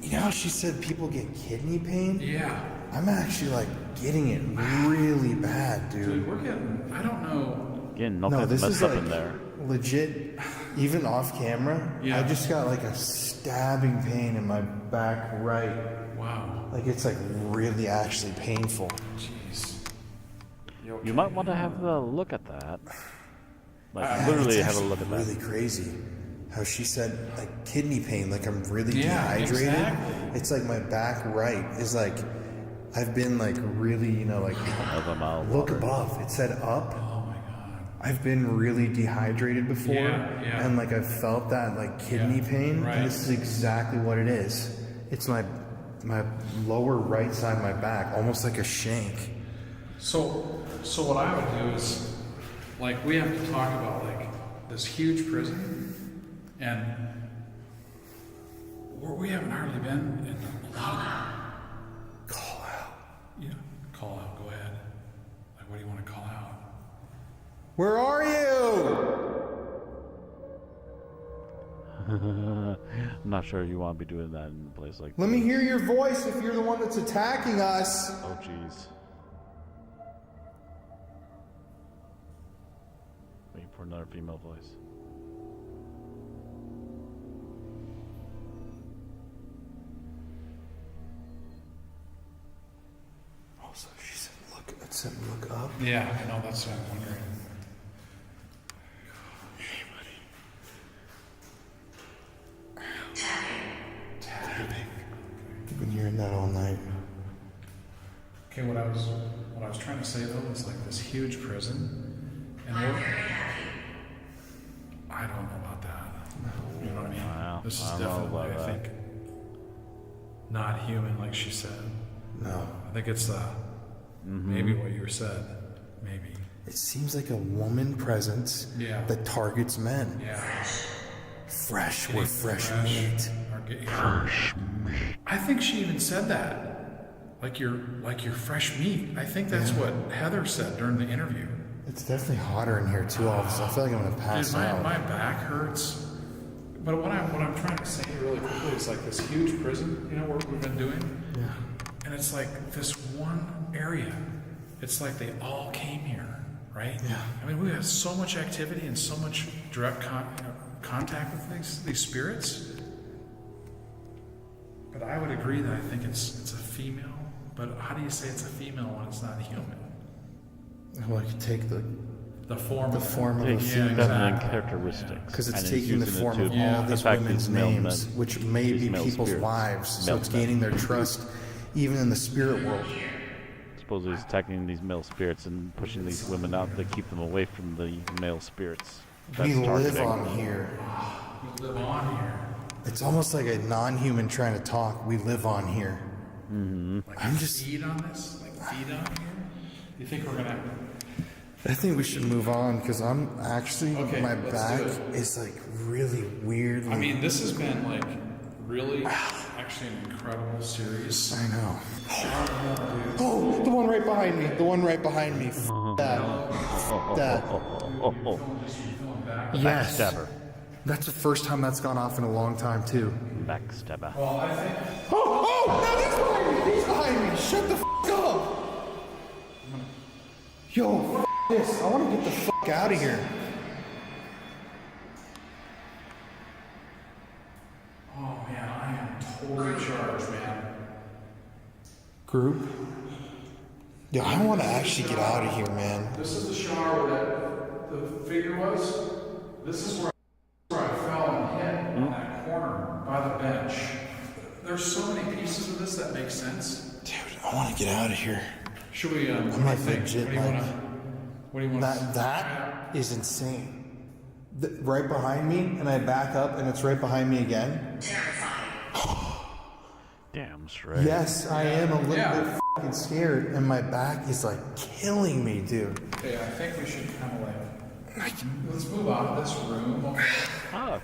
Speaker 11: You know how she said people get kidney pain?
Speaker 10: Yeah.
Speaker 11: I'm actually like getting it really bad, dude.
Speaker 10: Dude, we're getting, I don't know.
Speaker 1: Again, no,
Speaker 11: No,
Speaker 1: kinds
Speaker 11: this
Speaker 1: of
Speaker 11: is
Speaker 1: messed up
Speaker 11: like
Speaker 1: in there.
Speaker 11: legit, even off camera.
Speaker 10: Yeah.
Speaker 11: I just got like a stabbing pain in my back right.
Speaker 10: Wow.
Speaker 11: Like it's like really actually painful.
Speaker 10: Jeez.
Speaker 1: You might want to have a look at that. Like,
Speaker 11: Yeah,
Speaker 1: literally
Speaker 11: it's
Speaker 1: have a
Speaker 11: actually
Speaker 1: look at that.
Speaker 11: really crazy how she said like kidney pain, like I'm really
Speaker 10: Yeah,
Speaker 11: dehydrated.
Speaker 10: exactly.
Speaker 11: It's like my back right is like I've been like really, you know, like look above. It said up.
Speaker 10: Oh my god.
Speaker 11: I've been really dehydrated before,
Speaker 10: Yeah.
Speaker 11: and like I felt that like kidney pain,
Speaker 10: right.
Speaker 11: and this is exactly what it is. It's my lower right side of my back, almost like a shank.
Speaker 10: So what I would do is, like, we have to talk about like this huge prison, and we haven't hardly been in a lot.
Speaker 11: Call out.
Speaker 10: Yeah, call out. Go ahead. Like, what do you want to call out?
Speaker 11: Where are you?
Speaker 1: I'm not sure you want to be doing that in a place like
Speaker 11: Let me hear your voice if you're the one that's attacking us.
Speaker 1: Oh, jeez. Waiting for another female voice.
Speaker 11: Also, she said, look, it said look up.
Speaker 10: Yeah, I know, that's what I'm wondering.
Speaker 11: Tapping. I've been hearing that all night.
Speaker 10: Okay, what I was trying to say though is like this huge prison, and I don't know about that. You know what I mean?
Speaker 1: Wow.
Speaker 10: This is
Speaker 1: I don't know
Speaker 10: definitely,
Speaker 1: about
Speaker 10: I
Speaker 1: that.
Speaker 10: think, not human, like she said.
Speaker 11: No.
Speaker 10: I think it's maybe what you said. Maybe.
Speaker 11: It seems like a woman presence
Speaker 10: Yeah.
Speaker 11: that targets men.
Speaker 10: Yeah.
Speaker 11: Fresh, we're fresh
Speaker 10: Fresh.
Speaker 11: meat.
Speaker 10: I think she even said that. Like you're fresh meat. I think that's what Heather said during the interview.
Speaker 11: It's definitely hotter in here too, all of a sudden. I feel like I'm gonna pass
Speaker 10: Dude,
Speaker 11: out.
Speaker 10: my back hurts. But what I'm trying to say really quickly is like this huge prison, you know, what we've been doing.
Speaker 11: Yeah.
Speaker 10: And it's like this one area. It's like they all came here, right?
Speaker 11: Yeah.
Speaker 10: I mean, we have so much activity and so much direct contact with these spirits. But I would agree that I think it's a female. But how do you say it's a female when it's not human?
Speaker 11: Well, I could take the
Speaker 10: form of
Speaker 11: a
Speaker 1: Takes
Speaker 11: female.
Speaker 1: feminine characteristics.
Speaker 11: Because it's
Speaker 1: and
Speaker 11: taking the
Speaker 1: using it
Speaker 11: form
Speaker 1: to
Speaker 11: of all these
Speaker 1: affect
Speaker 11: women's
Speaker 1: these male
Speaker 11: names,
Speaker 1: men,
Speaker 11: which may
Speaker 1: these
Speaker 11: be
Speaker 1: male
Speaker 11: people's
Speaker 1: spirits,
Speaker 11: wives. So
Speaker 1: male
Speaker 11: it's
Speaker 1: men.
Speaker 11: gaining their trust, even in the spirit world.
Speaker 1: Supposedly he's attacking these male spirits and pushing these women out to keep them away from the male spirits.
Speaker 11: We
Speaker 1: That's
Speaker 11: live
Speaker 1: targeting.
Speaker 11: on here.
Speaker 10: We live on here.
Speaker 11: It's almost like a non-human trying to talk. We live on here.
Speaker 10: Like
Speaker 11: I'm just.
Speaker 10: feed on this? Like feed on here? You think we're gonna
Speaker 11: I think we should move on because I'm actually
Speaker 10: Okay,
Speaker 11: my
Speaker 10: let's
Speaker 11: back
Speaker 10: do it.
Speaker 11: is like really weird.
Speaker 10: I mean, this has been like really actually an incredible series.
Speaker 11: I know. Oh, the one right behind me. The one right behind me. That. Yes.
Speaker 1: Backstabber.
Speaker 11: That's the first time that's gone off in a long time too.
Speaker 1: Backstabber.
Speaker 10: Well, I think
Speaker 11: Oh, no, he's behind me. He's behind me. Shut the up. Yo, this. I want to get the fuck out of here.
Speaker 10: oh man, I am totally charged, man.
Speaker 11: Group. Yeah, I want to actually get out of here, man.
Speaker 10: This is the shower where the figure was. This is where I fell and hit on that corner by the bench. There's so many pieces of this that make sense.
Speaker 11: Dude, I want to get out of here.
Speaker 10: Should we?
Speaker 11: I'm like legit.
Speaker 10: What do you want to?
Speaker 11: That is insane. right behind me, and I back up, and it's right behind me again.
Speaker 1: Damn straight.
Speaker 11: Yes, I am a little bit fucking scared, and my back is like killing me, dude.
Speaker 10: Okay, I think we should kind of let's move out of this room.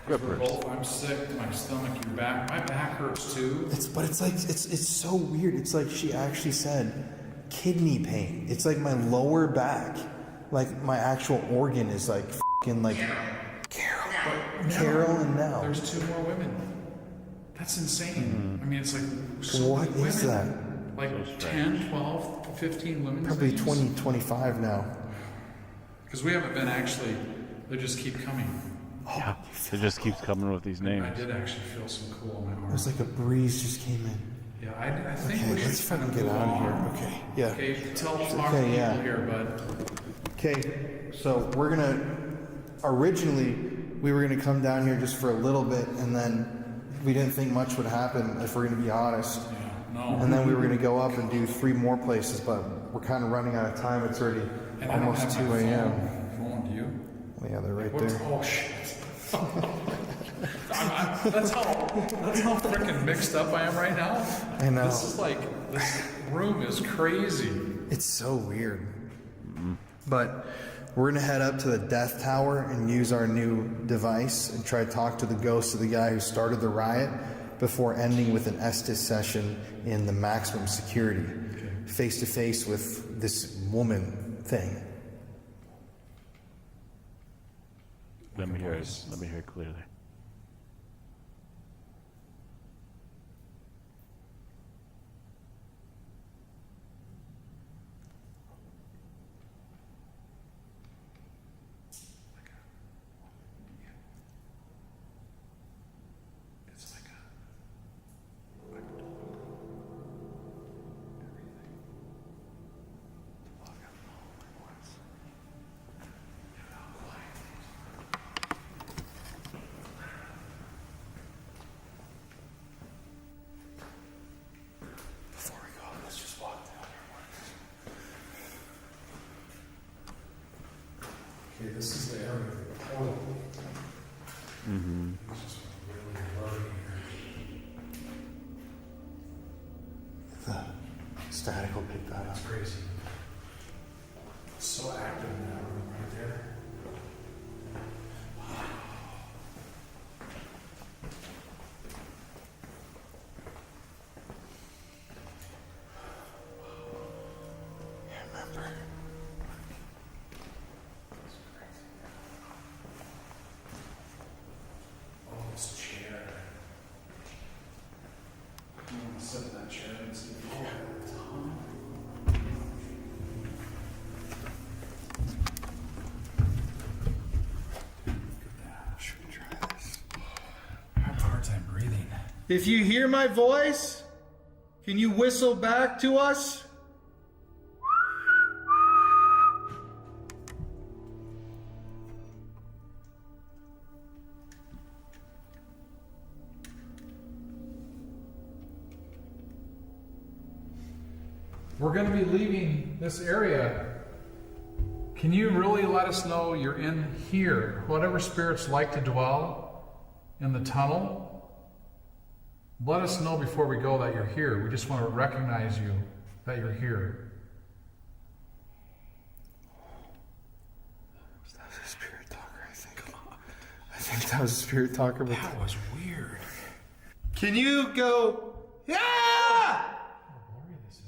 Speaker 1: Grippers.
Speaker 10: I'm sick, my stomach, your back, my back hurts too.
Speaker 11: It's so weird. It's like she actually said kidney pain. It's like my lower back, like my actual organ is like fucking like Carol and Nell.
Speaker 10: There's 2 more women. That's insane. I mean, it's like so
Speaker 11: What
Speaker 10: many women.
Speaker 11: is that?
Speaker 10: Like 10, 12, 15 women.
Speaker 11: Probably 20, 25 now.
Speaker 10: Because we haven't been actually, they just keep coming.
Speaker 1: Yeah, it just keeps coming with these names.
Speaker 10: I did actually feel some cool on my arm.
Speaker 11: It was like a breeze just came in.
Speaker 10: Yeah, I think
Speaker 11: Okay,
Speaker 10: we should
Speaker 11: let's fucking
Speaker 10: kind
Speaker 11: get
Speaker 10: move
Speaker 11: out of
Speaker 10: on.
Speaker 11: here. Okay, yeah.
Speaker 10: Okay, tell the
Speaker 11: Okay, yeah.
Speaker 10: people here, bud.
Speaker 11: Okay, so we're gonna, originally, we were gonna come down here just for a little bit, and then we didn't think much would happen, if we're gonna be honest.
Speaker 10: No.
Speaker 11: And then we were gonna go up and do 3 more places, but we're kind of running out of time. It's already
Speaker 10: And I don't
Speaker 11: almost
Speaker 10: have
Speaker 11: 2
Speaker 10: my
Speaker 11: a.m.
Speaker 10: phone, do you?
Speaker 11: Yeah, they're right
Speaker 10: What's,
Speaker 11: there.
Speaker 10: oh shit. That's how freaking mixed up I am right now.
Speaker 11: I know.
Speaker 10: This room is crazy.
Speaker 11: It's so weird. But we're gonna head up to the Death Tower and use our new device and try to talk to the ghost of the guy who started the riot before ending with an Estes session in the maximum security, face to face with this woman thing.
Speaker 1: Let me hear it. Let me hear it clearly.
Speaker 11: Before we go, let's just walk down here. Okay, this is the area of the portal. It's just really blurry here. The static will pick that up.
Speaker 10: It's crazy. It's so active in that room right there.
Speaker 11: Remember.
Speaker 10: Oh, this chair. You want to sit in that chair and see if you have time?
Speaker 11: Should we try this?
Speaker 10: I have a hard time breathing.
Speaker 5: If you hear my voice, can you whistle back to us?
Speaker 10: We're going to be leaving this area. Can you really let us know you're in here? Whatever spirits like to dwell in the tunnel, let us know before we go that you're here. We just want to recognize you, that you're here.
Speaker 11: That was a spirit talker, I think. I think that was a spirit talker. But
Speaker 10: That was weird.
Speaker 5: Can you go, yeah?
Speaker 10: How blurry this is.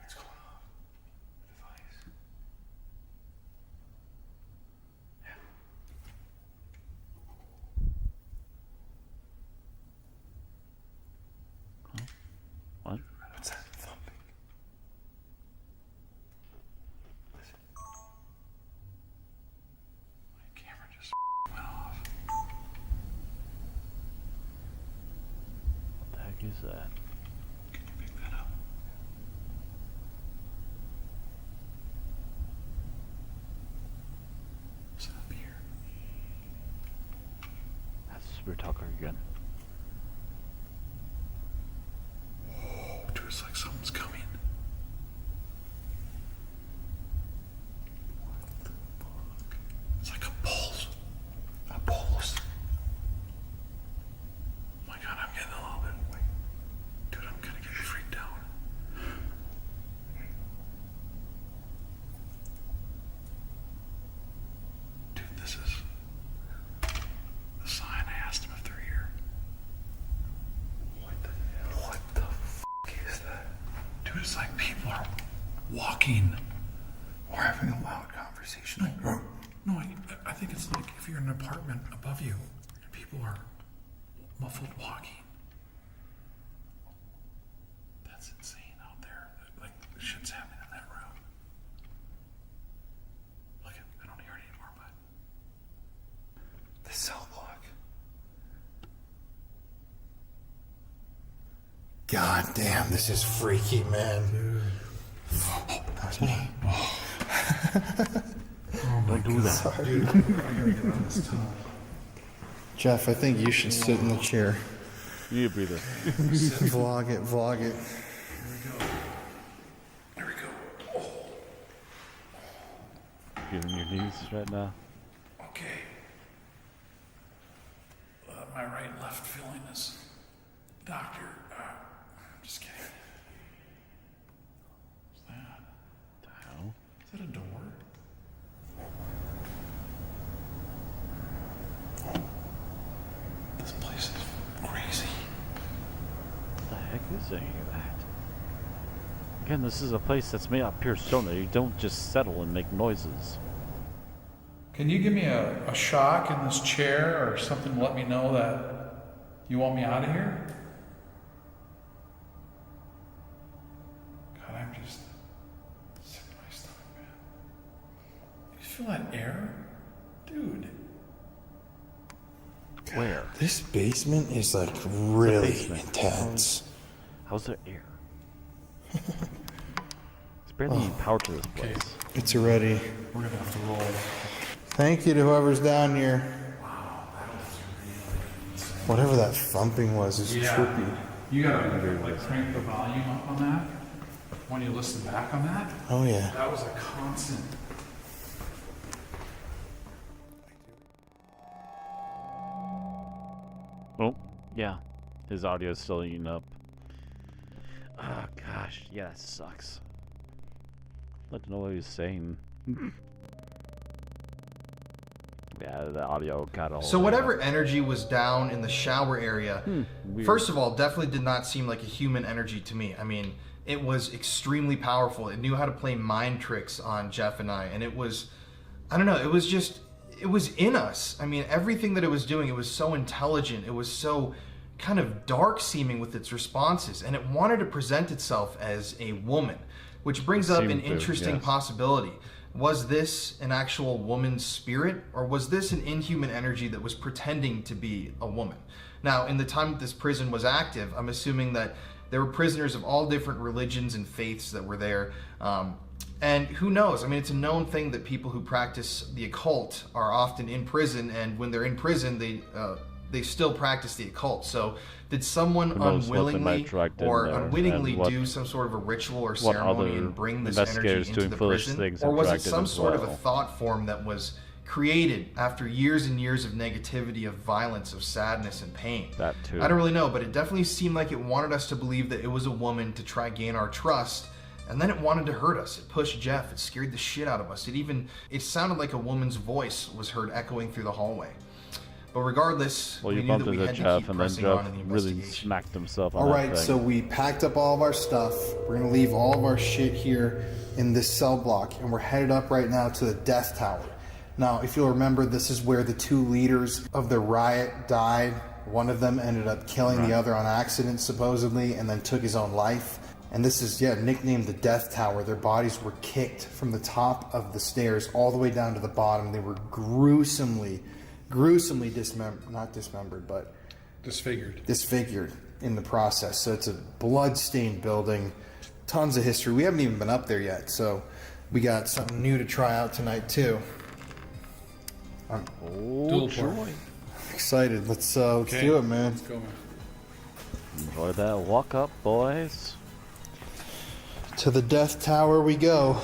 Speaker 11: it's going off. The device.
Speaker 1: What?
Speaker 11: What's that thumping?
Speaker 10: My camera just went off.
Speaker 1: What the heck is that?
Speaker 10: Can you pick that up? Is it up here?
Speaker 1: That's a spirit talker again.
Speaker 14: walking or having a loud conversation. No, I think it's like if you're in an apartment above you and people are muffled walking. That's insane out there. Like, shit's happening in that room. Look, I don't hear it anymore, but the cell block.
Speaker 11: God damn, this is freaky, man. Dude. That was me.
Speaker 14: Oh my
Speaker 1: Don't do that.
Speaker 11: Sorry.
Speaker 14: Dude, I gotta get on this tub.
Speaker 11: Jeff, I think you should sit in the chair.
Speaker 1: You need a breather.
Speaker 11: Vlog it, vlog it.
Speaker 14: Here we go. Oh.
Speaker 1: Feeling your knees right now?
Speaker 14: Okay. My right and left feeling is doctor. I'm just kidding. What's that?
Speaker 1: The hell?
Speaker 14: Is that a door? This place is crazy.
Speaker 1: What the heck is any of that? Again, this is a place that's made out of pure stone that you don't just settle and make noises.
Speaker 14: Can you give me a shock in this chair or something to let me know that you want me out of here? God, I'm just sick to my stomach, man. You feel that air? Dude.
Speaker 1: Where?
Speaker 11: This basement is like really intense.
Speaker 1: How's there air? There's barely any power to this place.
Speaker 11: It's already.
Speaker 14: We're gonna have to roll.
Speaker 11: Thank you to whoever's down here.
Speaker 14: Wow, that was really insane.
Speaker 11: Whatever that thumping was is trippy.
Speaker 14: You gotta like crank the volume up on that when you listen back on that.
Speaker 11: Oh yeah.
Speaker 14: That was a constant.
Speaker 1: Oh, yeah. His audio is still eating up. Oh, gosh. Yeah, that sucks. I'd like to know what he was saying. Yeah, the audio got all...
Speaker 5: So whatever energy was down in the shower area, first of all, definitely did not seem like a human energy to me. I mean, it was extremely powerful. It knew how to play mind tricks on Jeff and I, and it was, I don't know, it was just, it was in us. I mean, everything that it was doing, it was so intelligent. It was so kind of dark seeming with its responses, and it wanted to present itself as a woman, which brings up an interesting possibility. Was this an actual woman's spirit, or was this an inhuman energy that was pretending to be a woman? Now, in the time that this prison was active, I'm assuming that there were prisoners of all different religions and faiths that were there. And who knows? I mean, it's a known thing that people who practice the occult are often in prison, and when they're in prison, they still practice the occult. So did someone unwillingly or unwittingly do some sort of a ritual or ceremony and bring this energy into the prison? Or was it some sort of a thought form that was created after years and years of negativity, of violence, of sadness and pain?
Speaker 1: That too.
Speaker 5: I don't really know, but it definitely seemed like it wanted us to believe that it was a woman to try gain our trust. And then it wanted to hurt us. It pushed Jeff. It scared the shit out of us. It sounded like a woman's voice was heard echoing through the hallway. But regardless,
Speaker 1: well, you
Speaker 5: we knew
Speaker 1: bumped
Speaker 5: that we
Speaker 1: into
Speaker 5: had to
Speaker 1: Jeff,
Speaker 5: keep
Speaker 1: and then
Speaker 5: pressing on
Speaker 1: Jeff
Speaker 5: in the
Speaker 1: really
Speaker 5: investigation.
Speaker 1: smacked himself on
Speaker 11: All right,
Speaker 1: that thing.
Speaker 11: so we packed up all of our stuff. We're gonna leave all of our shit here in this cell block, and we're headed up right now to the Death Tower. Now, if you'll remember, this is where the two leaders of the riot died. One of them ended up killing the other on accident, supposedly, and then took his own life. And this is, nicknamed the Death Tower. Their bodies were kicked from the top of the stairs all the way down to the bottom. They were gruesomely disfigured in the process. So it's a blood-stained building, tons of history. We haven't even been up there yet, so we got something new to try out tonight too. I'm excited. Let's do it, man.
Speaker 14: Let's go, man.
Speaker 1: Enjoy that walk up, boys.
Speaker 11: To the Death Tower we go.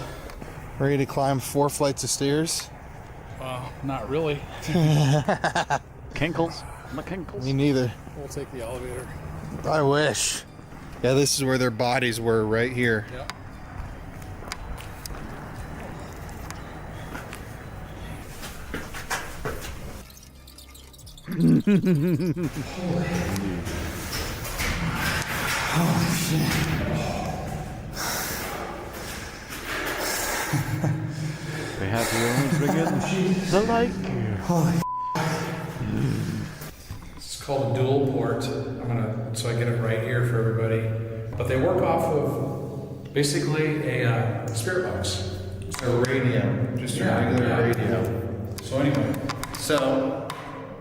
Speaker 11: Ready to climb 4 flights of stairs?
Speaker 14: Not really.
Speaker 1: Kinkles? My kinkles.
Speaker 11: Me neither.
Speaker 14: We'll take the elevator.
Speaker 11: I wish. Yeah, this is where their bodies were, right here.
Speaker 14: Yep.
Speaker 11: Oh shit.
Speaker 1: have to bring in the light gear.
Speaker 14: Holy It's called a dual port. So I get it right here for everybody. But they work off of basically a spirit box.
Speaker 11: A radio. Just a regular radio.
Speaker 14: So anyway.
Speaker 11: So,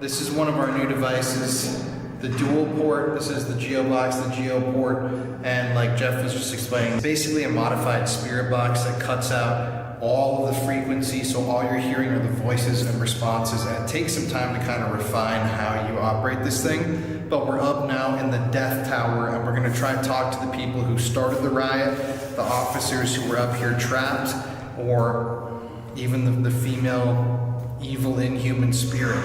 Speaker 11: this is one of our new devices. The dual port. This is the Geo box, the Geo port. And like Jeff was just explaining, basically a modified spirit box that cuts out all of the frequency, so all you're hearing are the voices and responses, and it takes some time to kind of refine how you operate this thing. But we're up now in the Death Tower, and we're going to try and talk to the people who started the riot, the officers who were up here trapped, or even the female evil inhuman spirit.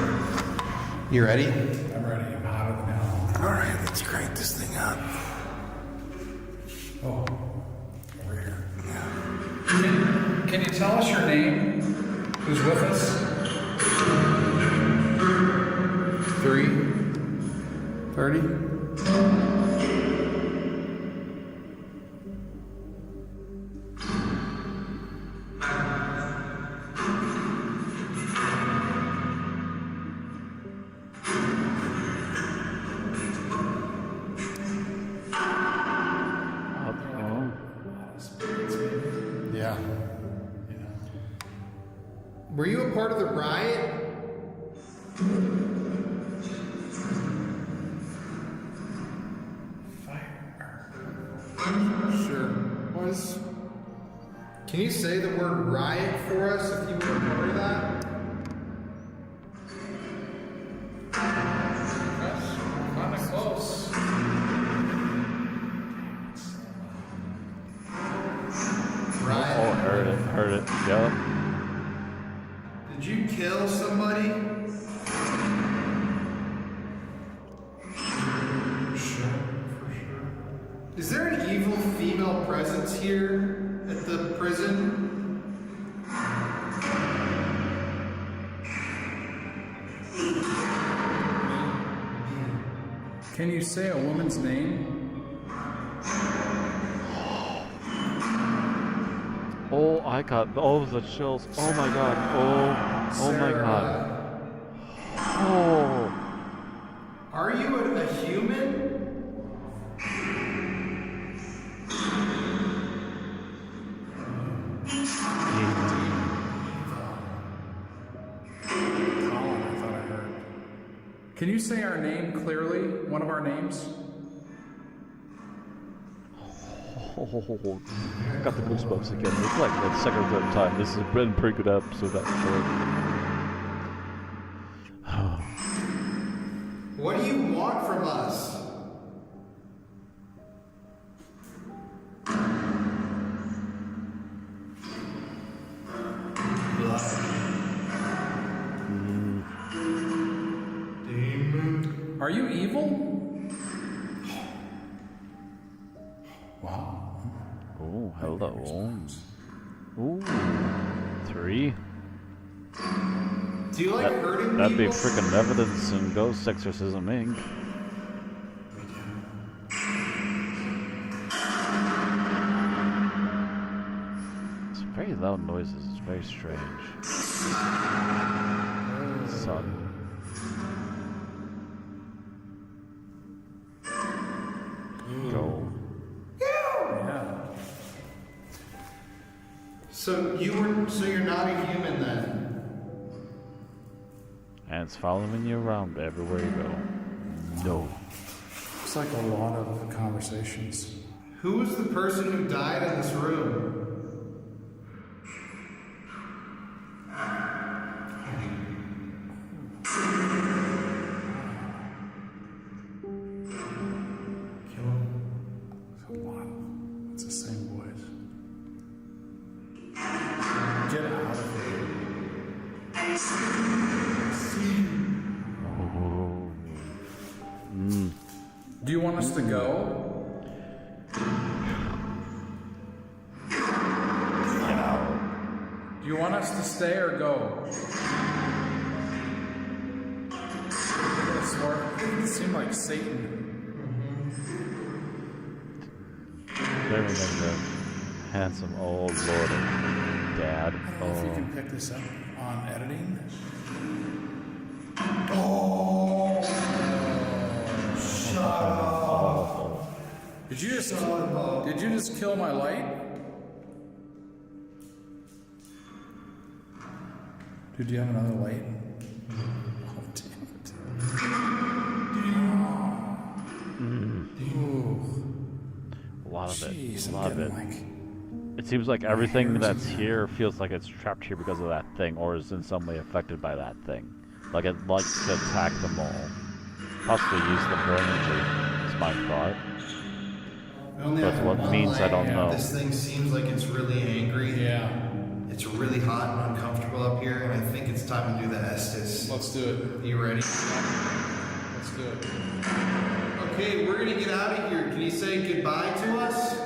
Speaker 11: You ready?
Speaker 14: I'm ready. I'm hotter than hell.
Speaker 11: All right, let's crank this thing up.
Speaker 14: Oh, over here. Can you tell us your name? Who's with us?
Speaker 11: 3:30. Yeah. Were you a part of the riot? Sure. Was. Can you say the word riot for us if you were a part of that?
Speaker 14: Kind of close.
Speaker 11: Riot.
Speaker 1: Oh, heard it, yeah.
Speaker 11: Did you kill somebody?
Speaker 14: Sure, for sure.
Speaker 11: Is there an evil female presence here at the prison?
Speaker 14: Can you say a woman's name?
Speaker 1: Oh, I got all the chills. Oh my god. Oh my god. Oh.
Speaker 11: Are you a human?
Speaker 14: Can you say our name clearly? One of our names?
Speaker 1: Oh, got the goosebumps again. It's like the second or third time. This has been a pretty good episode, actually.
Speaker 11: What do you want from us? Demon.
Speaker 14: Are you evil? Wow.
Speaker 1: Oh, hello. Ooh, 3.
Speaker 11: Do you like hurting
Speaker 1: That'd be
Speaker 11: people?
Speaker 1: freaking evidence in Ghost Exorcism Inc. It's very loud noises. It's very strange. Son. Go.
Speaker 14: Yeah.
Speaker 11: So you're not a human then?
Speaker 1: And it's following you around everywhere you go. No.
Speaker 14: It's like a lot of conversations.
Speaker 11: Who was the person who died in this room?
Speaker 14: It's a lot. It's the same voice. Get out of here.
Speaker 1: Oh.
Speaker 14: Do you want us to go? Do you want us to stay or go? It seemed like Satan.
Speaker 1: Very handsome old lord. dad.
Speaker 14: I don't know if you can pick this up on editing.
Speaker 11: Oh, shut up.
Speaker 14: Did you just kill my light? Dude, do you have another light? Oh, damn it.
Speaker 1: A lot of
Speaker 14: Jeez,
Speaker 1: it. A lot of it.
Speaker 14: like,
Speaker 1: It seems like everything that's here feels like it's trapped here because of that thing, or is in some way affected by that thing. Like it likes to attack them all. Possibly use them for energy. It's my thought. But what it means, I don't know.
Speaker 11: This thing seems like it's really angry.
Speaker 14: Yeah.
Speaker 11: It's really hot and uncomfortable up here, and I think it's time to do the Estes.
Speaker 14: Let's do it.
Speaker 11: You ready?
Speaker 14: Let's do it.
Speaker 11: Okay, we're gonna get out of here. Can you say goodbye to us?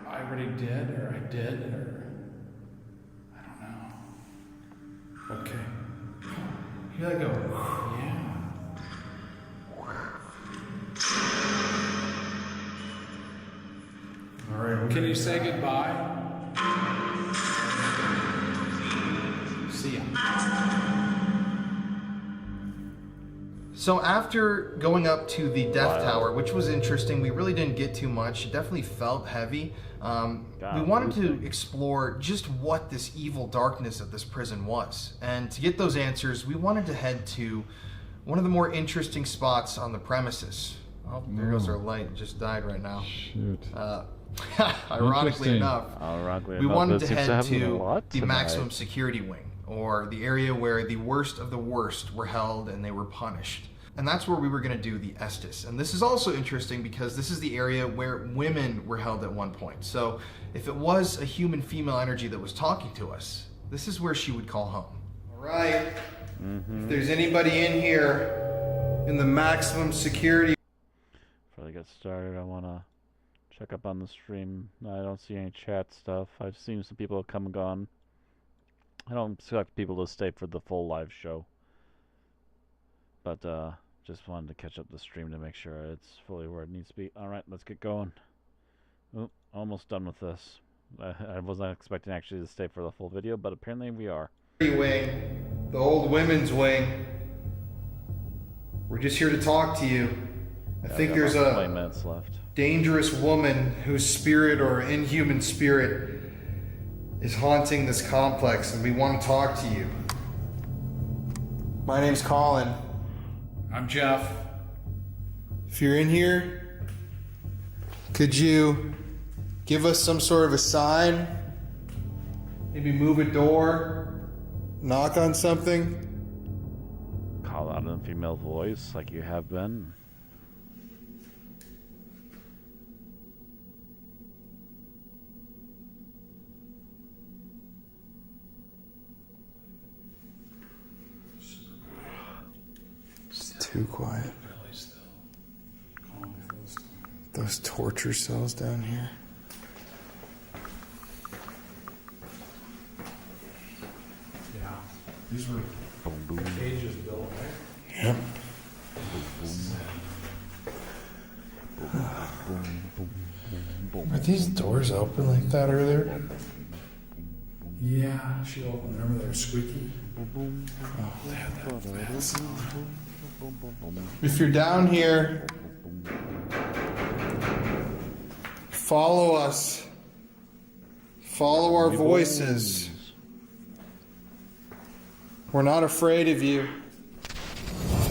Speaker 14: I already did, or I did, or I don't know. Okay.
Speaker 11: You gotta go.
Speaker 14: Yeah.
Speaker 11: All right.
Speaker 14: Can you say goodbye? See ya.
Speaker 11: So after going up to the Death Tower, which was interesting, we really didn't get too much. It definitely felt heavy. We wanted to explore just what this evil darkness of this prison was. And to get those answers, we wanted to head to one of the more interesting spots on the premises. Oh, there goes our light. It just died right now.
Speaker 10: Shoot.
Speaker 11: Ironically enough, we wanted to head to the
Speaker 1: tonight.
Speaker 11: maximum security wing, or the area where the worst of the worst were held and they were punished. And that's where we were going to do the Estes. And this is also interesting because this is the area where women were held at one point. So if it was a human female energy that was talking to us, this is where she would call home. All right. If there's anybody in here in the maximum security.
Speaker 1: Before I get started, I want to check up on the stream. I don't see any chat stuff. I've seen some people have come and gone. I don't expect people to stay for the full live show. But just wanted to catch up the stream to make sure it's fully where it needs to be. Alright, let's get going. Oh, almost done with this. I wasn't expecting actually to stay for the full video, but apparently we are.
Speaker 11: Wing, the old women's wing. We're just here to talk to you. I think there's a
Speaker 1: 20 minutes left.
Speaker 11: Dangerous woman whose spirit or inhuman spirit is haunting this complex, and we want to talk to you. My name's Colin.
Speaker 14: I'm Jeff.
Speaker 11: If you're in here, could you give us some sort of a sign? Maybe move a door, knock on something?
Speaker 1: Call out in a female voice like you have been.
Speaker 11: Too quiet. Those torture cells down here.
Speaker 14: Yeah. These were cages built, right?
Speaker 11: Yep. Were these doors open like that earlier?
Speaker 14: Yeah, she opened. Remember they were squeaky? Oh, they had that bad sound.
Speaker 11: If you're down here, follow us. Follow our voices. We're not afraid of you.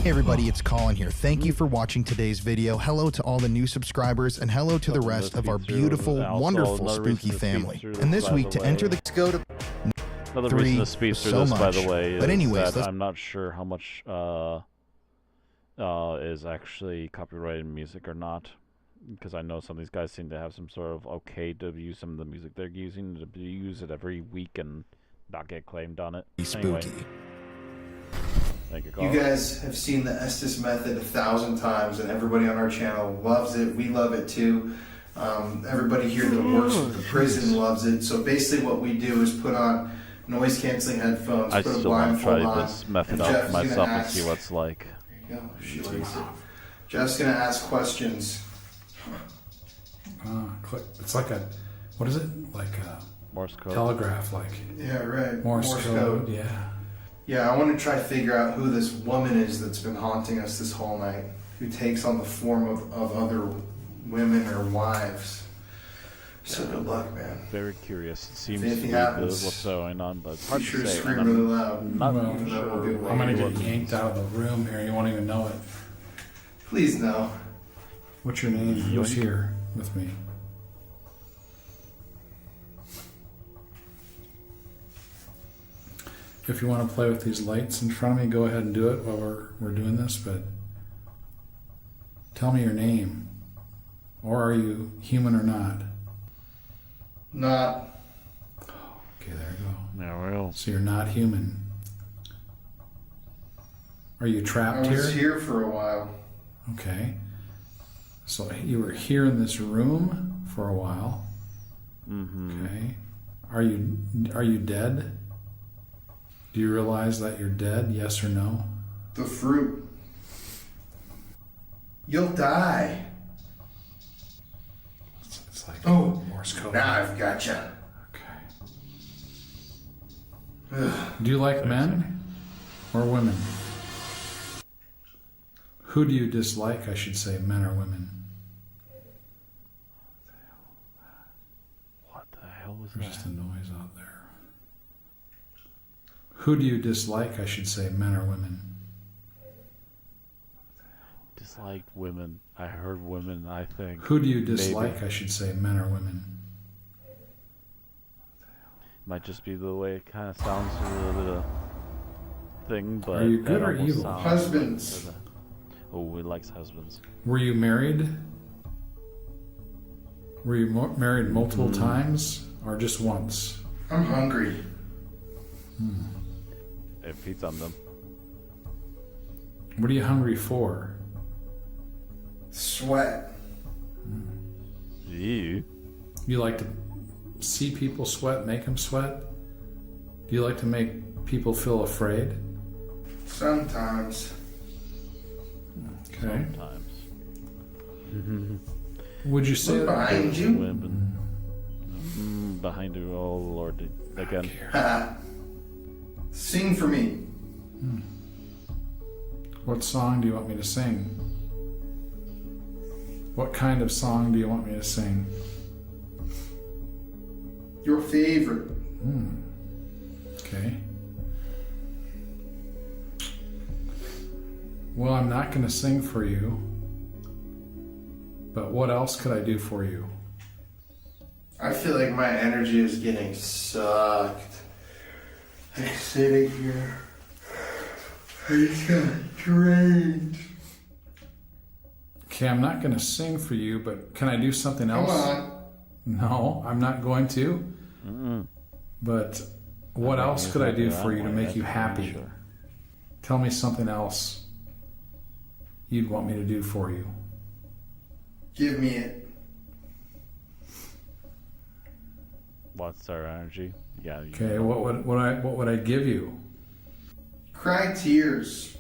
Speaker 15: Hey everybody, it's Colin here. Thank you for watching today's video. Hello to all the new subscribers, and hello to the rest of our beautiful, wonderful, spooky family. And this week, to enter the... Let's go to...
Speaker 1: Another reason to speed through this, by the way, is
Speaker 15: but anyways,
Speaker 1: that I'm not sure how much is actually copyrighted music or not, because I know some of these guys seem to have some sort of okay to use some of the music they're using, to use it every week and not get claimed on it. Anyway.
Speaker 15: Spooky.
Speaker 1: Thank you,
Speaker 11: You guys have seen the Estes method 1,000 times, and everybody on our channel loves it. We love it too. Everybody here that works with the prison loves it. So basically what we do is put on noise canceling headphones,
Speaker 1: I
Speaker 11: put a
Speaker 1: still want to
Speaker 11: blindfold
Speaker 1: try
Speaker 11: on,
Speaker 1: this method
Speaker 11: and
Speaker 1: out
Speaker 11: Jeff's
Speaker 1: for
Speaker 11: gonna
Speaker 1: myself and
Speaker 11: ask,
Speaker 1: see what it's like.
Speaker 11: there you go, she likes it. Just gonna ask questions.
Speaker 14: Click. It's like a, what is it? Like a
Speaker 1: Morse code.
Speaker 14: Telegraph, like.
Speaker 11: Yeah, right.
Speaker 14: Morse code. Yeah.
Speaker 11: Yeah, I want to try to figure out who this woman is that's been haunting us this whole night, who takes on the form of other women or wives. So good luck, man.
Speaker 1: Very curious. It seems
Speaker 11: If
Speaker 1: to be
Speaker 11: happens,
Speaker 1: what's going on, but it's hard
Speaker 11: sure
Speaker 1: to say.
Speaker 11: scream
Speaker 1: and
Speaker 11: really
Speaker 1: I'm
Speaker 11: loud.
Speaker 1: Not
Speaker 14: Well,
Speaker 1: sure.
Speaker 14: I'm gonna get yanked out of the room here. You won't even know it.
Speaker 11: Please no.
Speaker 14: What's your name? Who's here with me? If you want to play with these lights in front of me, go ahead and do it while we're doing this, but tell me your name. Or are you human or not?
Speaker 11: Not.
Speaker 14: Okay, there you go.
Speaker 1: Yeah, well.
Speaker 14: So you're not human. Are you trapped
Speaker 11: I
Speaker 14: here?
Speaker 11: was here for a while.
Speaker 14: Okay. So you were here in this room for a while.
Speaker 1: Mm-hmm.
Speaker 14: Okay. Are you dead? Do you realize that you're dead? Yes or no?
Speaker 11: The fruit. You'll die.
Speaker 14: It's like
Speaker 11: Morse code. Now I've gotcha.
Speaker 14: Okay. Do you like men or women? Who do you dislike, I should say, men or women?
Speaker 1: What the hell was
Speaker 14: There's
Speaker 1: that?
Speaker 14: just a noise out there. Who do you dislike, I should say, men or women?
Speaker 1: Disliked women. I heard women, I think.
Speaker 14: Who do you dislike,
Speaker 1: Maybe.
Speaker 14: I should say, men or women?
Speaker 1: Might just be the way it kind of sounds a little bit of thing, but
Speaker 14: Are you good
Speaker 1: that
Speaker 14: or
Speaker 1: almost
Speaker 14: evil?
Speaker 1: sounds-
Speaker 11: Husbands.
Speaker 1: Oh, he likes husbands.
Speaker 14: Were you married? Were you married multiple times or just once?
Speaker 11: I'm hungry.
Speaker 1: It feeds on them.
Speaker 14: What are you hungry for?
Speaker 11: Sweat.
Speaker 1: Ew.
Speaker 14: You like to see people sweat, make them sweat? Do you like to make people feel afraid?
Speaker 11: Sometimes.
Speaker 14: Okay.
Speaker 1: Sometimes.
Speaker 14: Would you say
Speaker 11: Look behind you.
Speaker 1: Women. Behind you, oh Lord, again.
Speaker 11: Sing for me.
Speaker 14: What song do you want me to sing? What kind of song do you want me to sing?
Speaker 11: Your favorite.
Speaker 14: Okay. Well, I'm not going to sing for you, but what else could I do for you?
Speaker 11: I feel like my energy is getting sucked. I'm sitting here. I just got drained.
Speaker 14: Okay, I'm not going to sing for you, but can I do something else?
Speaker 11: Come on.
Speaker 14: No, I'm not going to. But what else could I do for you to make you happy?
Speaker 1: Sure.
Speaker 14: Tell me something else you'd want me to do for you.
Speaker 11: Give me it.
Speaker 1: What's our energy? Yeah.
Speaker 14: Okay, what would I give you?
Speaker 11: Cry tears.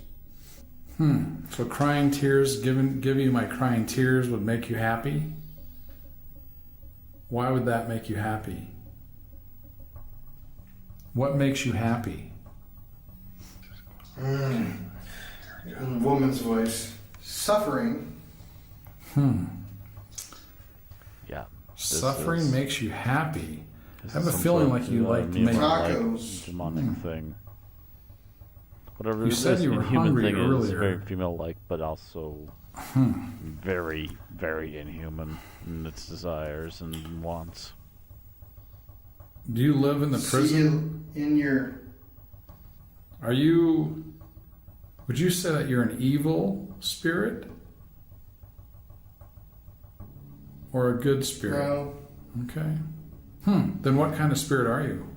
Speaker 14: So crying tears, giving you my crying tears would make you happy? Why would that make you happy? What makes you happy?
Speaker 11: Woman's voice. Suffering.
Speaker 1: Yeah.
Speaker 14: Suffering makes you happy. I have a feeling like you like to make
Speaker 11: tacos.
Speaker 1: Demonic thing. Whatever
Speaker 14: You said you were
Speaker 1: inhuman
Speaker 14: hungry
Speaker 1: thing is
Speaker 14: earlier.
Speaker 1: very female-like, but also very, very inhuman in its desires and wants.
Speaker 14: Do you live in the
Speaker 11: See
Speaker 14: prison?
Speaker 11: you in your.
Speaker 14: Are you? Would you say that you're an evil spirit or a good spirit?
Speaker 11: No.
Speaker 14: Okay. Then what kind of spirit are you?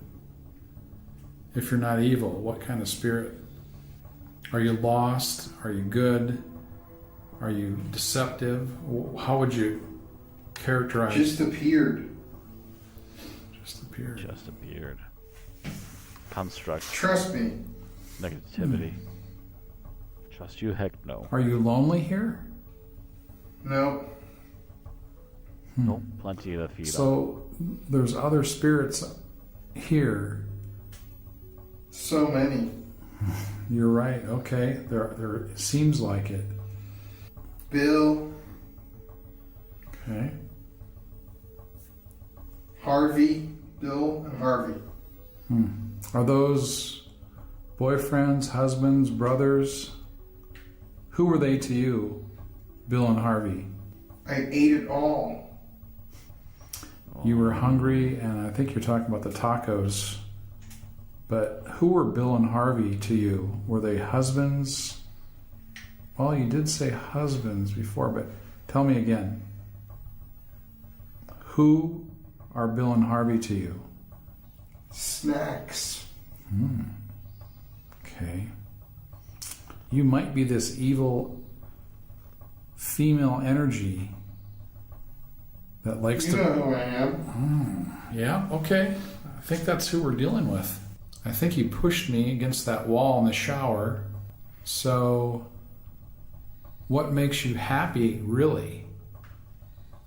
Speaker 14: If you're not evil, what kind of spirit? Are you lost? Are you good? Are you deceptive? How would you characterize?
Speaker 11: Just appeared.
Speaker 14: Just appeared.
Speaker 1: Just appeared. Construct.
Speaker 11: Trust me.
Speaker 1: Negativity. Trust you? Heck no.
Speaker 14: Are you lonely here?
Speaker 5: Nope.
Speaker 1: Nope, plenty to feed on.
Speaker 14: So there's other spirits here.
Speaker 5: So many.
Speaker 14: You're right. Okay, there seems like it.
Speaker 5: Bill.
Speaker 14: Okay.
Speaker 5: Harvey. Bill and Harvey.
Speaker 14: Are those boyfriends, husbands, brothers? Who were they to you, Bill and Harvey?
Speaker 5: I ate it all.
Speaker 14: You were hungry, and I think you're talking about the tacos. But who were Bill and Harvey to you? Were they husbands? Well, you did say husbands before, but tell me again. Who are Bill and Harvey to you?
Speaker 5: Snacks.
Speaker 14: Okay. You might be this evil female energy that likes
Speaker 5: You
Speaker 14: to...
Speaker 5: know who I am.
Speaker 14: Yeah, okay. I think that's who we're dealing with. I think you pushed me against that wall in the shower. So, what makes you happy, really?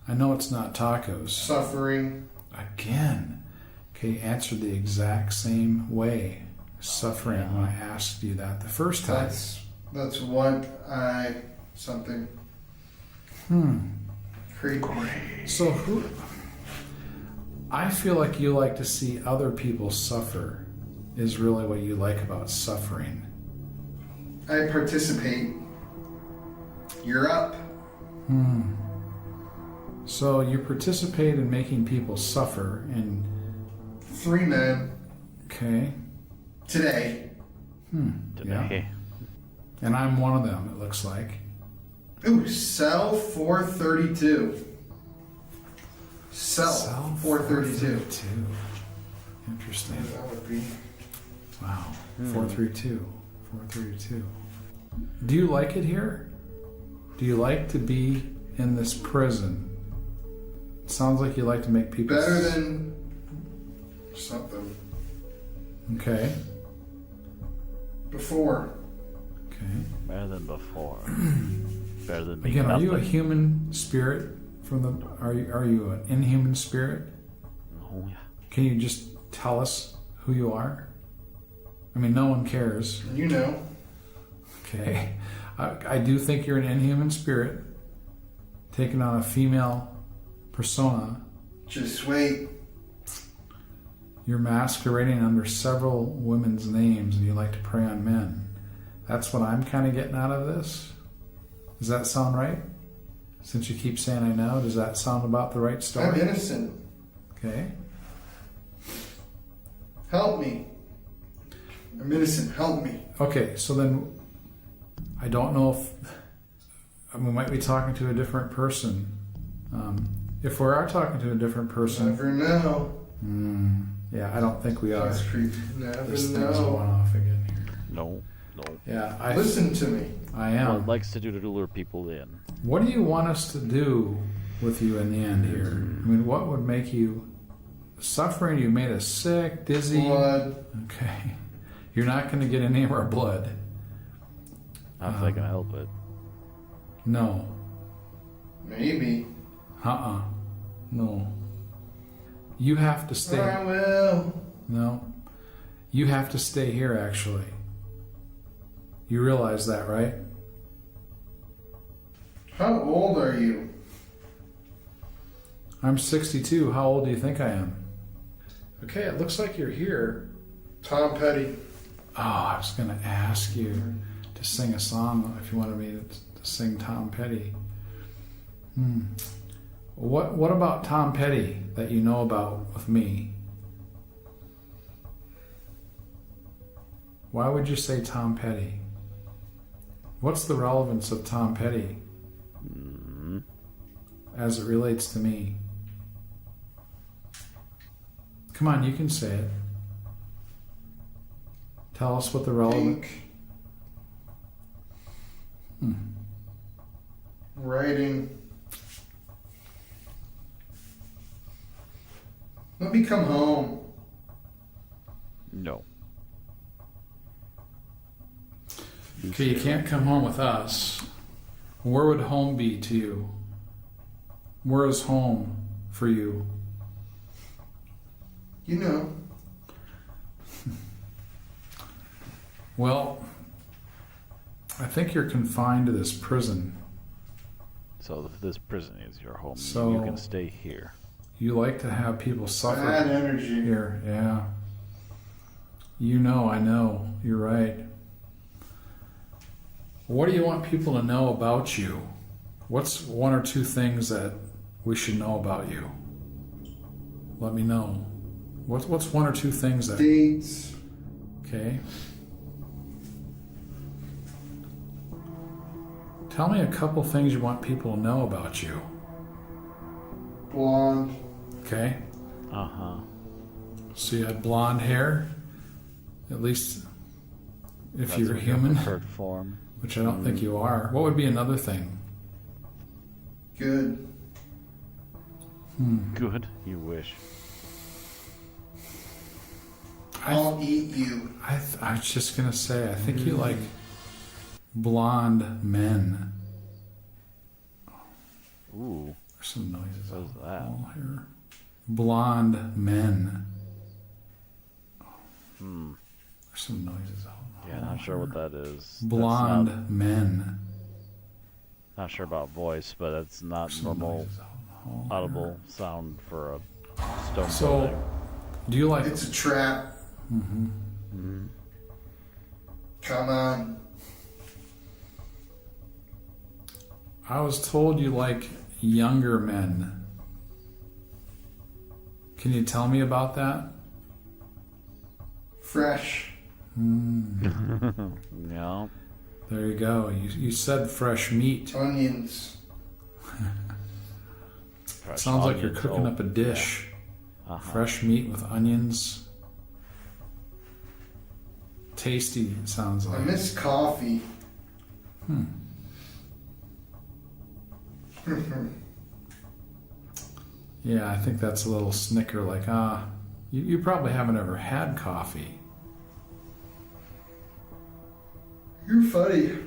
Speaker 14: I know it's not tacos.
Speaker 5: Suffering.
Speaker 14: Again. Okay, answered the exact same way. Suffering when I asked you that the first time.
Speaker 5: That's what I... something. Creepy.
Speaker 14: So who... I feel like you like to see other people suffer is really what you like about suffering.
Speaker 5: I participate. You're up.
Speaker 14: So you participate in making people suffer and...
Speaker 5: 3 men.
Speaker 14: Okay.
Speaker 5: Today.
Speaker 14: Yeah. And I'm one of them, it looks like.
Speaker 5: Ooh, cell 432. Cell 432.
Speaker 14: Interesting.
Speaker 5: That would be...
Speaker 14: Wow. 432. 432. Do you like it here? Do you like to be in this prison? It sounds like you like to make people...
Speaker 5: Better than... something.
Speaker 14: Okay.
Speaker 5: Before.
Speaker 14: Okay.
Speaker 1: Better than before. Better than being
Speaker 14: Again, are you a
Speaker 1: nothing.
Speaker 14: human spirit from the... Are you an inhuman spirit?
Speaker 1: Oh, yeah.
Speaker 14: Can you just tell us who you are? I mean, no one cares.
Speaker 5: You know.
Speaker 14: Okay. I do think you're an inhuman spirit taking on a female persona.
Speaker 5: Just wait.
Speaker 14: You're masquerading under several women's names and you like to prey on men. That's what I'm kind of getting out of this. Does that sound right? Since you keep saying I know, does that sound about the right story?
Speaker 5: I'm innocent.
Speaker 14: Okay.
Speaker 5: Help me. I'm innocent. Help me.
Speaker 14: Okay, so then I don't know if we might be talking to a different person. If we are talking to a different person...
Speaker 5: Never know.
Speaker 14: Yeah, I don't think we are.
Speaker 5: That's creepy. Never
Speaker 14: This
Speaker 5: know.
Speaker 14: thing's going off again here.
Speaker 1: No.
Speaker 14: Yeah,
Speaker 5: Listen to me.
Speaker 14: I am.
Speaker 1: Well, it likes to do to lure people in.
Speaker 14: What do you want us to do with you in the end here? I mean, what would make you suffering? You made us sick, dizzy.
Speaker 5: Blood.
Speaker 14: Okay. You're not going to get any of our blood.
Speaker 1: Not if I can help it.
Speaker 14: No.
Speaker 5: Maybe.
Speaker 14: No. You have to stay.
Speaker 5: I will.
Speaker 14: No. You have to stay here, actually. You realize that, right?
Speaker 5: How old are you?
Speaker 14: I'm 62. How old do you think I am? Okay, it looks like you're here.
Speaker 5: Tom Petty.
Speaker 14: Oh, I was going to ask you to sing a song if you wanted me to sing Tom Petty. What about Tom Petty that you know about with me? Why would you say Tom Petty? What's the relevance of Tom Petty as it relates to me? Come on, you can say it. Tell us what the relevance...
Speaker 5: Writing. Let me come home.
Speaker 1: No.
Speaker 14: Okay, you can't come home with us. Where would home be to you? Where is home for you?
Speaker 11: You know.
Speaker 14: Well, I think you're confined to this prison.
Speaker 1: So this prison is your home.
Speaker 14: So
Speaker 1: you can stay here.
Speaker 14: You like to have people suffer
Speaker 11: Bad energy.
Speaker 14: here. Yeah. You know, I know. You're right. What do you want people to know about you? What's one or two things that we should know about you? Let me know. What's one or two things that...
Speaker 11: Dates.
Speaker 14: Okay. Tell me a couple things you want people to know about you.
Speaker 11: Blonde.
Speaker 14: Okay.
Speaker 1: Uh-huh.
Speaker 14: So you had blonde hair, at least if
Speaker 1: That's
Speaker 14: you're
Speaker 1: your
Speaker 14: human,
Speaker 1: preferred form.
Speaker 14: which I don't think you are. What would be another thing?
Speaker 11: Good.
Speaker 1: Good? You wish.
Speaker 11: I'll eat you.
Speaker 14: I was just going to say, I think you like blonde men.
Speaker 1: Ooh.
Speaker 14: There's some noises.
Speaker 1: What is that?
Speaker 14: All here. Blonde men. There's some noises out.
Speaker 1: Yeah, not sure what that is.
Speaker 14: Blonde
Speaker 1: That's
Speaker 14: men.
Speaker 1: not sure about voice, but it's not normal audible sound for a stone
Speaker 14: So,
Speaker 1: building.
Speaker 14: do you like...
Speaker 11: It's a trap. Come on.
Speaker 14: I was told you like younger men. Can you tell me about that?
Speaker 11: Fresh.
Speaker 1: Yeah.
Speaker 14: There you go. You said fresh meat.
Speaker 11: Onions.
Speaker 1: Fresh
Speaker 14: Sounds like you're
Speaker 1: onions.
Speaker 14: cooking
Speaker 1: Oh,
Speaker 14: up a dish.
Speaker 1: yeah. Uh-huh.
Speaker 14: Fresh meat with onions. Tasty, it sounds
Speaker 11: I
Speaker 14: like.
Speaker 11: miss coffee.
Speaker 14: Yeah, I think that's a little snicker like, you probably haven't ever had coffee.
Speaker 11: You're funny.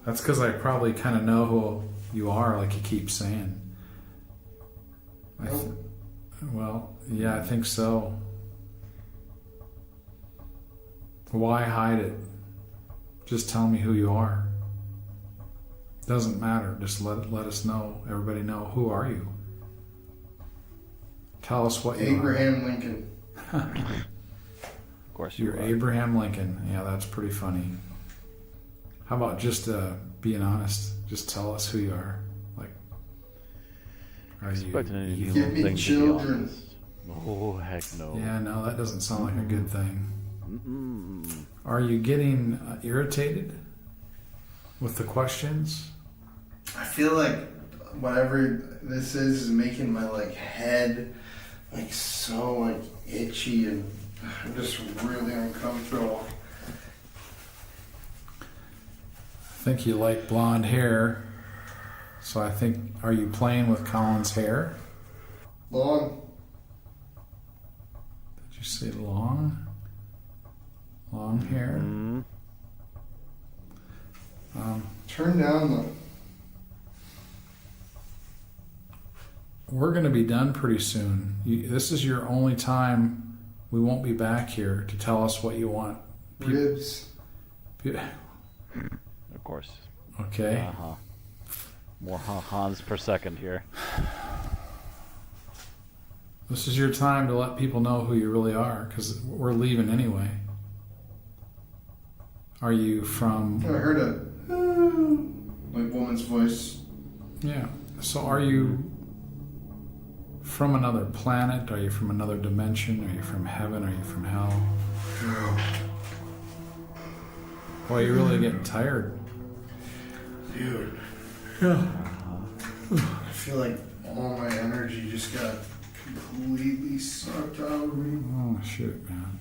Speaker 14: That's because I probably kind of know who you are, like you keep saying. Well, yeah, I think so. Why hide it? Just tell me who you are. Doesn't matter. Just let us know. Everybody know. Who are you? Tell us what you are.
Speaker 11: Abraham Lincoln.
Speaker 1: Of course
Speaker 14: You're
Speaker 1: you are.
Speaker 14: Abraham Lincoln. Yeah, that's pretty funny. How about just being honest? Just tell us who you are. Like, are
Speaker 1: Expecting any
Speaker 14: you
Speaker 1: little
Speaker 11: Give me
Speaker 1: thing to be
Speaker 11: children.
Speaker 1: honest. Oh, heck no.
Speaker 14: Yeah, no, that doesn't sound like a good thing.
Speaker 1: Mm-mm.
Speaker 14: Are you getting irritated with the questions?
Speaker 11: I feel like whatever this is making my like head like so like itchy, and I'm just really uncomfortable.
Speaker 14: I think you like blonde hair, so I think, are you playing with Colin's hair?
Speaker 11: Long.
Speaker 14: Did you say long? Long hair?
Speaker 11: Turn down the.
Speaker 14: We're going to be done pretty soon. This is your only time we won't be back here to tell us what you want.
Speaker 11: Ribs.
Speaker 1: Of course.
Speaker 14: Okay.
Speaker 1: Uh-huh. More Hans per second here.
Speaker 14: This is your time to let people know who you really are, because we're leaving anyway. Are you from...
Speaker 11: I heard a like woman's voice.
Speaker 14: Yeah. So are you from another planet? Are you from another dimension? Are you from heaven? Are you from hell?
Speaker 11: No.
Speaker 14: Boy, you're really getting tired.
Speaker 11: Dude.
Speaker 14: Yeah.
Speaker 11: I feel like all my energy just got completely sucked out of me.
Speaker 14: Oh, shoot, man.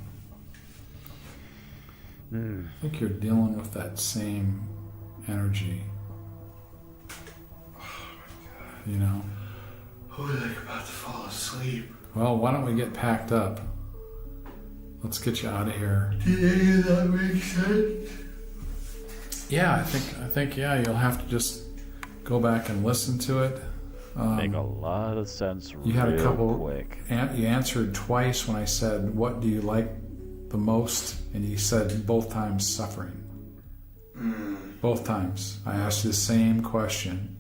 Speaker 14: I think you're dealing with that same energy. You know?
Speaker 11: I was like about to fall asleep.
Speaker 14: Well, why don't we get packed up? Let's get you out of here.
Speaker 11: Did any of that make sense?
Speaker 14: Yeah, I think yeah, you'll have to just go back and listen to it.
Speaker 1: Make a lot of sense.
Speaker 14: You had a couple.
Speaker 1: Quick.
Speaker 14: You answered twice when I said, "What do you like the most?" And you said both times suffering. Both times. I asked you the same question.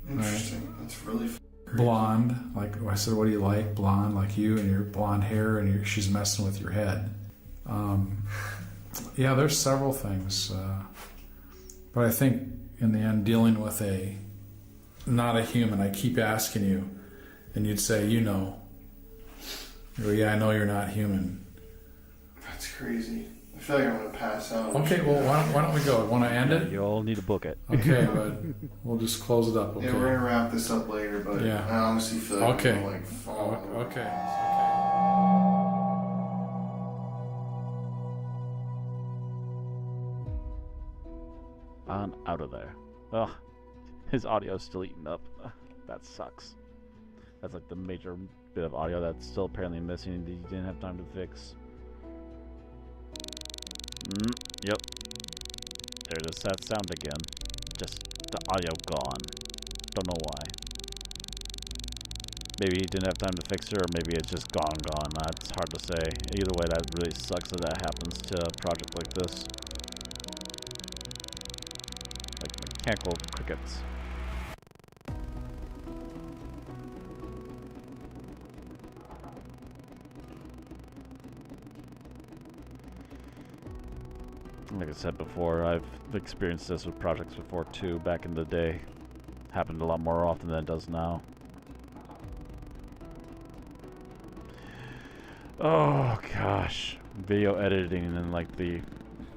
Speaker 11: Interesting.
Speaker 14: Right?
Speaker 11: That's really
Speaker 14: blonde. Like I said, what do you like? Blonde, like you, and your blonde hair, and she's messing with your head. Yeah, there's several things, but I think in the end, dealing with not a human. I keep asking you, and you'd say, you know. You go, yeah, I know you're not human.
Speaker 11: That's crazy. I feel like I'm going to pass out.
Speaker 14: Okay, well, why don't we go? Want to end it?
Speaker 1: You all need to book it.
Speaker 14: Okay, but we'll just close it up, okay?
Speaker 11: Yeah, we're going to wrap this up later, but
Speaker 14: yeah.
Speaker 11: I honestly feel like
Speaker 14: okay.
Speaker 11: I'm going to, fall.
Speaker 14: Okay.
Speaker 1: On out of there. Ugh. His audio's still eating up. That sucks. That's like the major bit of audio that's still apparently missing that you didn't have time to fix. Yep. There's that sound again. Just the audio gone. Don't know why. Maybe he didn't have time to fix it, or maybe it's just gone. It's hard to say. Either way, that really sucks that happens to a project like this. Like mechanical crickets. Like I said before, I've experienced this with projects before too, back in the day. Happened a lot more often than it does now. Oh gosh. Video editing and like the...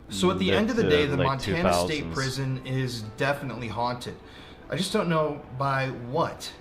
Speaker 5: So at the end of the day, the Montana
Speaker 1: 2000s.
Speaker 5: State Prison is definitely haunted. I just don't know by what.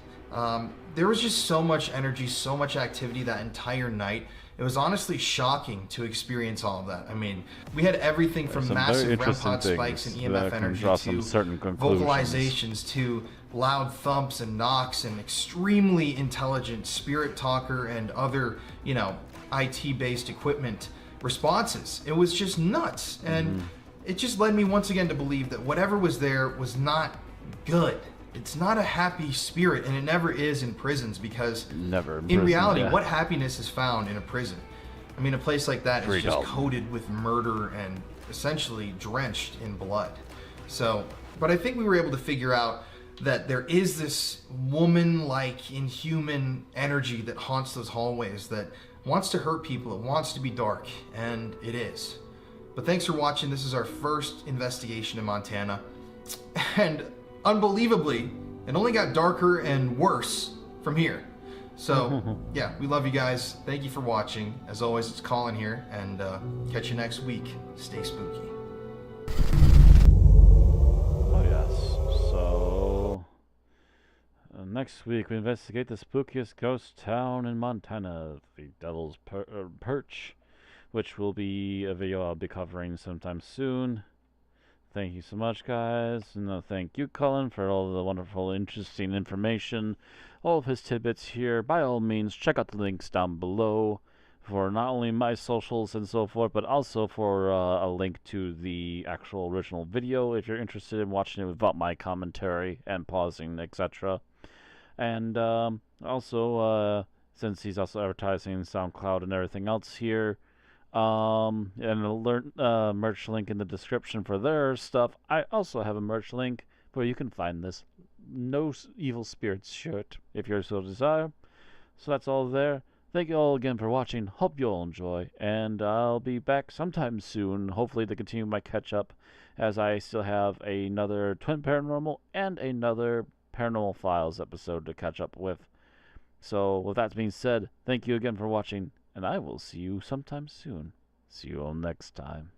Speaker 5: There was just so much energy, so much activity that entire night. It was honestly shocking to experience all of that. I mean, we had everything from massive REM pod spikes and EMF energy to vocalizations to loud thumps and knocks and extremely intelligent spirit talker and other, IT-based equipment responses. It was just nuts. And it just led me once again to believe that whatever was there was not good. It's not a happy spirit, and it never is in prisons, because in reality, what happiness is found in a prison? I mean, a place like that is just coated with murder and essentially drenched in blood. So, but I think we were able to figure out that there is this woman-like, inhuman energy that haunts those hallways, that wants to hurt people, it wants to be dark, and it is. But thanks for watching. This is our first investigation in Montana, and unbelievably, it only got darker and worse from here. So, yeah, we love you guys. Thank you for watching. As always, it's Colin here, and catch you next week. Stay spooky.
Speaker 1: Oh, yes. So, next week we investigate the spookiest ghost town in Montana, the Devil's Perch, which will be a video I'll be covering sometime soon. Thank you so much, guys, and thank you, Colin, for all the wonderful, interesting information, all of his tidbits here. By all means, check out the links down below for not only my socials and so forth, but also for a link to the actual original video if you're interested in watching it without my commentary and pausing, etc. And also, since he's also advertising SoundCloud and everything else here, and a merch link in the description for their stuff. I also have a merch link where you can find this No Evil Spirits shirt if you so desire. So that's all there. Thank you all again for watching. Hope you all enjoy, and I'll be back sometime soon, hopefully to continue my catch up, as I still have another Twin Paranormal and another Paranormal Files episode to catch up with. So with that being said, thank you again for watching, and I will see you sometime soon. See you all next time.